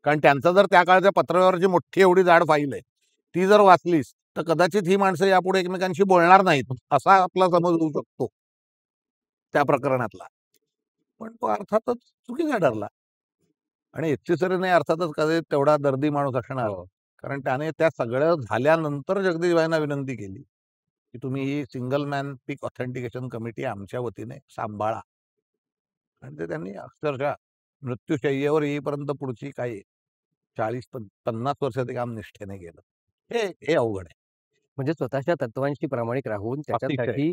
कारण त्यांचं जर त्या काळच्या पत्रव्यवहाराची मोठी एवढी जाड फाईल आहे, ती जर वाचलीस तर कदाचित ही माणसं यापुढे एकमेकांशी बोलणार नाहीत, असा आपला समज होऊ शकतो त्या प्रकरणातला. पण तो अर्थातच चुकीचा ठरला. आणि एच.सी. सरीने अर्थातच कधी तेवढा दर्दी माणूस असणार. हो. कारण त्याने त्या सगळं झाल्यानंतर जगदीशभाईंना विनंती केली, की तुम्ही ही सिंगल मॅन पीक ऑथेंटिकेशन कमिटी आमच्या वतीने सांभाळा. आणि ते त्यांनी अक्षरशः मृत्यूशय्येवर येईपर्यंत पुढची काही 40-50 वर्ष ते काम निष्ठेने केलं. हे अवघड आहे. म्हणजे स्वतःच्या तत्वांशी प्रामाणिक राहून अतिशय. त्याच्यासाठी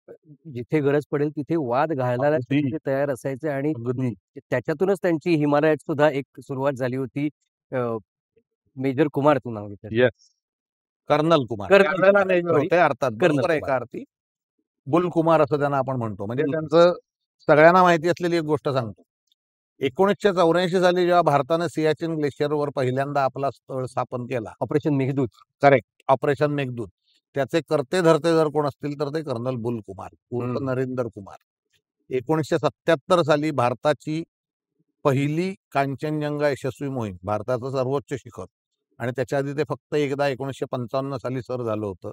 अ, जिथे गरज पडेल तिथे वाद घालायला अगदी. ते तयार असायचे आणि अगदी. त्याच्यातूनच त्यांची हिमालयात सुद्धा एक सुरुवात झाली होती. मेजर कुमार तू नाव घेतलं. येस. कर्नल कुमार. कर्नल त्यावेळेला कुमार, मेजर सॉरी. होते अर्थात. कर्नल बरोबर आहे कुमार. एका अर्थी. बुल कुमार असं त्यांना आपण म्हणतो. म्हणजे बुल त्यांचं सगळ्यांना माहिती असलेली एक गोष्ट सांगतो. 1984 साली जेव्हा भारताने सियाचीन ग्लेशियरवर पहिल्यांदा आपला तळ स्थापन केला. Operation Meghdoot. Correct. Operation Meghdoot. त्याचे करते धरते जर कोण असतील तर ते कर्नल बुल कुमार उर्फ नरेंद्र कुमार. 1977 साली भारताची पहिली कांचनजंगा यशस्वी मोहीम, भारताचं सर्वोच्च शिखर आणि त्याच्या आधी ते फक्त एकदा 1955 साली सर झालं होतं.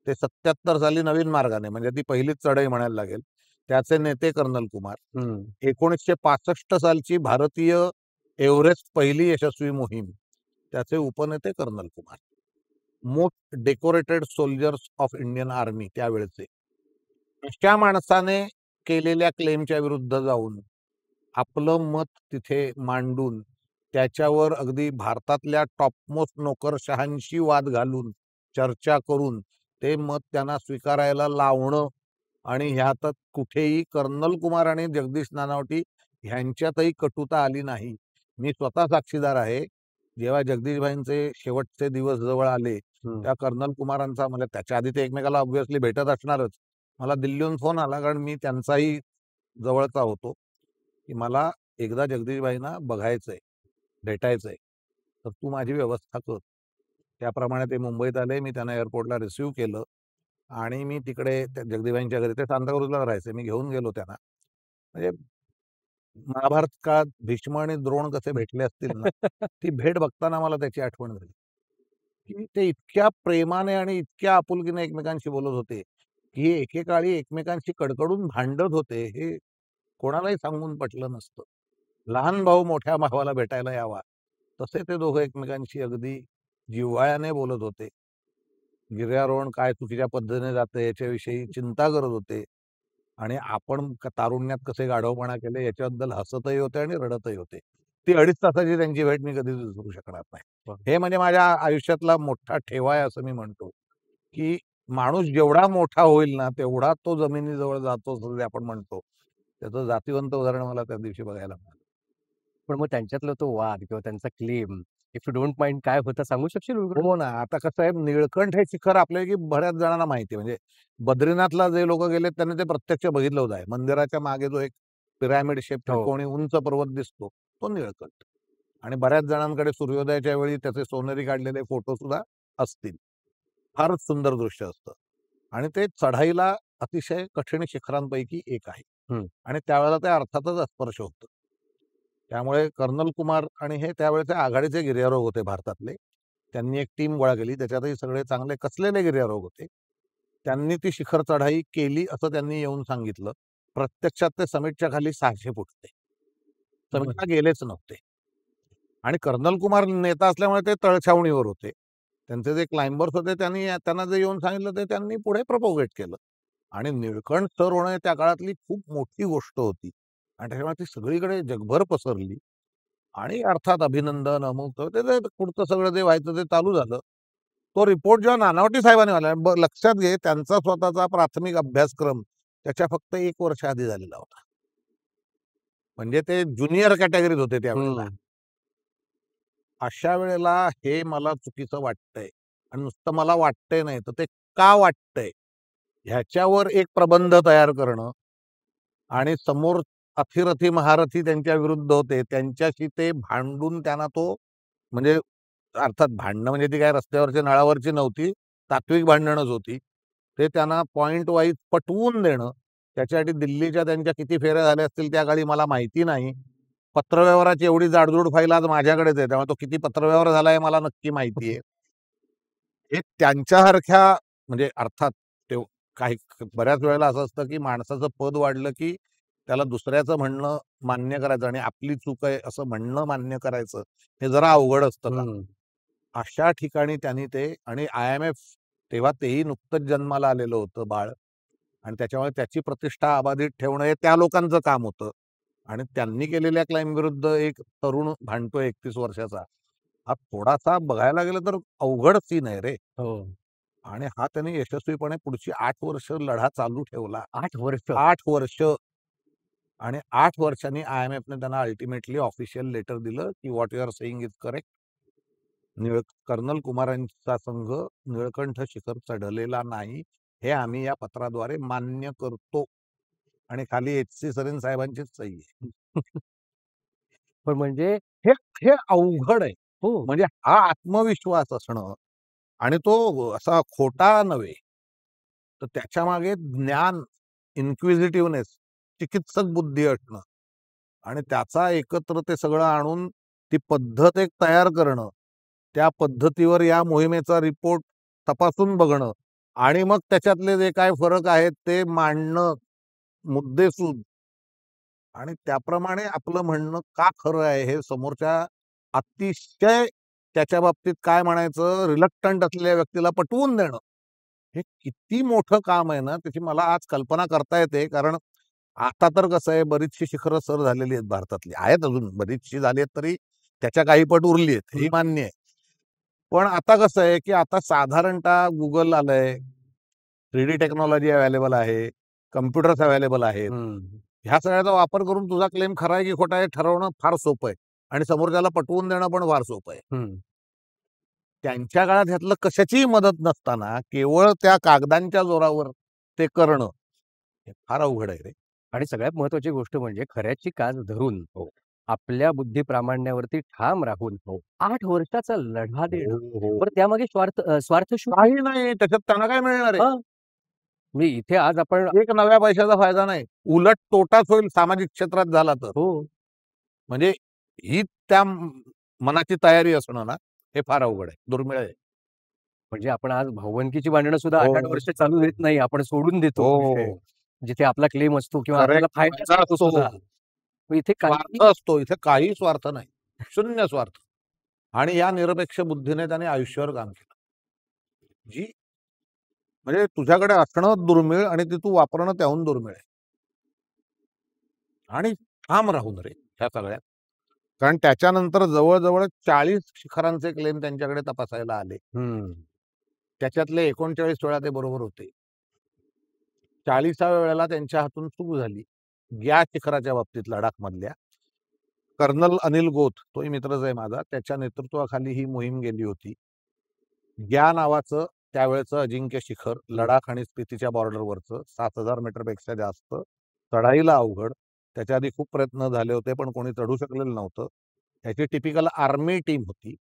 ते 77 साली नवीन मार्गाने म्हणजे ती पहिलीच चढाई म्हणायला लागेल. त्याचे नेते कर्नल कुमार. 1965 सालची भारतीय एव्हरेस्ट पहिली यशस्वी मोहीम, त्याचे उपनेते colonel Kumar. Most decorated soldiers of Indian army त्यावेळेचे. अशा माणसाने केलेल्या क्लेमच्या विरुद्ध जाऊन आपलं मत तिथे मांडून त्याच्यावर अगदी भारतातल्या टॉपमोस्ट नोकरशहांशी वाद घालून, चर्चा करून ते मत त्यांना स्वीकारायला लावणं आणि ह्यातच कुठेही कर्नल कुमार आणि जगदीश नानावटी ह्यांच्यातही कटुता आली नाही. मी स्वतः साक्षीदार आहे. जेव्हा जगदीशभाईंचे शेवटचे दिवस जवळ आले, हं. त्या कर्नल कुमारांचा म्हणजे त्याच्या आधी ते एकमेकाला ऑब्व्हियसली भेटत असणारच. मला दिल्लीहून फोन आला, कारण मी त्यांचाही जवळचा होतो, की मला एकदा जगदीशभाईंना बघायचंय, भेटायचंय. तर तू माझी व्यवस्था कर. त्याप्रमाणे ते मुंबईत आले. मी त्यांना एअरपोर्टला रिसीव्ह केलं आणि मी तिकडे त्या जगदीशभाईंच्या घरी, ते सांताक्रूजला राहायचे. मी घेऊन गेलो त्यांना. म्हणजे महाभारत काळात भीष्म आणि द्रोण कसे भेटले असतील ना, ती भेट बघताना मला त्याची आठवण झाली, की ते इतक्या प्रेमाने आणि इतक्या आपुलकीने एकमेकांशी बोलत होते, की एकेकाळी एकमेकांशी कडकडून भांडत होते. हे कोणालाही सांगून पटलं नसतं. लहान भाऊ मोठ्या भावाला भेटायला यावा, तसे ते दोघं एकमेकांशी अगदी जिव्हाळ्याने बोलत होते. गिर्यारोहण काय चुकीच्या पद्धतीने जातं याच्याविषयी चिंता करत होते आणि आपण तारुण्यात कसे गाढवपणा केले याच्याबद्दल हसतही होते आणि रडतही होते. ती 2.5 तासाची त्यांची भेट मी कधीच विसरू शकणार नाही. वाह! हे म्हणजे माझ्या आयुष्यातला मोठा ठेवा आहे असं मी म्हणतो, की माणूस जेवढा मोठा होईल ना, तेवढा तो जमिनीजवळ जातो असं जे आपण म्हणतो. त्याचं जातिवंत उदाहरण मला त्या दिवशी बघायला मिळालं. पण मग त्यांच्यातला तो वाद किंवा त्यांचा claim, if you don't mind काय होता सांगू शकशील उलगडून? हो ना. आता कसं आहे, निळकंठ हे शिखर आपल्यापैकी बऱ्याच जणांना माहिती आहे. म्हणजे बद्रीनाथला जे लोकं गेलेत त्यांनी ते प्रत्यक्ष बघितलं होतं आहे. मंदिराच्या मागे जो एक पिरॅमिड शेप हो. त्रिकोणी उंच पर्वत दिसतो, तो निळकंठ. आणि बऱ्याच जणांकडे सूर्योदयाच्या वेळी त्याचे सोनेरी काढलेले फोटो सुद्धा असतील. फारच सुंदर दृश्य असतं. आणि ते चढाईला अतिशय कठीण शिखरांपैकी एक आहे. हं. आणि त्यावेळेला ते अर्थातच अस्पर्श होतं. त्यामुळे कर्नल कुमार आणि हे त्यावेळेचे आघाडीचे गिर्यारोहक होते भारतातले. त्यांनी एक टीम गोळा केली. त्याच्यातही सगळे चांगले कसलेले गिर्यारोहक होते. त्यांनी ती शिखर चढाई केली असं त्यांनी येऊन सांगितलं. प्रत्यक्षात ते समिटच्या खाली 600 फूट होते. बरं. समिटला गेलेच नव्हते. आणि कर्नल कुमार नेता असल्यामुळे ते तळछावणीवर होते. त्यांचे जे क्लाइंबर्स होते त्यांना जे येऊन सांगितलं ते त्यांनी पुढे प्रोपोगेट केलं. आणि निळकंठ सर होणं त्या काळातली खूप मोठी गोष्ट होती. आणि त्याच्यामुळे ती सगळीकडे जगभर पसरली. आणि अर्थात अभिनंदन, अमुक ते ते पुढचं सगळं जे व्हायचं ते चालू झालं. तो रिपोर्ट जेव्हा नानावटी साहेबांनी आला, लक्षात घे त्यांचा स्वतःचा प्राथमिक अभ्यासक्रम त्याच्या फक्त 1 वर्ष आधी झालेला होता. म्हणजे ते ज्युनियर कॅटेगरीत होते त्यावेळेला. हं. अशा वेळेला हे मला चुकीचं वाटतंय आणि नुसतं मला वाटतंय नाही, तर ते का वाटतंय? ह्याच्यावर एक प्रबंध तयार करणं आणि समोर अथिरथी महारथी त्यांच्या विरुद्ध होते. त्यांच्याशी ते भांडून त्यांना तो म्हणजे अर्थात भांडणं म्हणजे ती काय रस्त्यावरची नळावरची नव्हती, तात्विक भांडणच होती. ते त्यांना पॉइंट वाईज पटवून देणं, त्याच्यासाठी दिल्लीच्या त्यांच्या किती फेऱ्या झाल्या असतील त्या काळी मला माहिती नाही. पत्रव्यवहाराची एवढी जाडजूड फाईल आज माझ्याकडेच आहे. त्यामुळे तो किती पत्रव्यवहार झाला हे मला नक्की माहिती आहे. हे त्यांच्यासारख्या म्हणजे अर्थात ते काही बऱ्याच वेळेला असं असतं, की माणसाचं पद वाढलं, की त्याला दुसऱ्याचं म्हणणं मान्य करायचं आणि आपली चूक आहे असं म्हणणं मान्य करायचं, हे जरा अवघड असतं का? हं. अशा ठिकाणी त्यांनी ते आणि IMF तेव्हा तेही नुकतंच जन्माला आलेलं होतं बाळ आणि त्याच्यामुळे त्याची प्रतिष्ठा अबाधित ठेवणं हे त्या लोकांचं काम होतं. आणि त्यांनी केलेल्या क्लाइम विरुद्ध एक तरुण भांडतोय 31 वर्षाचा. हा थोडासा बघायला गेलं तर अवघड सीन आहे रे. हो. आणि हा त्यांनी यशस्वीपणे पुढची 8 वर्ष लढा चालू ठेवला. 8 वर्ष. 8 वर्ष आणि 8 वर्षांनी IMFने त्यांना अल्टिमेटली ऑफिशियल लेटर दिलं, की what you are saying is correct. Colonel कुमारांचा संघ निळकंठ शिखर चढलेला नाही. हे आम्ही या पत्राद्वारे मान्य करतो. आणि खाली HC सरीन साहेबांचीच सही आहे. पण म्हणजे हे हे अवघड आहे. हो. म्हणजे हा आत्मविश्वास असणं आणि तो असा खोटा नव्हे. तर त्याच्यामागे ज्ञान, इन्क्विजिटिव्हनेस, चिकित्सक बुद्धी असणं आणि त्याचा एकत्र ते सगळं आणून ती पद्धत एक तयार करणं. त्या पद्धतीवर या मोहिमेचा रिपोर्ट तपासून बघणं आणि मग त्याच्यातले जे काही फरक आहेत ते मांडणं मुद्देसूद आणि त्याप्रमाणे आपलं म्हणणं का खरं आहे हे समोरच्या अतिशय त्याच्या बाबतीत काय म्हणायचं रिलक्टंट असलेल्या व्यक्तीला पटवून देणं. हे किती मोठं काम आहे ना, त्याची मला आज कल्पना करता येते. कारण आता तर कसं आहे बरीचशी शिखरं सर झालेली आहेत भारतातली. आहेत अजून बरीचशी झाली आहेत तरी त्याच्या काही पट उरली आहेत, हे मान्य आहे. पण आता कसं आहे, की आता साधारणतः Google आलंय, 3D टेक्नॉलॉजी अवेलेबल आहे, कॉम्प्युटर्स अवेलेबल आहेत. ह्या सगळ्याचा वापर करून तुझा क्लेम खरा आहे की खोटा आहे ठरवणं फार सोपं आहे आणि समोरच्याला पटवून देणं पण फार सोपं आहे. त्यांच्या काळात ह्यातलं कशाचीही मदत नसताना केवळ त्या कागदांच्या जोरावर ते करणं हे फार अवघड आहे रे. आणि सगळ्यात महत्वाची गोष्ट म्हणजे खऱ्याची कास धरून आपल्या बुद्धी प्रामाण्यावरती ठाम राहून 8 वर्षाचा लढा देणं. बरं त्यामागे स्वार्थ काही नाही त्याच्यात त्यांना काय मिळणार आहे. मी इथे आज आपण एक नव्या पैशाचा फायदा नाही, उलट तोटाच होईल सामाजिक क्षेत्रात झाला तर. म्हणजे ही त्या मनाची तयारी असणं ना हे फार अवघड आहे, दुर्मिळ आहे. म्हणजे आपण आज भावंकीची भांडणं सुद्धा 8-8 वर्ष चालू देत नाही, आपण सोडून देतो विषय. जिथे आपला क्लेम असतो किंवा आपल्याला फायदा असतो सुद्धा. इथे स्वार्थ असतो, इथे काही स्वार्थ नाही, शून्य स्वार्थ. आणि या निरपेक्ष बुद्धीने त्याने आयुष्यावर काम केलं. जी म्हणजे तुझ्याकडे असणं दुर्मिळ आणि ते तू वापरणं त्याहून दुर्मिळ आहे. आणि ठाम राहून रे ह्या सगळ्यात. कारण त्याच्यानंतर जवळजवळ 40 शिखरांचे क्लेम त्यांच्याकडे तपासायला आले. त्याच्यातले 39 वेळा ते बरोबर होते. 40व्या वेळेला त्यांच्या हातून चूक झाली. या शिखराच्या बाबतीत लडाखमधल्या कर्नल अनिल गोथ, तोही मित्रच आहे माझा, त्याच्या नेतृत्वाखाली ही मोहीम गेली होती. ग्या नावाचं त्यावेळेचं अजिंक्य शिखर लडाख आणि स्पितीच्या बॉर्डरवरचं 7000 मीटरपेक्षा जास्त, चढाईला अवघड. त्याच्या आधी खूप प्रयत्न झाले होते पण कोणी चढू शकलेलं नव्हतं. त्याची टिपिकल आर्मी टीम होती,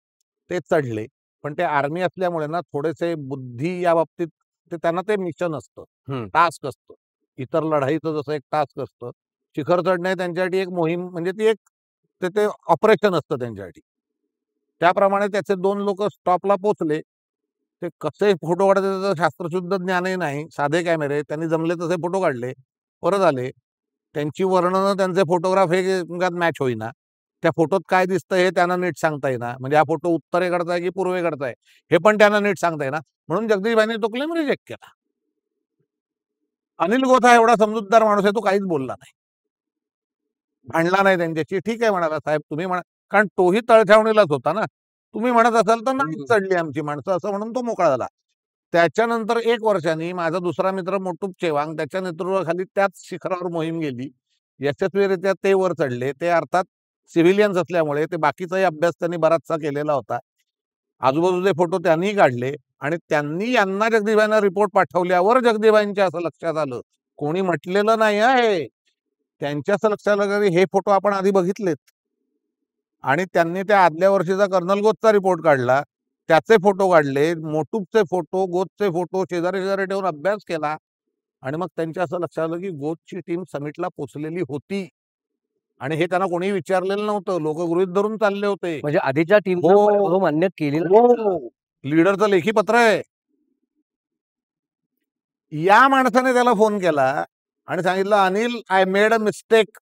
ते चढले. पण ते आर्मी असल्यामुळे ना थोडेसे बुद्धी या बाबतीत ते त्यांना ते मिशन असतं, टास्क असतं. इतर लढाईचं जसं एक टास्क असतं, शिखर चढणे त्यांच्यासाठी एक मोहीम, म्हणजे ती एक ते ऑपरेशन असतं त्यांच्यासाठी. त्याप्रमाणे त्याचे 2 लोक स्टॉपला पोचले. ते कसे फोटो काढायचे त्याचं शास्त्रशुद्ध ज्ञानही नाही, साधे कॅमेरे, त्यांनी जमले तसे फोटो काढले, परत आले. त्यांची वर्णनं त्यांचे फोटोग्राफ हे एकमेकात मॅच होईना. त्या फोटोत काय दिसतं हे त्यांना नीट सांगता येईना. म्हणजे हा फोटो उत्तरेकडचा आहे की पूर्वेकडचा आहे हे पण त्यांना नीट सांगता येईना. म्हणून जगदीशभाईंनी तो क्लेम रिजेक्ट केला. अनिल गोथ हा एवढा समजूतदार माणूस आहे, तो काहीच बोलला नाही, भांडला नाही त्यांच्याशी. ठीक आहे म्हणाला, साहेब तुम्ही म्हणा, कारण तोही तळछावणीलाच होता ना. तुम्ही म्हणत असाल तर नाही चढली आमची माणसं, असं म्हणून तो मोकळा झाला. त्याच्यानंतर 1 वर्षांनी माझा दुसरा मित्र मोटूप चेवांग त्याच्या नेतृत्वाखाली त्याच शिखरावर मोहीम गेली. यशस्वीरित्या ते वर चढले. ते अर्थात सिव्हिलियन्स असल्यामुळे ते बाकीचाही अभ्यास त्यांनी बराचसा केलेला होता. आजूबाजूचे फोटो त्यांनी काढले आणि त्यांनी यांना जगदीशभाईंना रिपोर्ट पाठवल्यावर जगदीशभाईंच्या असं लक्षात आलं, कोणी म्हटलेलं नाही आहे, त्यांच्या असं लक्षात आलं की हे फोटो आपण आधी बघितलेत. आणि त्यांनी त्या आदल्या वर्षीचा कर्नल गोथचा रिपोर्ट काढला, त्याचे फोटो काढले, मोटूपचे फोटो, गोथचे फोटो शेजारी शेजारी ठेवून अभ्यास केला. आणि मग त्यांच्या असं लक्षात आलं की गोथची टीम समिटला पोचलेली होती आणि हे त्यांना कोणी विचारलेलं नव्हतं, लोक गृहीत धरून चालले होते. म्हणजे आधीच्या टीमचं मान्य केलेलं लीडरचं लेखी पत्र आहे. या माणसाने त्याला फोन केला आणि सांगितलं, Anil I made a mistake,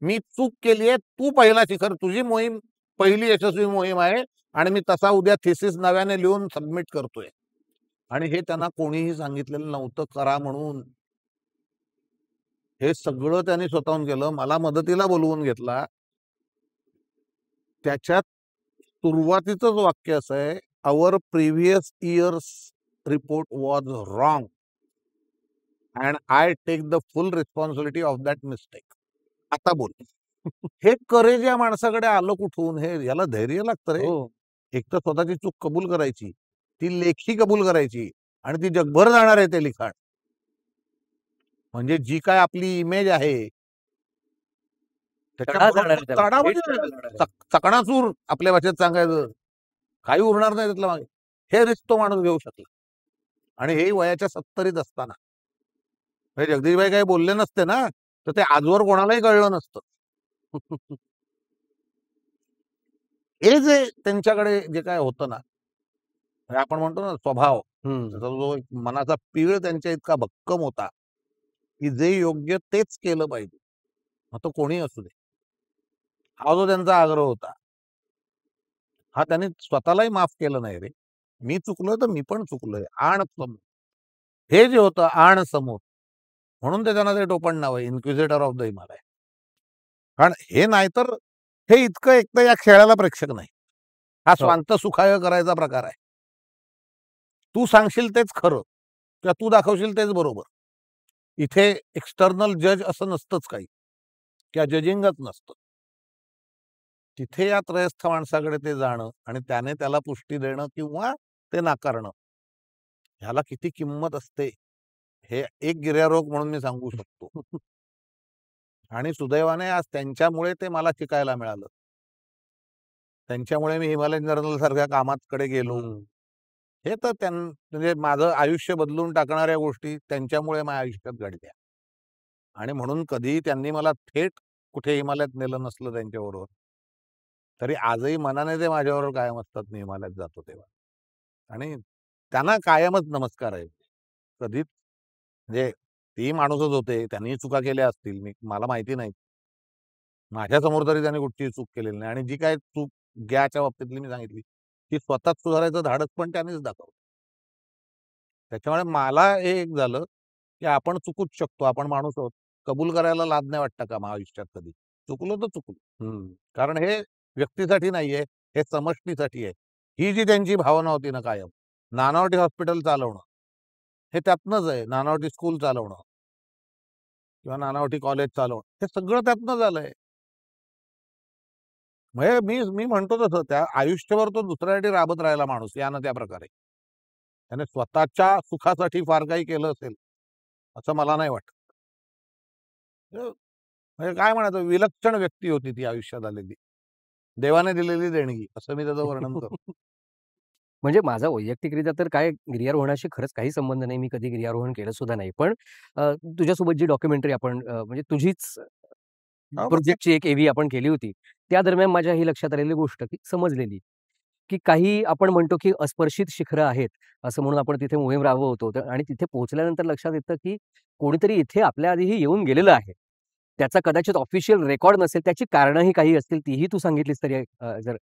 मी चूक केली आहे, तू पहिला शिखर, तुझी मोहीम पहिली यशस्वी मोहीम आहे आणि मी तसा उद्या थिसिस नव्याने लिहून सबमिट करतोय. आणि हे त्यांना कोणीही सांगितलेलं नव्हतं करा म्हणून. हे सगळं त्यांनी स्वतःहून केलं. मला मदतीला बोलवून घेतला. त्याच्यात सुरुवातीचंच वाक्य असं आहे, our previous years report was wrong and I take the full responsibility of that mistake. आता बोल. हे करेज या माणसाकडे आलं कुठून? हे याला धैर्य लागतं रे. एक तर स्वतःची चूक कबूल करायची, ती लेखी कबूल करायची आणि ती जगभर जाणार आहे ते लिखाण. म्हणजे जी काय आपली इमेज आहे चकणाचूर आपल्या भाषेत सांगायचं, काही उरणार नाही त्यातलं मागे. हे रिस्क तो माणूस घेऊ शकला आणि हे वयाच्या 70ीत असताना. जगदीशभाई काही बोलले नसते ना तर ते आजवर कोणालाही कळलं नसतं. हे जे त्यांच्याकडे जे काय होतं ना, आपण म्हणतो ना स्वभाव, जो मनाचा पीळ त्यांच्या इतका भक्कम होता की जे योग्य तेच केलं पाहिजे, मग तो कोणी असू दे. हा जो त्यांचा आग्रह होता, हा त्यांनी स्वतःलाही माफ केलं नाही रे. मी चुकलोय तर मी पण चुकलोय, आण समोर. हे जे होतं आण समोर, म्हणून ते त्यांना ते टोपण नाव आहे, इन्क्विजिटर ऑफ द हिमालय. कारण हे नाहीतर हे इतकं एकतर या खेळाला प्रेक्षक नाही. हा हो. स्वांत सुखाय करायचा प्रकार आहे. तू सांगशील तेच खरं किंवा तू दाखवशील तेच बरोबर. इथे एक्सटर्नल जज असं नसतंच काही किंवा जजिंगच नसतं. तिथे या त्रयस्थ माणसाकडे ते जाणं आणि त्याने त्याला पुष्टी देणं किंवा ते नाकारणं, ह्याला किती किंमत असते, हे एक गिर्यारोहक म्हणून मी सांगू शकतो. आणि सुदैवाने आज त्यांच्यामुळे ते मला शिकायला मिळालं. त्यांच्यामुळे मी हिमालयन जर्नल सारख्या कामाकडे गेलो. हं. हे तर म्हणजे माझं आयुष्य बदलून टाकणाऱ्या गोष्टी त्यांच्यामुळे माझ्या आयुष्यात घडल्या. आणि म्हणून कधीही त्यांनी मला थेट कुठे हिमालयात नेलं नसलं त्यांच्याबरोबर, तरी आजही मनाने ते माझ्याबरोबर कायम असतात, मी हिमालयात जातो तेव्हा. आणि त्यांना कायमच नमस्कार आहे. कधीच म्हणजे तेही माणूसच होते, त्यांनीही चुका केल्या असतील, मला माहिती नाही. माझ्यासमोर तरी त्यांनी कुठचीही चूक केलेली नाही आणि जी काही चूक ज्ञाच्या बाबतीतली मी सांगितली, ती स्वतःच सुधारायचं धाडस पण त्यांनीच दाखवलं. त्याच्यामुळे मला हे एक झालं, की आपण चुकूच शकतो, आपण माणूस आहोत. कबूल करायला लाज नाही वाटतं का मग आयुष्यात कधी? चुकलो तर चुकलो. हं. कारण हे व्यक्तीसाठी नाहीये, हे समष्टीसाठी आहे. ही जी त्यांची भावना होती ना कायम, नानावटी हॉस्पिटल चालवणं, हे त्यातनंच आहे. नानावटी स्कूल चालवणं किंवा नानावटी कॉलेज चालवणं, हे सगळं त्यातनं झालंय. म्हणजे मी मी म्हणतो तसं त्या आयुष्यभर तो दुसऱ्यासाठी राबत राहिला माणूस या ना त्या प्रकारे. त्याने स्वतःच्या सुखासाठी फार काही केलं असेल, असं मला नाही वाटत. म्हणजे काय म्हणायचं, विलक्षण व्यक्ती होती ती आयुष्यात आलेली. देवाने दिलेली देणगी असं मी त्याचं वर्णन करतो. म्हणजे माझा वैयक्तिकरित्या तर काय गिर्यारोहणाशी खरंच काही संबंध नाही. मी कधी गिर्यारोहण केलं सुद्धा नाही. पण तुझ्यासोबत जी डॉक्युमेंटरी आपण म्हणजे तुझीच हो, मग ते प्रोजेक्टची एक एव्ही आपण केली होती. त्या दरम्यान माझ्या ही लक्षात आलेली गोष्ट की समजलेली, की काही आपण म्हणतो की अस्पर्शित शिखरं आहेत, असं म्हणून आपण तिथे मोहीम राबवतो. आणि तिथे पोहोचल्यानंतर लक्षात येतं की कोणीतरी इथे आपल्या आधीही येऊन गेलेलं आहे. त्याचा कदाचित ऑफिशियल रेकॉर्ड नसेल, त्याची कारणंही काही असतील, तीही तू सांगितलीस तरी जर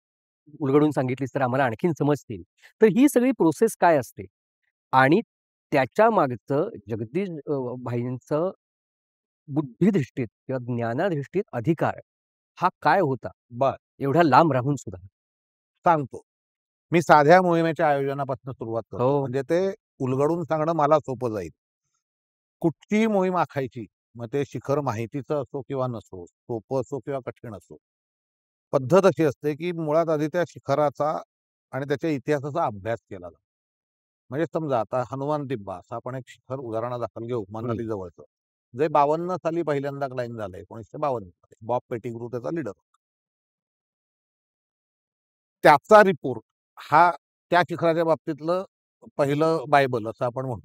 उलगडून सांगितलीस तर आम्हाला आणखीन समजतील. तर ही सगळी प्रोसेस काय असते? आणि त्याच्या मागचं जगदीश भाईंचं बुद्धिधिष्ठित किंवा ज्ञानाधिष्ठित अधिकार हा काय होता? बरं एवढ्या लांब राहून सुद्धा? सांगतो. मी साध्या मोहिमेच्या आयोजनापासून सुरुवात करतो. हो. म्हणजे ते उलगडून सांगणं मला सोपं जाईल. कुठचीही मोहीम आखायची, मग ते शिखर माहितीचं असो किंवा नसो, सोपं असो किंवा कठीण असो. पद्धत अशी असते, की मुळात आधी त्या शिखराचा आणि त्याच्या इतिहासाचा अभ्यास केला जातो. म्हणजे समजा आता हनुमान टिब्बा असं आपण एक शिखर उदाहरणादाखल घेऊ, हं. मनाली जवळचं. जे 52 साली पहिल्यांदा क्लाइंब झालंय 1952 मध्ये. बॉब पेटिग्रू त्याचा लीडर. त्याचा रिपोर्ट हा त्या शिखराच्या बाबतीतलं पहिलं बायबल असं आपण म्हणू.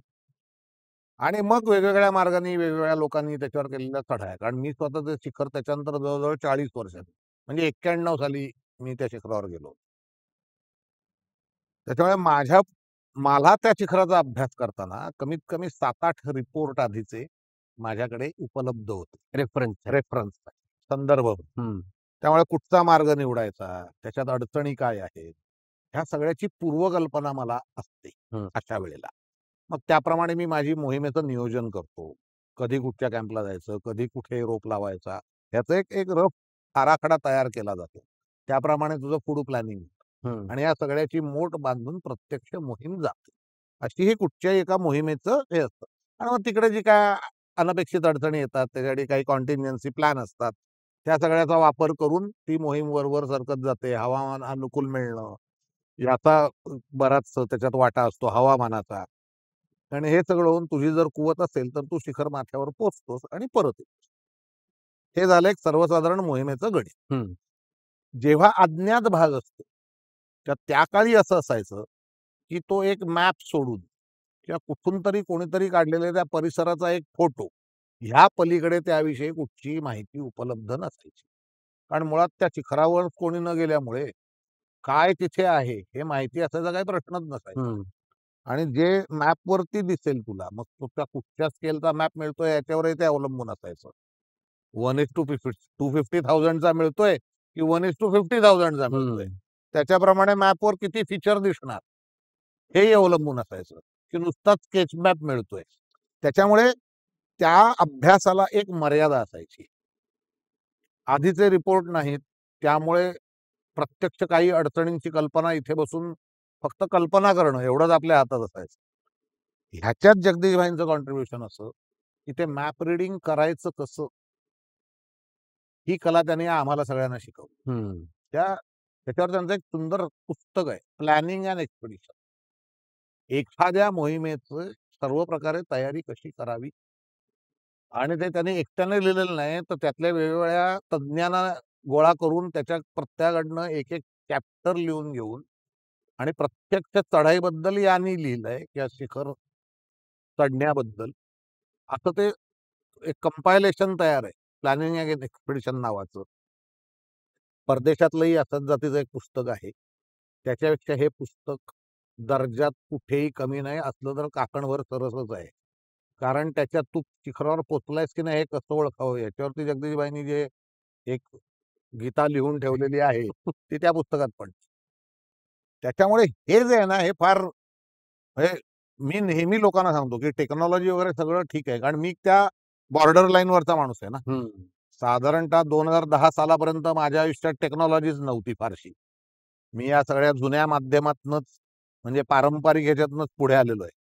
आणि मग वेगवेगळ्या मार्गाने वेगवेगळ्या लोकांनी त्याच्यावर केलेला चढा आहे. कारण मी स्वतः ते शिखर त्याच्यानंतर जवळ-जवळ 40 वर्षांनी म्हणजे 91 साली मी त्या शिखरावर गेलो. त्याच्यामुळे मला त्या शिखराचा अभ्यास करताना कमीत कमी 7-8 रिपोर्ट आधीचे माझ्याकडे उपलब्ध होते. रेफरन्स. रेफरन्स संदर्भ. हं. त्यामुळे कुठचा मार्ग निवडायचा, त्याच्यात अडचणी काय आहेत, ह्या सगळ्याची पूर्वकल्पना मला असते हं. अशा वेळेला. मग त्याप्रमाणे मी माझी मोहिमेचं नियोजन करतो. कधी कुठच्या कॅम्पला जायचं, कधी कुठे रोप लावायचा, ह्याचा एक एक रफ आराखडा तयार केला जातो. त्याप्रमाणे तुझं पुढं प्लॅनिंग हं. आणि या सगळ्याची मोठ बांधून प्रत्यक्ष मोहीम जाते. अशी ही कुठच्याही एका मोहिमेचं हे असतं. आणि मग तिकडे जी काय अनपेक्षित अडचणी येतात, त्याच्यासाठी काही कॉन्टिन्जन्सी प्लॅन असतात. त्या सगळ्याचा वापर करून ती मोहीम वर सरकत जाते. हवामान अनुकूल मिळणं, याचा बराच त्याच्यात वाटा असतो हवामानाचा. आणि हे सगळं होऊन तुझी जर कुवत असेल, तर तू शिखर माथ्यावर पोहोचतोस आणि परत येतोस. हे झालं एक सर्वसाधारण मोहिमेचं गणित. हं. जेव्हा अज्ञात भाग असतो, तर त्या काळी असं असायचं, की तो एक मॅप सोडून किंवा कुठून तरी कोणीतरी काढलेल्या त्या परिसराचा एक फोटो, ह्या पलीकडे त्याविषयी कुठचीही माहिती उपलब्ध नसायची. कारण मुळात त्या शिखरावर कोणी न गेल्यामुळे काय तिथे आहे, हे माहिती असायचा काही प्रश्नच नसायचा. हं. आणि जे मॅपवरती दिसेल तुला, मग तो त्या कुठच्या स्केलचा मॅप मिळतोय याच्यावरही ते अवलंबून असायचं. 1:50 250,000चा मिळतोय, की 1:50,000चा मिळतोय. हं. त्याच्याप्रमाणे मॅपवर किती फीचर दिसणार, हेही अवलंबून असायचं, की नुसताच स्केच मॅप मिळतोय. त्याच्यामुळे त्या अभ्यासाला एक मर्यादा असायची. आधीचे रिपोर्ट नाहीत. त्यामुळे प्रत्यक्ष काही अडचणींची कल्पना इथे बसून फक्त कल्पना करणं एवढंच आपल्या हातात असायचं. ह्याच्यात जगदीशभाईंचं कॉन्ट्रिब्युशन असं, की ते मॅप रिडिंग करायचं कसं, ही कला त्यांनी आम्हाला सगळ्यांना शिकवली. हं. त्याच्यावर त्यांचं एक सुंदर पुस्तक आहे, प्लॅनिंग अँड एक्सपिडिशन. एखाद्या मोहिमेचं सर्व प्रकारे तयारी कशी करावी, आणि ते त्यांनी एकट्याने लिहिलेलं नाही, तर त्यातल्या वेगवेगळ्या तज्ञांना गोळा करून त्याच्या प्रत्येकाकडनं एक-एक चॅप्टर लिहून घेऊन आणि प्रत्यक्ष चढाईबद्दल यांनी लिहिलंय किंवा शिखर चढण्याबद्दल. असं ते एक कंपायलेशन तयार आहे. प्लॅनिंग अँड एक्सपिडिशन नावाचं. परदेशातलंही असंच जातीचं एक पुस्तक आहे. त्याच्यापेक्षा हे पुस्तक दर्जात कुठेही कमी नाही. असलं तर काकणभर सरसच आहे. कारण त्याच्यात तू शिखरावर पोहोचलायस की नाही हे कसं ओळखावं याच्यावरती जगदीशबाईंनी जे एक गीता लिहून ठेवलेली आहे, ती त्या पुस्तकात पण. त्याच्यामुळे हे जे आहे ना, हे फार म्हणजे मी नेहमी लोकांना सांगतो, की टेक्नॉलॉजी वगैरे सगळं ठीक आहे. कारण मी त्या बॉर्डर लाईनवरचा माणूस आहे ना. हं. साधारणतः 2010 सालापर्यंत माझ्या आयुष्यात टेक्नॉलॉजीच नव्हती फारशी. मी या सगळ्या जुन्या माध्यमातनंच म्हणजे पारंपरिक ह्याच्यातनंच पुढे आलेलो आहे.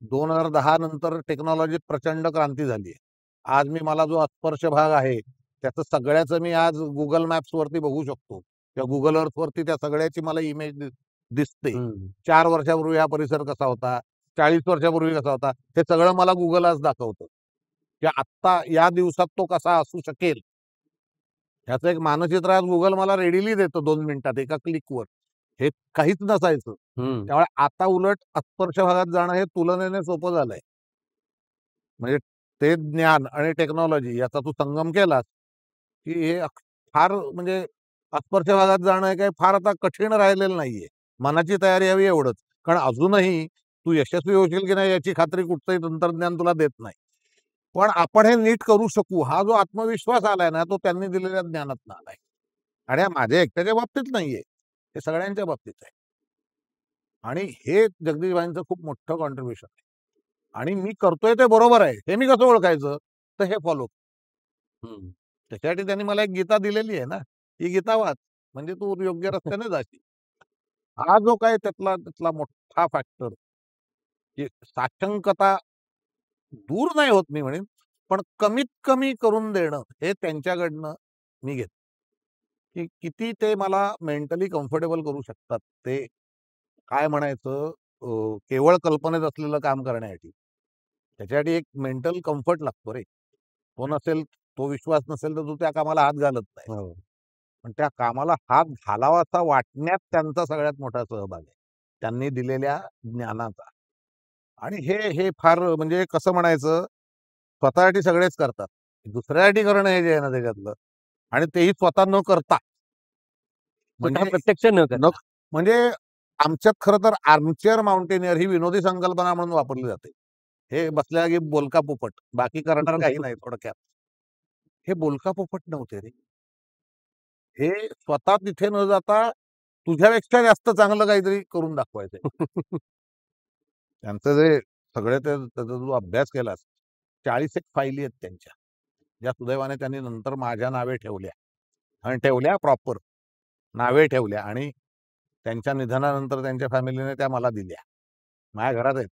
2010 नंतर टेक्नॉलॉजीत प्रचंड क्रांती झाली आहे. आज मला जो अस्पर्श भाग आहे, त्याचं सगळ्याचं मी आज Google मॅप्सवरती बघू शकतो किंवा Google Earthवरती त्या सगळ्याची मला इमेज दिसते. हं. 4 वर्षापूर्वी हा परिसर कसा होता, 40 वर्षापूर्वी कसा होता, हे सगळं मला Google आज दाखवतं. की आत्ता या दिवसात तो कसा असू शकेल, ह्याचं एक मानचित्र आज Google मला रेडीली देतं 2 मिनिटात एका क्लिकवर. हे काहीच नसायचं. हं. त्यामुळे आता उलट अस्पर्श भागात जाणं हे तुलनेने सोपं झालंय. म्हणजे ते ज्ञान आणि टेक्नॉलॉजी याचा तू संगम केलास, की हे फार म्हणजे अस्पर्श भागात जाणं हे काही फार आता कठीण राहिलेलं नाहीये. मनाची तयारी हवी एवढंच. कारण अजूनही तू यशस्वी होशील की नाही याची खात्री कुठचंही तंत्रज्ञान तुला देत नाही. पण आपण हे नीट करू शकू हा जो आत्मविश्वास आलाय ना, तो त्यांनी दिलेल्या ज्ञानातनं आलाय. आणि हा माझ्या एकट्याच्या बाबतीत नाहीये. हे सगळ्यांच्या बाबतीत आहे. आणि हे जगदीशभाईंचं खूप मोठं कॉन्ट्रिब्युशन आहे. आणि मी करतोय ते बरोबर आहे. हे मी कसं ओळखायचं? तर हे फॉलो. हं. त्याच्यासाठी त्यांनी मला एक गीता दिलेली आहे ना, ही गीता वाच. म्हणजे तू योग्य रस्त्याने जाशील. हा जो काही त्यातला मोठा फॅक्टर, की साशंकता दूर नाही होत मी म्हणेन, पण कमीत कमी करून देणं हे त्यांच्याकडनं मी घेतो. की किती ते मला मेंटली कम्फर्टेबल करू शकतात. ते काय म्हणायचं केवळ कल्पनेत असलेलं काम करण्यासाठी. त्याच्यासाठी एक मेंटल कम्फर्ट लागतो रे. तो नसेल, तो विश्वास नसेल तर तू त्या कामाला हात घालत नाही. हो. पण त्या कामाला हात घालावासा वाटण्यात त्यांचा सगळ्यात मोठा सहभाग आहे. त्यांनी दिलेल्या ज्ञानाचा. आणि हे हे फार म्हणजे कसं म्हणायचं, स्वतःसाठी सगळेच करतात. दुसऱ्यासाठी करणं हे जे आहे ना त्याच्यातलं आणि तेही स्वतः न करता. स्वतः म्हणजे प्रत्यक्ष न न करता. म्हणजे आमच्यात खरं तर आर्मचेअर माउंटेनियर ही विनोदी संकल्पना म्हणून वापरली जाते. हे बसल्या जागी बोलका पोपट. बाकी करणार काही नाही थोडक्यात. हे बोलका पोपट नव्हते रे. हे स्वतः तिथे न जाता तुझ्यापेक्षा जास्त चांगलं काहीतरी करून दाखवायचंय. त्यांचं जे सगळे त्याचा जो अभ्यास केलास, 40 एक फायली आहेत त्यांच्या. ज्या सुदैवाने त्यांनी नंतर माझ्या नावे ठेवल्या आणि ठेवल्या प्रॉपर. नावे ठेवल्या आणि त्यांच्या निधनानंतर त्यांच्या फॅमिलीने त्या मला दिल्या. माझ्या घरात आहेत.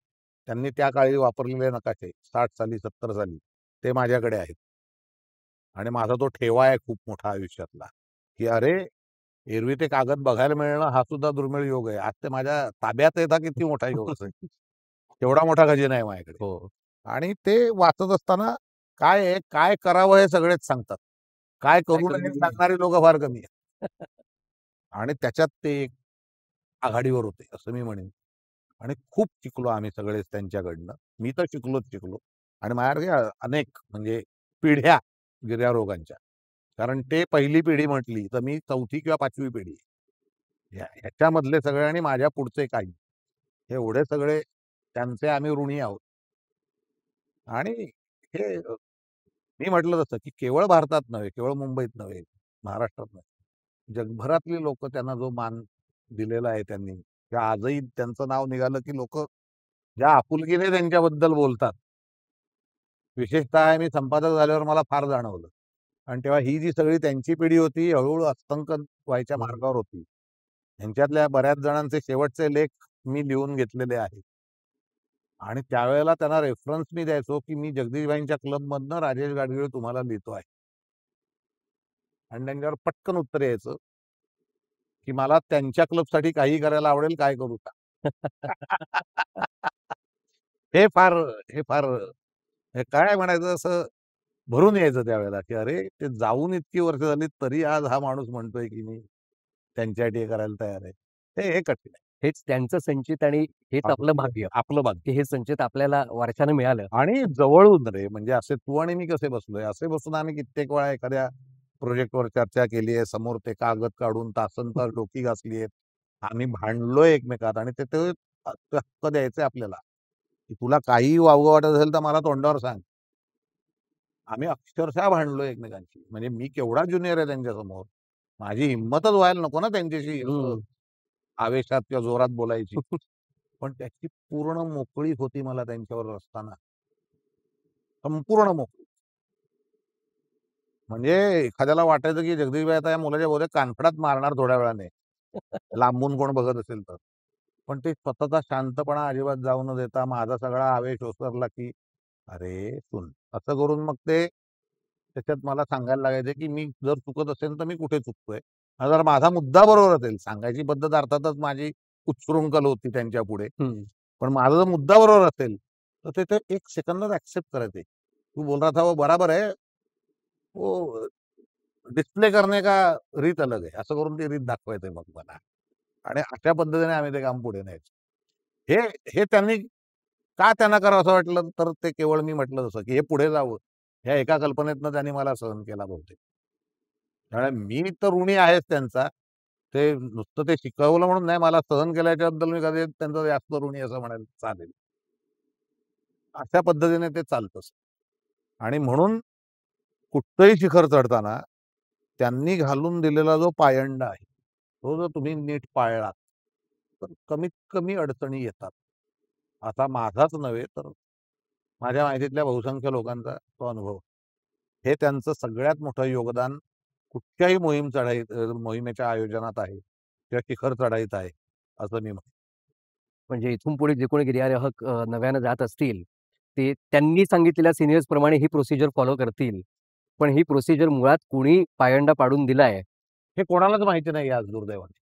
त्यांनी त्या काळी वापरलेले नकाशे 60 साली, 70 साली ते माझ्याकडे आहेत. आणि माझा तो ठेवा आहे खूप मोठा आयुष्यातला, की अरे, एरवी ते कागद बघायला मिळणं हा सुद्धा दुर्मिळ योग आहे. आज ते माझ्या ताब्यात आहेत हा किती मोठा योग असेल. एवढा मोठा खजिना आहे माझ्याकडे. हो. आणि ते वाचत असताना काय आहे, काय करावं हे सगळेच सांगतात. काय काय करू करू नये नये? सांगणारी लोकं फार कमी आहेत. आणि त्याच्यात ते एक आघाडीवर होते असं मी म्हणेन. आणि खूप शिकलो आम्ही सगळेच त्यांच्याकडनं. मी तर शिकलो. आणि माझ्याकडे अनेक म्हणजे पिढ्या गिर्यारोगांच्या. कारण ते पहिली पिढी म्हटली तर मी 4थी किंवा 5वी पिढी आहे. ह्याच्यामधले सगळे आणि माझ्या पुढचे काही. हे एवढे सगळे त्यांचे आम्ही ऋणी आहोत. आणि हे मी म्हटलं तसं, की केवळ भारतात नव्हे, केवळ मुंबईत नव्हे, महाराष्ट्रात नव्हे, जगभरातली लोकं त्यांना जो मान दिलेला आहे त्यांनी, किंवा आजही त्यांचं नाव निघालं, की लोकं ज्या आपुलकीने त्यांच्याबद्दल बोलतात. विशेषतः मी संपादक झाल्यावर मला फार जाणवलं. आणि तेव्हा ही जी सगळी त्यांची पिढी होती हळूहळू अस्तंगत व्हायच्या हं. मार्गावर होती. ह्यांच्यातल्या बऱ्याच जणांचे शेवटचे लेख मी लिहून घेतलेले आहेत. आणि त्यावेळेला त्यांना रेफरन्स मी द्यायचो, की मी जगदीशभाईंच्या क्लबमधनं राजेश गाडगीळ तुम्हाला लिहितो आहे. आणि त्यांच्यावर पटकन उत्तर यायचं, की मला त्यांच्या क्लबसाठी काहीही करायला आवडेल, काय करू का? हे फार हे फार हे काय म्हणायचं असं भरून यायचं त्यावेळेला, की अरे ते जाऊन इतकी वर्ष झाली तरी आज हा माणूस म्हणतोय, की मी त्यांच्यासाठी हे करायला तयार आहे. हे कठीण आहे. हेच त्यांचं संचित आणि हेच आपलं भाग्य, आपलं भाग्य. की हे संचित आपल्याला वारशानं मिळालं. आणि जवळून रे, म्हणजे असे तू आणि मी कसे बसलोय, असे बसून आम्ही कित्येक वेळा एखाद्या प्रोजेक्टवर चर्चा केली आहे. समोर ते कागद काढून तासनतास डोकी घासली आहेत. आम्ही भांडलोय एकमेकात आणि ते ते हक्क द्यायचे आपल्याला, की तुला काहीही वावगं वाटत असेल तर मला तोंडावर सांग. आम्ही अक्षरशः भांडलोय एकमेकांशी. म्हणजे मी केवढा ज्युनियर आहे त्यांच्यासमोर. माझी हिंमतच व्हायला नको ना त्यांच्याशी असं हं. आवेशात किंवा जोरात बोलायची. पण त्याची पूर्ण मोकळीक होती मला त्यांच्याबरोबर असताना. संपूर्ण मोकळीक. म्हणजे एखाद्याला वाटायचं, की जगदीशभाई आता या मुलाच्या बहुतेक कानफडात मारणार थोड्या वेळाने. लांबून कोण बघत असेल तर. पण ते स्वतःचा शांतपणा अजिबात जाऊ न देता माझा सगळा आवेश ओसरला, की "अरे सुन." असं करून मग ते त्याच्यात मला सांगायला लागायचे, की मी जर चुकत असेल तर मी कुठे चुकतोय. जर माझा मुद्दा बरोबर असेल, सांगायची पद्धत अर्थातच माझी उच्छृंखल होती त्यांच्यापुढे. हं. पण माझा जर मुद्दा बरोबर असेल, तर ते 1 सेकंदात एक्सेप्ट करायचे. "तू बोल रहा था वो बराबर है. वो डिस्प्ले करने का रीत अलग है." असं करून ती रीत दाखवायचे मग मला. आणि अशा पद्धतीने आम्ही ते काम पुढे न्यायचो. हे हे त्यांनी का त्यांना करावं असं वाटलं, तर ते केवळ मी म्हटलं तसं, की हे पुढे जावं. ह्या एका कल्पनेतनं त्यांनी मला सहन केला बहुतेक. त्यामुळे मी तर ऋणी आहेच त्यांचा. ते नुसतं ते शिकवलं म्हणून नाही, मला सहन केल्याच्याबद्दल मी कधी त्यांचा जास्त ऋणी असं म्हणायला चालेल. अशा पद्धतीने ते चालतं. आणि म्हणून कुठचंही शिखर चढताना त्यांनी घालून दिलेला जो पायंडा आहे, तो जर तुम्ही नीट पाळलात, तर कमीत कमी अडचणी येतात. आता माझाच नव्हे, तर माझ्या माहितीतल्या बहुसंख्य लोकांचा तो अनुभव. हे त्यांचं सगळ्यात मोठं योगदान कुठच्याही मोहिमेच्या आयोजनात आहे किंवा शिखर चढाईत आहे, असं मी म्हणेन. म्हणजे इथून पुढे जे कोणी गिर्यारोहक नव्यानं जात असतील, ते त्यांनी सांगितलेल्या सीनियर्सप्रमाणे ही प्रोसिजर फॉलो करतील. पण ही प्रोसिजर मुळात कुणी पायंडा पाडून दिलाय. हे कोणालाच माहिती नाही आज दुर्दैवाने.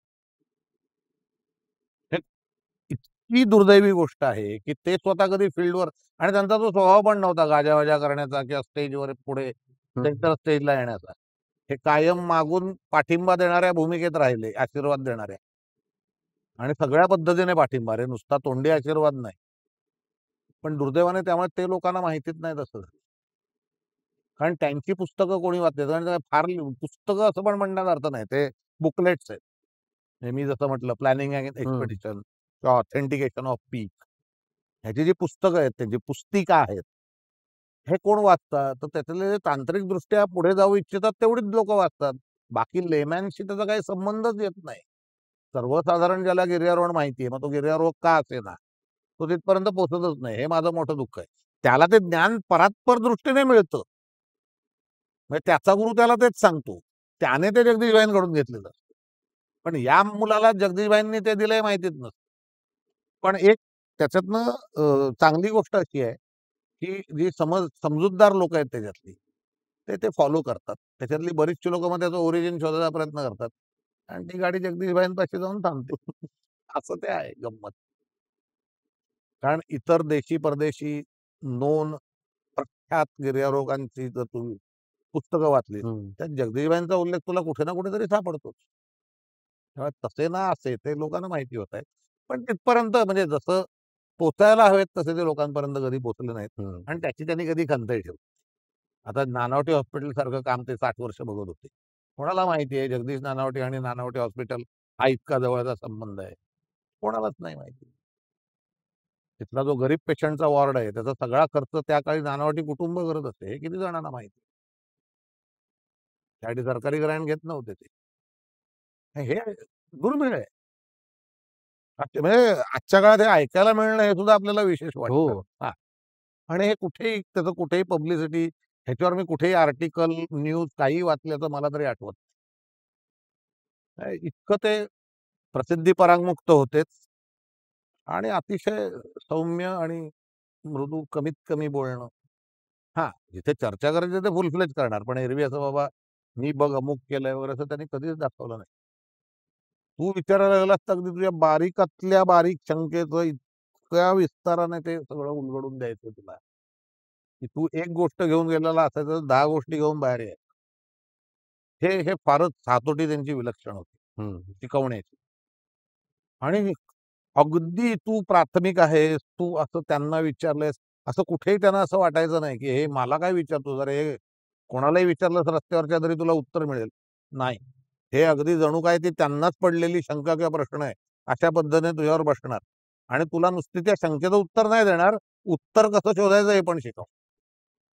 हे इतकी दुर्दैवी गोष्ट आहे, की ते स्वतः कधी फील्डवर आणि त्यांचा तो स्वभाव पण नव्हता गाजा-वाजा करण्याचा किंवा स्टेजवर पुढे हं. सेंटर स्टेजला येण्याचा. हे कायम मागून पाठिंबा देणाऱ्या भूमिकेत राहिले, आशीर्वाद देणाऱ्या आणि सगळ्या पद्धतीने पाठिंबा रे, नुसता तोंडी आशीर्वाद नाही. पण दुर्दैवाने त्यामुळे ते लोकांना माहितीच नाही तसं. कारण त्यांची पुस्तकं कोणी वाचतात आणि ते फार पुस्तकं असं पण म्हणण्याचा अर्थ नाही. ते बुकलेट्स आहेत. म्हणजे मी जसं म्हटलं प्लॅनिंग अँड हं. एक्सपेडिशन किंवा ऑथेंटिकेशन ऑफ पीक. ह्याची जी पुस्तकं आहेत, त्यांची पुस्तिका आहेत. हे कोण वाचतात? तर त्याच्यातले जे तांत्रिकदृष्ट्या पुढे जाऊ इच्छितात तेवढीच लोकं वाचतात. बाकी लेमॅनशी त्याचा काही संबंधच येत नाही. सर्वसाधारण ज्याला गिर्यारोहण माहिती आहे, मग तो गिर्यारोहक का असेना, तो तिथपर्यंत पोहोचतच नाही. हे माझं मोठं दुःख आहे. त्याला ते ज्ञान परात्पर दृष्टीने मिळतं. म्हणजे त्याचा गुरु त्याला तेच सांगतो. त्याने ते जगदीशभाईंकडून घेतलेलं असतं. पण या मुलाला जगदीशभाईंनी ते दिलंय माहितीच नसतं. पण एक त्याच्यातनं चांगली गोष्ट अशी आहे, की जी समजूतदार लोकं आहेत त्याच्यातली, ते फॉलो करतात. त्याच्यातली बरीचशी लोकं मग त्याचं ओरिजिन शोधायचा प्रयत्न करतात आणि ती गाडी जगदीशभाईंपाशी जाऊन थांबते. असं ते आहे गंमत. कारण इतर देशी-परदेशी नोन प्रख्यात गिर्यारोहकांची जर तुम्ही पुस्तकं वाचलीत, हं. त्यात जगदीशभाईंचा उल्लेख तुला कुठे ना कुठेतरी सापडतोच. तेव्हा तसे ना असे ते लोकांना माहिती होत आहे. पण तिथपर्यंत म्हणजे जसं पोहोचायला हवेत तसे ते लोकांपर्यंत कधी पोहोचले नाहीत हं. आणि त्याची त्यांनी कधी खंतही ठेवली. आता नानावटी हॉस्पिटलसारखं काम ते 60 वर्ष बघत होते. कोणाला माहिती आहे जगदीश नानावटी आणि नानावटी हॉस्पिटल हा इतका जवळचा संबंध आहे? कोणालाच नाही माहिती. तिथला जो गरीब पेशंटचा वॉर्ड आहे, त्याचा सगळा खर्च त्या काळी नानावटी कुटुंब करत असते. हे किती जणांना माहिती? त्यासाठी सरकारी ग्रँट घेत नव्हते ते. हे दुर्मिळ आहे. म्हणजे आजच्या काळात हे ऐकायला मिळणं हे सुद्धा आपल्याला विशेष वाटतं. हो. हां. आणि हे कुठेही त्याचं कुठेही पब्लिसिटी ह्याच्यावर मी कुठेही आर्टिकल, न्यूज काही वाचल्याचं मला तरी आठवत नाही. इतकं ते प्रसिद्धी परांगमुक्त होतेच आणि अतिशय सौम्य आणि मृदू, कमीत कमी बोलणं. हां, जिथे चर्चा करायची ते फुल फ्लेज करणार. पण एरवी असं बाबा, मी बघ अमुक केलंय वगैरे असं त्यांनी कधीच दाखवलं नाही. तू विचारायला लागलास तर अगदी तुझ्या बारीकातल्या बारीक शंकेचं इतक्या विस्ताराने ते सगळं उलगडून द्यायचं तुला, की तू एक गोष्ट घेऊन गेलेला असायचा तर 10 गोष्टी घेऊन बाहेर यायच्या. हे फारच हातोटी त्यांची विलक्षण होती हं. शिकवण्याची. आणि अगदी तू प्राथमिक आहेस, तू असं त्यांना विचारलंयस, असं कुठेही त्यांना असं वाटायचं नाही, की हे मला काय विचारतोस? अरे हे कोणालाही विचारलंस रस्त्यावरच्या तरी तुला उत्तर मिळेल. नाही. हे अगदी जणू काय ती त्यांनाच पडलेली शंका किंवा प्रश्न आहे, अशा पद्धतीने तुझ्यावर बसणार आणि तुला नुसती त्या शंकेचं उत्तर नाही देणार, उत्तर कसं शोधायचं हे पण शिकवणार.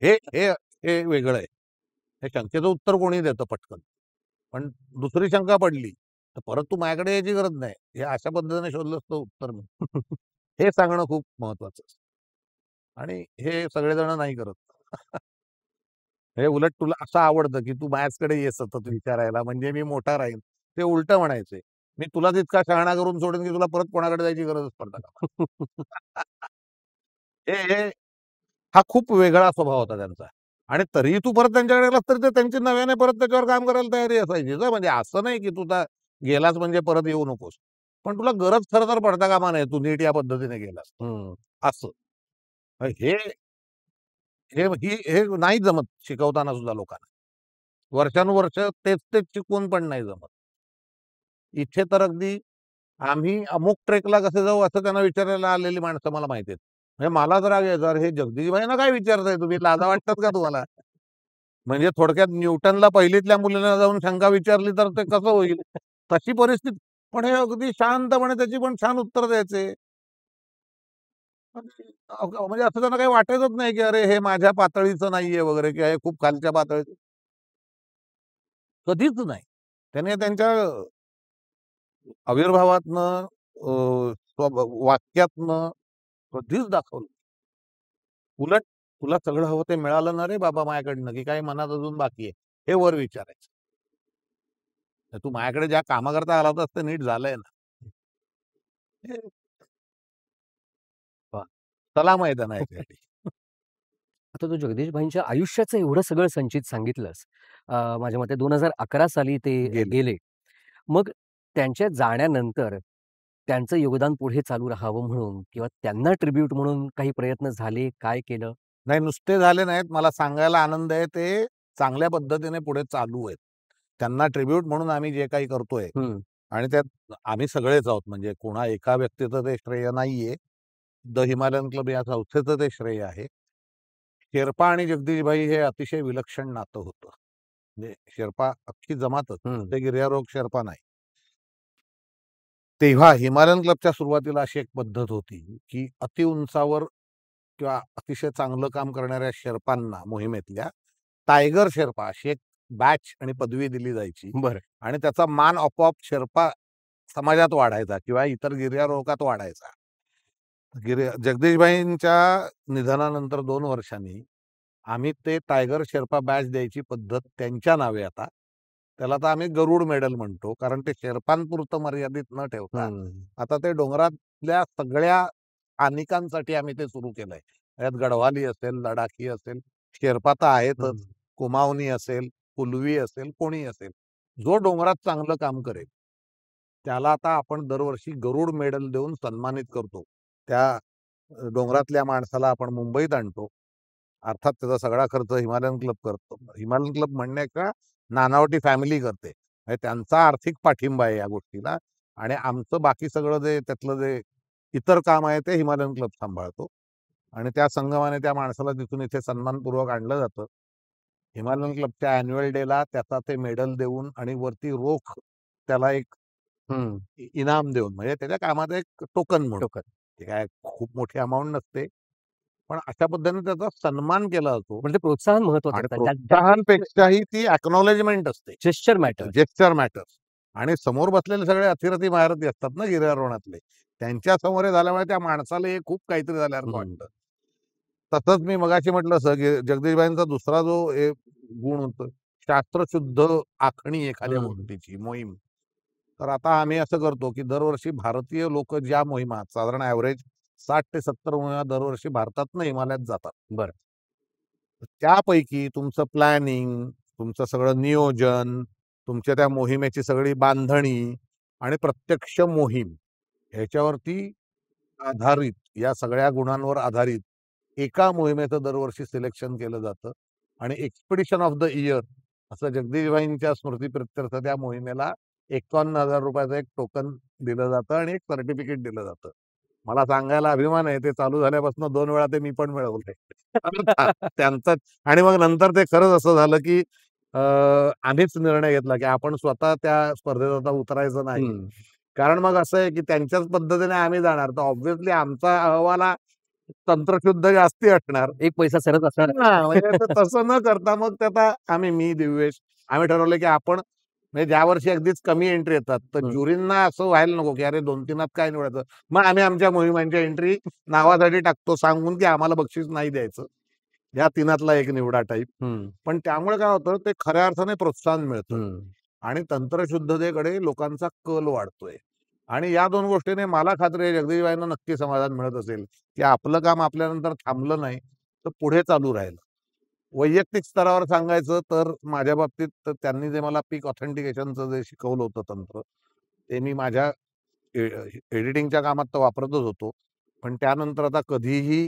हे हे हे वेगळं आहे. हे शंकेचं उत्तर कोणी देतं पटकन. पण दुसरी शंका पडली, तर परत तू माझ्याकडे यायची गरज नाही. हे अशा पद्धतीने शोधलंस तर उत्तर मिळेल. हे सांगणं खूप महत्वाचं असतं आणि हे सगळेजण नाही करत. हे उलट तुला असं आवडतं, की तू माझ्याचकडे ये सतत विचारायला म्हणजे मी मोठा राहीन. ते उलटं म्हणायचे. मी तुलाच इतका शहाणा करून सोडेन, की तुला परत कोणाकडे जायची गरजच पडणार कामा हे हा खूप वेगळा स्वभाव होता त्यांचा. आणि तरीही तू परत त्यांच्याकडे गेलास तर ते त्यांची नव्याने परत त्याच्यावर काम करायला तयारी असायची ना. म्हणजे असं नाही की तू आता गेलास म्हणजे परत येऊ नकोस. पण तुला गरज खरं तर पडता कामा नये, तू नीट या पद्धतीने गेलास तर. हं. असं. हे हे हे नाही जमत शिकवताना सुद्धा लोकांना. वर्षानुवर्ष तेच शिकवून पण नाही जमत. इथे तर अगदी आम्ही अमुक ट्रेकला कसे जाऊ असं त्यांना विचारायला आलेली माणसं मला माहिती आहेत. म्हणजे मला तर राग यायचा, "अरे हे जगदीशभाईंना काय विचारताय तुम्ही? लाजा वाटतात का तुम्हाला?" म्हणजे थोडक्यात न्यूटनला पहिलीतल्या मुलीनं जाऊन शंका विचारली तर ते कसं होईल? तशी परिस्थिती. पण हे अगदी शांतपणे त्याची पण छान उत्तर द्यायचे. म्हणजे असं त्यांना काही वाटायचंच नाही, की अरे हे माझ्या पातळीचं नाहीये वगैरे किंवा हे खूप खालच्या पातळीचं. कधीच नाही. त्याने त्यांच्या आविर्भावातनं वाक्यातनं कधीच दाखवलं. उलट तुला सगळं हवं ते मिळालं ना रे बाबा माझ्याकडनं, की काही मनात अजून बाकी आहे. हे वर विचारायचं. तर तू माझ्याकडे ज्या कामाकरता आला होतास ते नीट झालंय ना? हे वा. सलाम आहे त्यांना याच्यासाठी. आता तू जगदीशभाईंच्या आयुष्याचं एवढं सगळं संचित सांगितलंस. माझ्या मते 2011 साली ते गेले. गेले. मग त्यांच्या जाण्यानंतर त्यांचं योगदान पुढे चालू राहावं म्हणून किंवा त्यांना ट्रिब्यूट म्हणून काही प्रयत्न झाले? काय केलं? नाही नुसते झाले नाहीत. मला सांगायला आनंद आहे ते चांगल्या पद्धतीने पुढे चालू आहेत. त्यांना ट्रिब्यूट म्हणून आम्ही जे काही करतोय हं. आणि त्यात आम्ही सगळेच आहोत म्हणजे कोणा एका व्यक्तीचं ते श्रेय नाहीये. द हिमालयन क्लब या संस्थेचं ते श्रेय आहे. शेर्पा आणि जगदीशभाई हे अतिशय विलक्षण नातं होतं. म्हणजे शेर्पा अख्खी जमातच, हं. नुसते गिर्यारोहक शेर्पा नाही. तेव्हा हिमालयन क्लबच्या सुरुवातीला अशी एक पद्धत होती, की अतिउंचावर किंवा अतिशय चांगलं काम करणाऱ्या शेर्पांना मोहिमेतल्या टायगर शेर्पा अशी एक बॅच आणि पदवी दिली जायची बरं. आणि त्याचा मान आपोआप शेर्पा समाजात वाढायचा किंवा इतर गिर्यारोहकात वाढायचा. जगदीशभाईंच्या निधनानंतर 2 वर्षांनी आम्ही ते टायगर शेर्पा बॅच द्यायची पद्धत त्यांच्या नावे आता. त्याला तर आम्ही गरुड मेडल म्हणतो. कारण ते शेर्पांपुरतं मर्यादित न ठेवता, हं. आता ते डोंगरातल्या सगळ्या स्थानिकांसाठी आम्ही ते सुरू केलंय. त्यात गढवाली असेल, लडाखी असेल, शेर्पा तर आहेतच, हं. कुमाऊनी असेल, कुलवी असेल, कोणी असेल. जो डोंगरात चांगलं काम करेल, त्याला आता आपण दरवर्षी गरुड मेडल देऊन सन्मानित करतो. त्या डोंगरातल्या माणसाला आपण मुंबईत आणतो. अर्थात त्याचा सगळा खर्च हिमालयन क्लब करतो. हिमालयन क्लब म्हणण्याच्या नानावटी फॅमिली करते. म्हणजे त्यांचा आर्थिक पाठिंबा आहे या गोष्टीला आणि आमचं बाकी सगळं जे त्यातलं जे इतर काम आहे ते हिमालयन क्लब सांभाळतो आणि त्या संगमाने त्या माणसाला तिथून इथे सन्मानपूर्वक आणलं जातं. हिमालयन क्लबच्या अॅन्युअल डेला त्याचा ते मेडल देऊन आणि वरती रोख त्याला एक हं. इनाम देऊन म्हणजे त्याच्या कामाचं एक टोकन म्हणून. टोकन. ते काय खूप मोठी अमाउंट नसते. पण अशा पद्धतीने त्याचा सन्मान केला जातो म्हणजे प्रोत्साहन महत्वाचं आणि असतं. प्रोत्साहनपेक्षाही ती अॅक्नॉलेजमेंट असते. Gesture matters. जेस्चर मॅटर्स आणि समोर बसलेले सगळे अतिरथी महारथी असतात ना गिर्यारोहणातले. त्यांच्या समोर हे झाल्यामुळे त्या माणसाला हे खूप काहीतरी झाल्यासारखं हं. वाटतं. तसंच मी मगाशी म्हटलं असं की जगदीशबाईंचा दुसरा जो एक गुण होतो, शास्त्रशुद्ध आखणी एखाद्या गोष्टीची मोहीम. तर आता आम्ही असं करतो की दरवर्षी भारतीय लोक ज्या मोहिमा साधारण ॲव्हरेज 60 ते 70 मोहिमा दरवर्षी भारतातनं हिमालयात जातात. बरं. त्यापैकी तुमचं प्लॅनिंग, तुमचं सगळं नियोजन, तुमच्या त्या मोहिमेची सगळी बांधणी आणि प्रत्यक्ष मोहीम ह्याच्यावरती आधारित, या सगळ्या गुणांवर आधारित एका मोहिमेचं दरवर्षी सिलेक्शन केलं जातं आणि एक्सपिडिशन ऑफ द इयर असं जगदीशभाईंच्या स्मृतीप्रित्यर्थ त्या मोहिमेला ₹51,000 एक टोकन दिलं जातं आणि एक सर्टिफिकेट दिलं जातं. मला सांगायला अभिमान आहे, ते चालू झाल्यापासून 2 वेळा ते मी पण मिळवलंय. त्यांचा. आणि मग नंतर ते खरंच असं झालं, की आम्हीच निर्णय घेतला, की आपण स्वतः त्या स्पर्धेत आता उतरायचं नाही. कारण मग असं आहे, की त्यांच्याच पद्धतीने आम्ही जाणार, तर ऑब्व्हियसली आमचा अहवाल हा तंत्रशुद्ध जास्ती असणार. एक पैसा सरत असणार. हां, म्हणजे तसं न करता मग ते आता मी, दिव्येश आम्ही ठरवलं, की आपण म्हणजे ज्या वर्षी अगदीच कमी एंट्री येतात, तर ज्युरींना असं व्हायला नको, की अरे 2-3त काय निवडायचं. मग आम्ही आमच्या मोहिमांच्या एंट्री नावासाठी टाकतो सांगून, की आम्हाला बक्षीस नाही द्यायचं. या 3तला एक निवडा टाईप. पण त्यामुळे काय होतं, ते खऱ्या अर्थाने प्रोत्साहन मिळतं आणि तंत्रशुद्धतेकडे लोकांचा कल वाढतोय. आणि या 2 गोष्टीने मला खात्री आहे जगदीशबाईंना नक्की समाधान मिळत असेल, की आपलं काम आपल्यानंतर थांबलं नाही, तर पुढे चालू राहिलं. वैयक्तिक स्तरावर सांगायचं तर माझ्या बाबतीत तर त्यांनी जे मला पीक ऑथेंटिकेशनचं जे शिकवलं होतं तंत्र, ते मी माझ्या एडिटिंगच्या कामात तर वापरतच होतो. पण त्यानंतर आता कधीही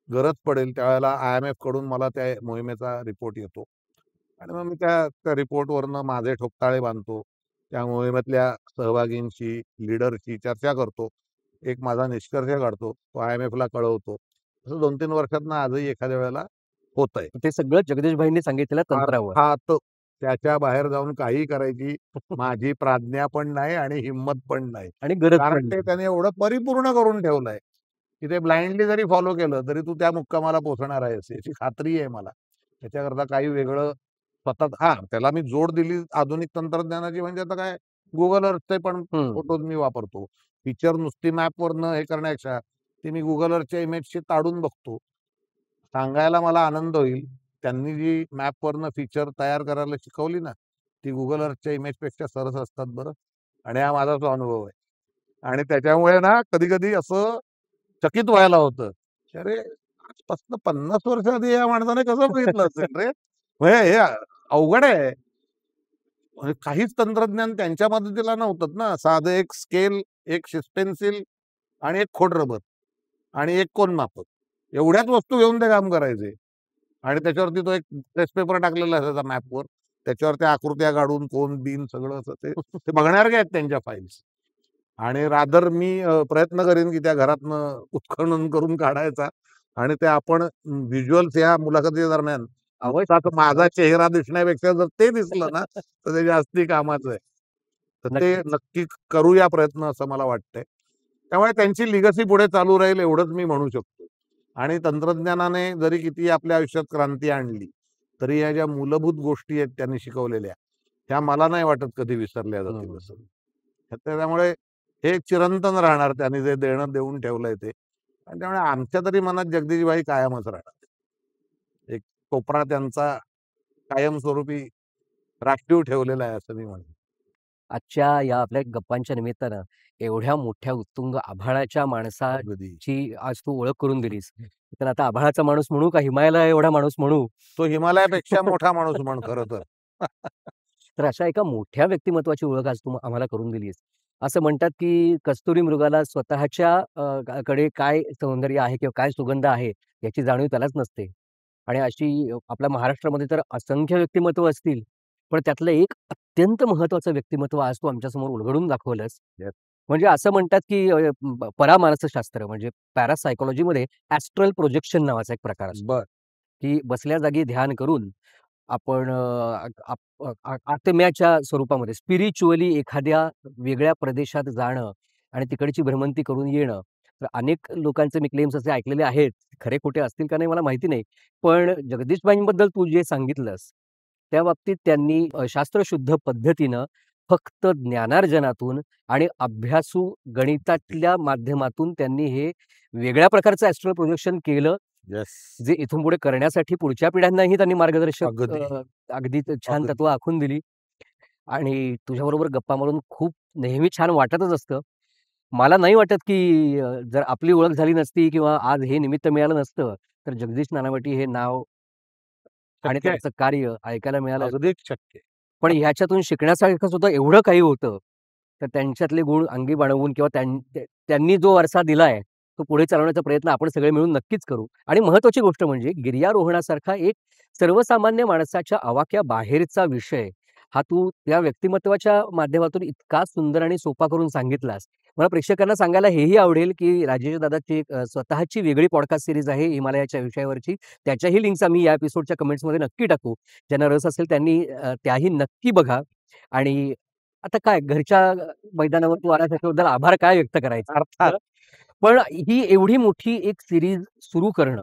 गरज पडेल त्यावेळेला IMF कडून मला त्या मोहिमेचा रिपोर्ट येतो. आणि मग मी त्या रिपोर्टवरनं माझे ठोकताळे बांधतो. त्या मोहिमेतल्या सहभागींशी, लीडरशी चर्चा करतो. एक माझा निष्कर्ष काढतो. तो IMFला कळवतो. असं 2-3 वर्षातनं आजही एखाद्या वेळेला होतंय. ते सगळं जगदीशभाईंनी सांगितलेल्या तंत्रावर. अर्थात त्याच्या बाहेर जाऊन काहीही करायची माझी प्राज्ञा पण नाही आणि हिंमत पण नाही. आणि गरज कारण पण ते नाही. त्याने एवढं परिपूर्ण करून ठेवलंय, की ते ब्लाइंडली जरी फॉलो केलं, तरी तू त्या मुक्कामाला पोहोचणार आहेस याची खात्री आहे मला. त्याच्याकरता काही वेगळं स्वतः त्याला मी जोड दिली आधुनिक तंत्रज्ञानाची म्हणजे आता काय Google Earthचे पण फोटोज मी वापरतो. पिक्चर नुसती मॅपवरनं हे करण्यापेक्षा ती मी Google Earthच्या इमेजशी ताडून बघतो. सांगायला मला आनंद होईल, त्यांनी जी मॅपवरनं फीचर तयार करायला शिकवली ना, ती Google Earthच्या इमेजपेक्षा सरस असतात बरं. आणि हा माझाच अनुभव आहे. आणि त्याच्यामुळे ना कधी-कधी असं चकित व्हायला होतं, की अरे आजपासून 50 वर्ष आधी या माणसाने कसं बघितलं असेल रे? म्हणजे हे अवघड आहे. म्हणजे काहीच तंत्रज्ञान त्यांच्या मदतीला नव्हतं ना. साधं एक स्केल, एक पेन्सिल आणि एक खोड रबर आणि एक कोनमापक. एवढ्याच वस्तू घेऊन ते काम करायचे. आणि त्याच्यावरती तो एक टेस्ट पेपर टाकलेला असायचा मॅपवर. त्याच्यावर त्या आकृत्या काढून कोन, बिन सगळं असं ते बघण्यासारख्या आहेत त्यांच्या फाईल्स. आणि रादर मी प्रयत्न करीन, की त्या घरातनं उत्खनन करून काढायचा आणि ते आपण व्हिज्युअल्स या मुलाखती दरम्यान नुसताच माझा चेहरा दिसण्यापेक्षा जर ते दिसलं ना, तर ते जास्ती कामाचं आहे. तर ते नक्की करूया प्रयत्न असं मला वाटतंय. त्यामुळे त्यांची लिगसी पुढे चालू राहील एवढंच मी म्हणू शकतो. आणि तंत्रज्ञानाने जरी किती आपल्या आयुष्यात क्रांती आणली, तरी या ज्या मूलभूत गोष्टी आहेत त्यांनी शिकवलेल्या, त्या मला नाही वाटत कधी विसरल्या जातील असं. त्याच्यामुळे हे चिरंतन राहणार त्यांनी जे देणं देऊन ठेवलंय ते. आणि त्यामुळे आमच्या तरी मनात जगदीशभाई कायमच राहणार. एक कोपरा त्यांचा कायमस्वरूपी राखीव ठेवलेला आहे असं मी म्हणेन. आजच्या या आपल्या गप्पांच्या निमित्तानं एवढ्या मोठ्या उत्तुंग आभाळाच्या अगदी. माणसाची आज तू ओळख करून दिलीस. तर आता आभाळाचा माणूस म्हणू का हिमालय एवढा माणूस म्हणू? तो हिमालयापेक्षा मोठा माणूस म्हण खरं तर. तर अशा एका मोठ्या व्यक्तिमत्वाची ओळख आज तू आम्हाला करून दिलीस. असं म्हणतात, की कस्तुरी मृगाला स्वतःच्या कडे काय सौंदर्य आहे किंवा काय सुगंध आहे याची जाणीव त्यालाच नसते. आणि अशी आपल्या महाराष्ट्रामध्ये तर असंख्य व्यक्तिमत्व असतील. पण त्यातलं एक अत्यंत महत्त्वाचं व्यक्तिमत्व आज तू आमच्यासमोर उलगडून दाखवलंस. Yes. म्हणजे असं म्हणतात, की परामानसशास्त्र म्हणजे पॅरासायकॉलॉजीमध्ये ॲस्ट्रल प्रोजेक्शन नावाचा एक प्रकार असतो. बरं. की बसल्या जागी ध्यान करून आपण आत्म्याच्या स्वरूपामध्ये स्पिरिच्युअली एखाद्या वेगळ्या प्रदेशात जाणं आणि तिकडची भ्रमंती करून येणं. तर अनेक लोकांचे मी क्लेम्स असे ऐकलेले आहेत. खरे खोटे असतील का नाही मला माहिती नाही. पण जगदीशबाईंबद्दल तू जे सांगितलंस, त्या बाबतीत त्यांनी शास्त्रशुद्ध पद्धतीनं फक्त ज्ञानार्जनातून आणि अभ्यासू गणितातल्या माध्यमातून त्यांनी हे वेगळ्या प्रकारचं ॲस्ट्रल प्रोजेक्शन केलं येस. जे इथून पुढे करण्यासाठी पुढच्या पिढ्यांनाही त्यांनी मार्गदर्शक अगदी. अगदी छान अगदी. तत्व आखून दिली. आणि तुझ्याबरोबर गप्पा मारून खूप नेहमी छान वाटतच असतं. मला नाही वाटत की जर आपली ओळख झाली नसती किंवा आज हे निमित्त मिळालं नसतं, तर जगदीश नानावटी हे नाव आणि शक्य आहे. त्यांचं कार्य ऐकायला मिळालं. अगदीच शक्य आहे. पण ह्याच्यातून शिकण्यासारखं सुद्धा एवढं काही होतं. तर त्यांच्यातले गुण अंगी बाळगून किंवा त्यांनी जो वारसा दिलाय, तो पुढे चालवण्याचा प्रयत्न आपण सगळे मिळून नक्कीच करू. आणि महत्त्वाची गोष्ट म्हणजे गिर्यारोहणासारखा एक सर्वसामान्य माणसाच्या आवाक्याबाहेरचा विषय हा तू त्या व्यक्तिमत्त्वाच्या माध्यमातून इतका सुंदर आणि सोपा करून सांगितलास. मला प्रेक्षकांना सांगायला हेही आवडेल, की राजेश दादाची एक स्वतःची वेगळी पॉडकास्ट सीरीज आहे हिमालयाच्या विषयावरची. त्याच्याही लिंक्स आम्ही या एपिसोडच्या कमेंट्समध्ये नक्की टाकू. ज्यांना रस असेल त्यांनी त्याही नक्की बघा. आणि आता काय घरच्या मैदानावर तू आलास त्याच्याबद्दल आभार काय व्यक्त करायचे. अर्थात. पण ही एवढी मोठी एक सीरीज सुरू करणं,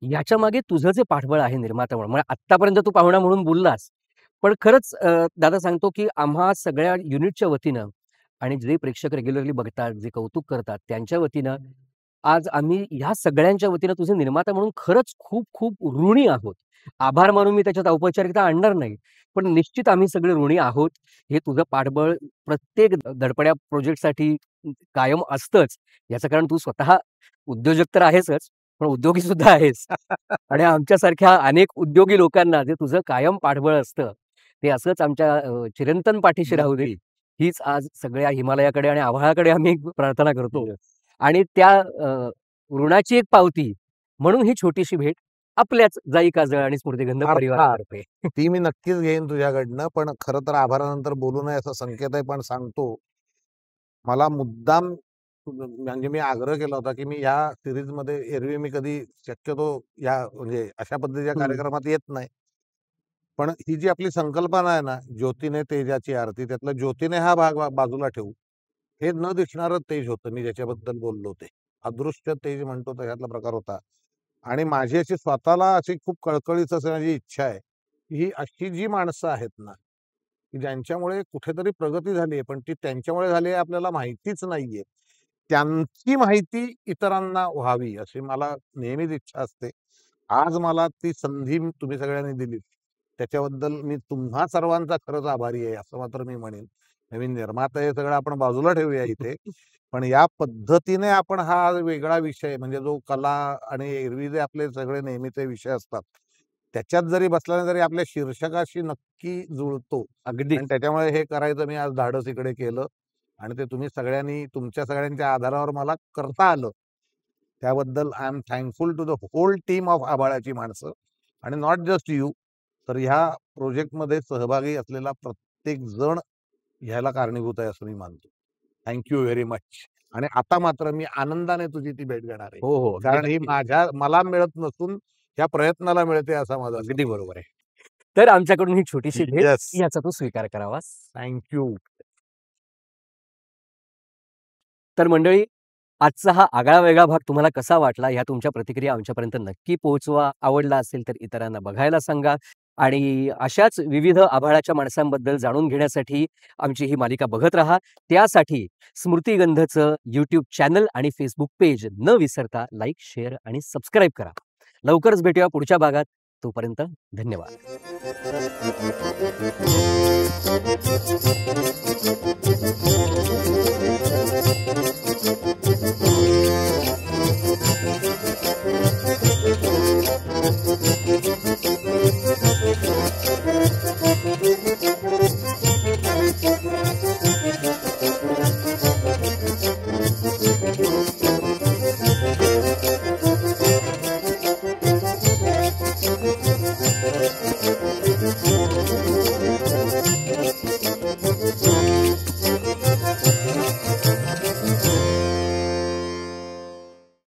याच्या मागे तुझं जे पाठबळ आहे निर्माता म्हणून, म्हणजे आत्तापर्यंत तू पाहुणा म्हणून बोललास. पण खरंच दादा सांगतो, की आम्हा सगळ्या युनिटच्या वतीनं आणि जे प्रेक्षक रेग्युलरली बघतात, जे कौतुक करतात त्यांच्या वतीनं, आज आम्ही ह्या सगळ्यांच्या वतीनं तुझे निर्माता म्हणून खरंच खूप खूप ऋणी आहोत. आभार मानून मी त्याच्यात औपचारिकता आणणार नाही. पण निश्चित आम्ही सगळे ऋणी आहोत. हे तुझं पाठबळ प्रत्येक धडपड्या प्रोजेक्टसाठी कायम असतंच. याचं कारण तू स्वतः उद्योजक तर आहेसच, पण उद्योगी सुद्धा आहेस. आणि आमच्यासारख्या अनेक उद्योगी लोकांना जे तुझं कायम पाठबळ असतं, ते असंच आमच्या चिरंतन पाठीशी राहू दे. नक्की. हीच आज सगळ्या हिमालयाकडे आणि आभाळाकडे आम्ही प्रार्थना करतो. येस. आणि त्या ऋणाची एक पावती म्हणून ही छोटीशी भेट आपल्याच जाई काजळ आणि स्मृतिगंध अर्थात. परिवारातर्फे. ती मी नक्कीच घेईन तुझ्याकडनं. पण खरं तर आभारानंतर बोलू नये असा संकेत आहे, पण सांगतो. मला मुद्दाम म्हणजे मी आग्रह केला होता, की मी ह्या सीरीजमध्ये एरवी मी कधी शक्यतो या म्हणजे अशा पद्धतीच्या कार्यक्रमात येत नाही. पण ही जी आपली संकल्पना आहे ना, ज्योतीने तेजाची आरती, त्यातला ज्योतीने हा भाग बाजूला ठेवू. हे न दिसणारं तेज होतं, मी ज्याच्याबद्दल बोललो ते. अदृश्य तेज म्हणतो त्याच्यातला प्रकार होता. आणि माझी अशी स्वतःला अशी खूप कळकळीच असण्याची इच्छा आहे, की ही अशी जी माणसं आहेत ना, की ज्यांच्यामुळे कुठेतरी प्रगती झाली आहे, पण ती त्यांच्यामुळे झाली आहे आपल्याला माहितीच नाहीये. त्यांची माहिती इतरांना व्हावी अशी मला नेहमीच इच्छा असते. आज मला ती संधी तुम्ही सगळ्यांनी दिली. त्याच्याबद्दल मी तुम्हा सर्वांचा खरंच आभारी आहे असं मात्र मी म्हणेन. नवीन निर्माता हे सगळं आपण बाजूला ठेवूया इथे. पण या पद्धतीने आपण हा वेगळा विषय म्हणजे जो कला आणि एरवी जे आपले सगळे नेहमीचे विषय असतात, त्याच्यात जरी बसला नाही तरी आपल्या शीर्षकाशी नक्की जुळतो. अगदी. आणि त्याच्यामुळे हे करायचं मी आज धाडस इकडे केलं. आणि ते तुम्ही सगळ्यांनी तुमच्या सगळ्यांच्या आधारावर मला करता आलं. त्याबद्दल I am thankful to the whole team of आभाळाची माणसं. आणि नॉट जस्ट यू, तर ह्या प्रोजेक्टमध्ये सहभागी असलेला प्रत्येक जण ह्याला कारणीभूत आहे असं मी मानतो. Thank you very much. आणि आता मात्र मी आनंदाने तुझी ती भेट घेणार आहे. हो, हो. कारण ही मला मिळत नसून ह्या प्रयत्नाला मिळते असा माझा अगदी बरोबर आहे. तर आमच्याकडून ही छोटीशी भेट येस. याचा तू स्वीकार करावास. Thank you. तर मंडळी, आजचा हा आगळा-वेगळा भाग तुम्हाला कसा वाटला, ह्या तुमच्या प्रतिक्रिया आमच्यापर्यंत नक्की पोहोचवा. आवडला असेल तर इतरांना बघायला सांगा. आणि अशाच विविध आभाळाच्या माणसांबद्दल जाणून घेण्यासाठी आमची ही मालिका बघत राहा. त्यासाठी स्मृतिगंधचं यूट्यूब चॅनल आणि फेसबुक पेज न विसरता लाईक, शेअर आणि सबस्क्राईब करा. लवकरच भेटूया पुढच्या भागात. तोपर्यंत धन्यवाद. Thank you.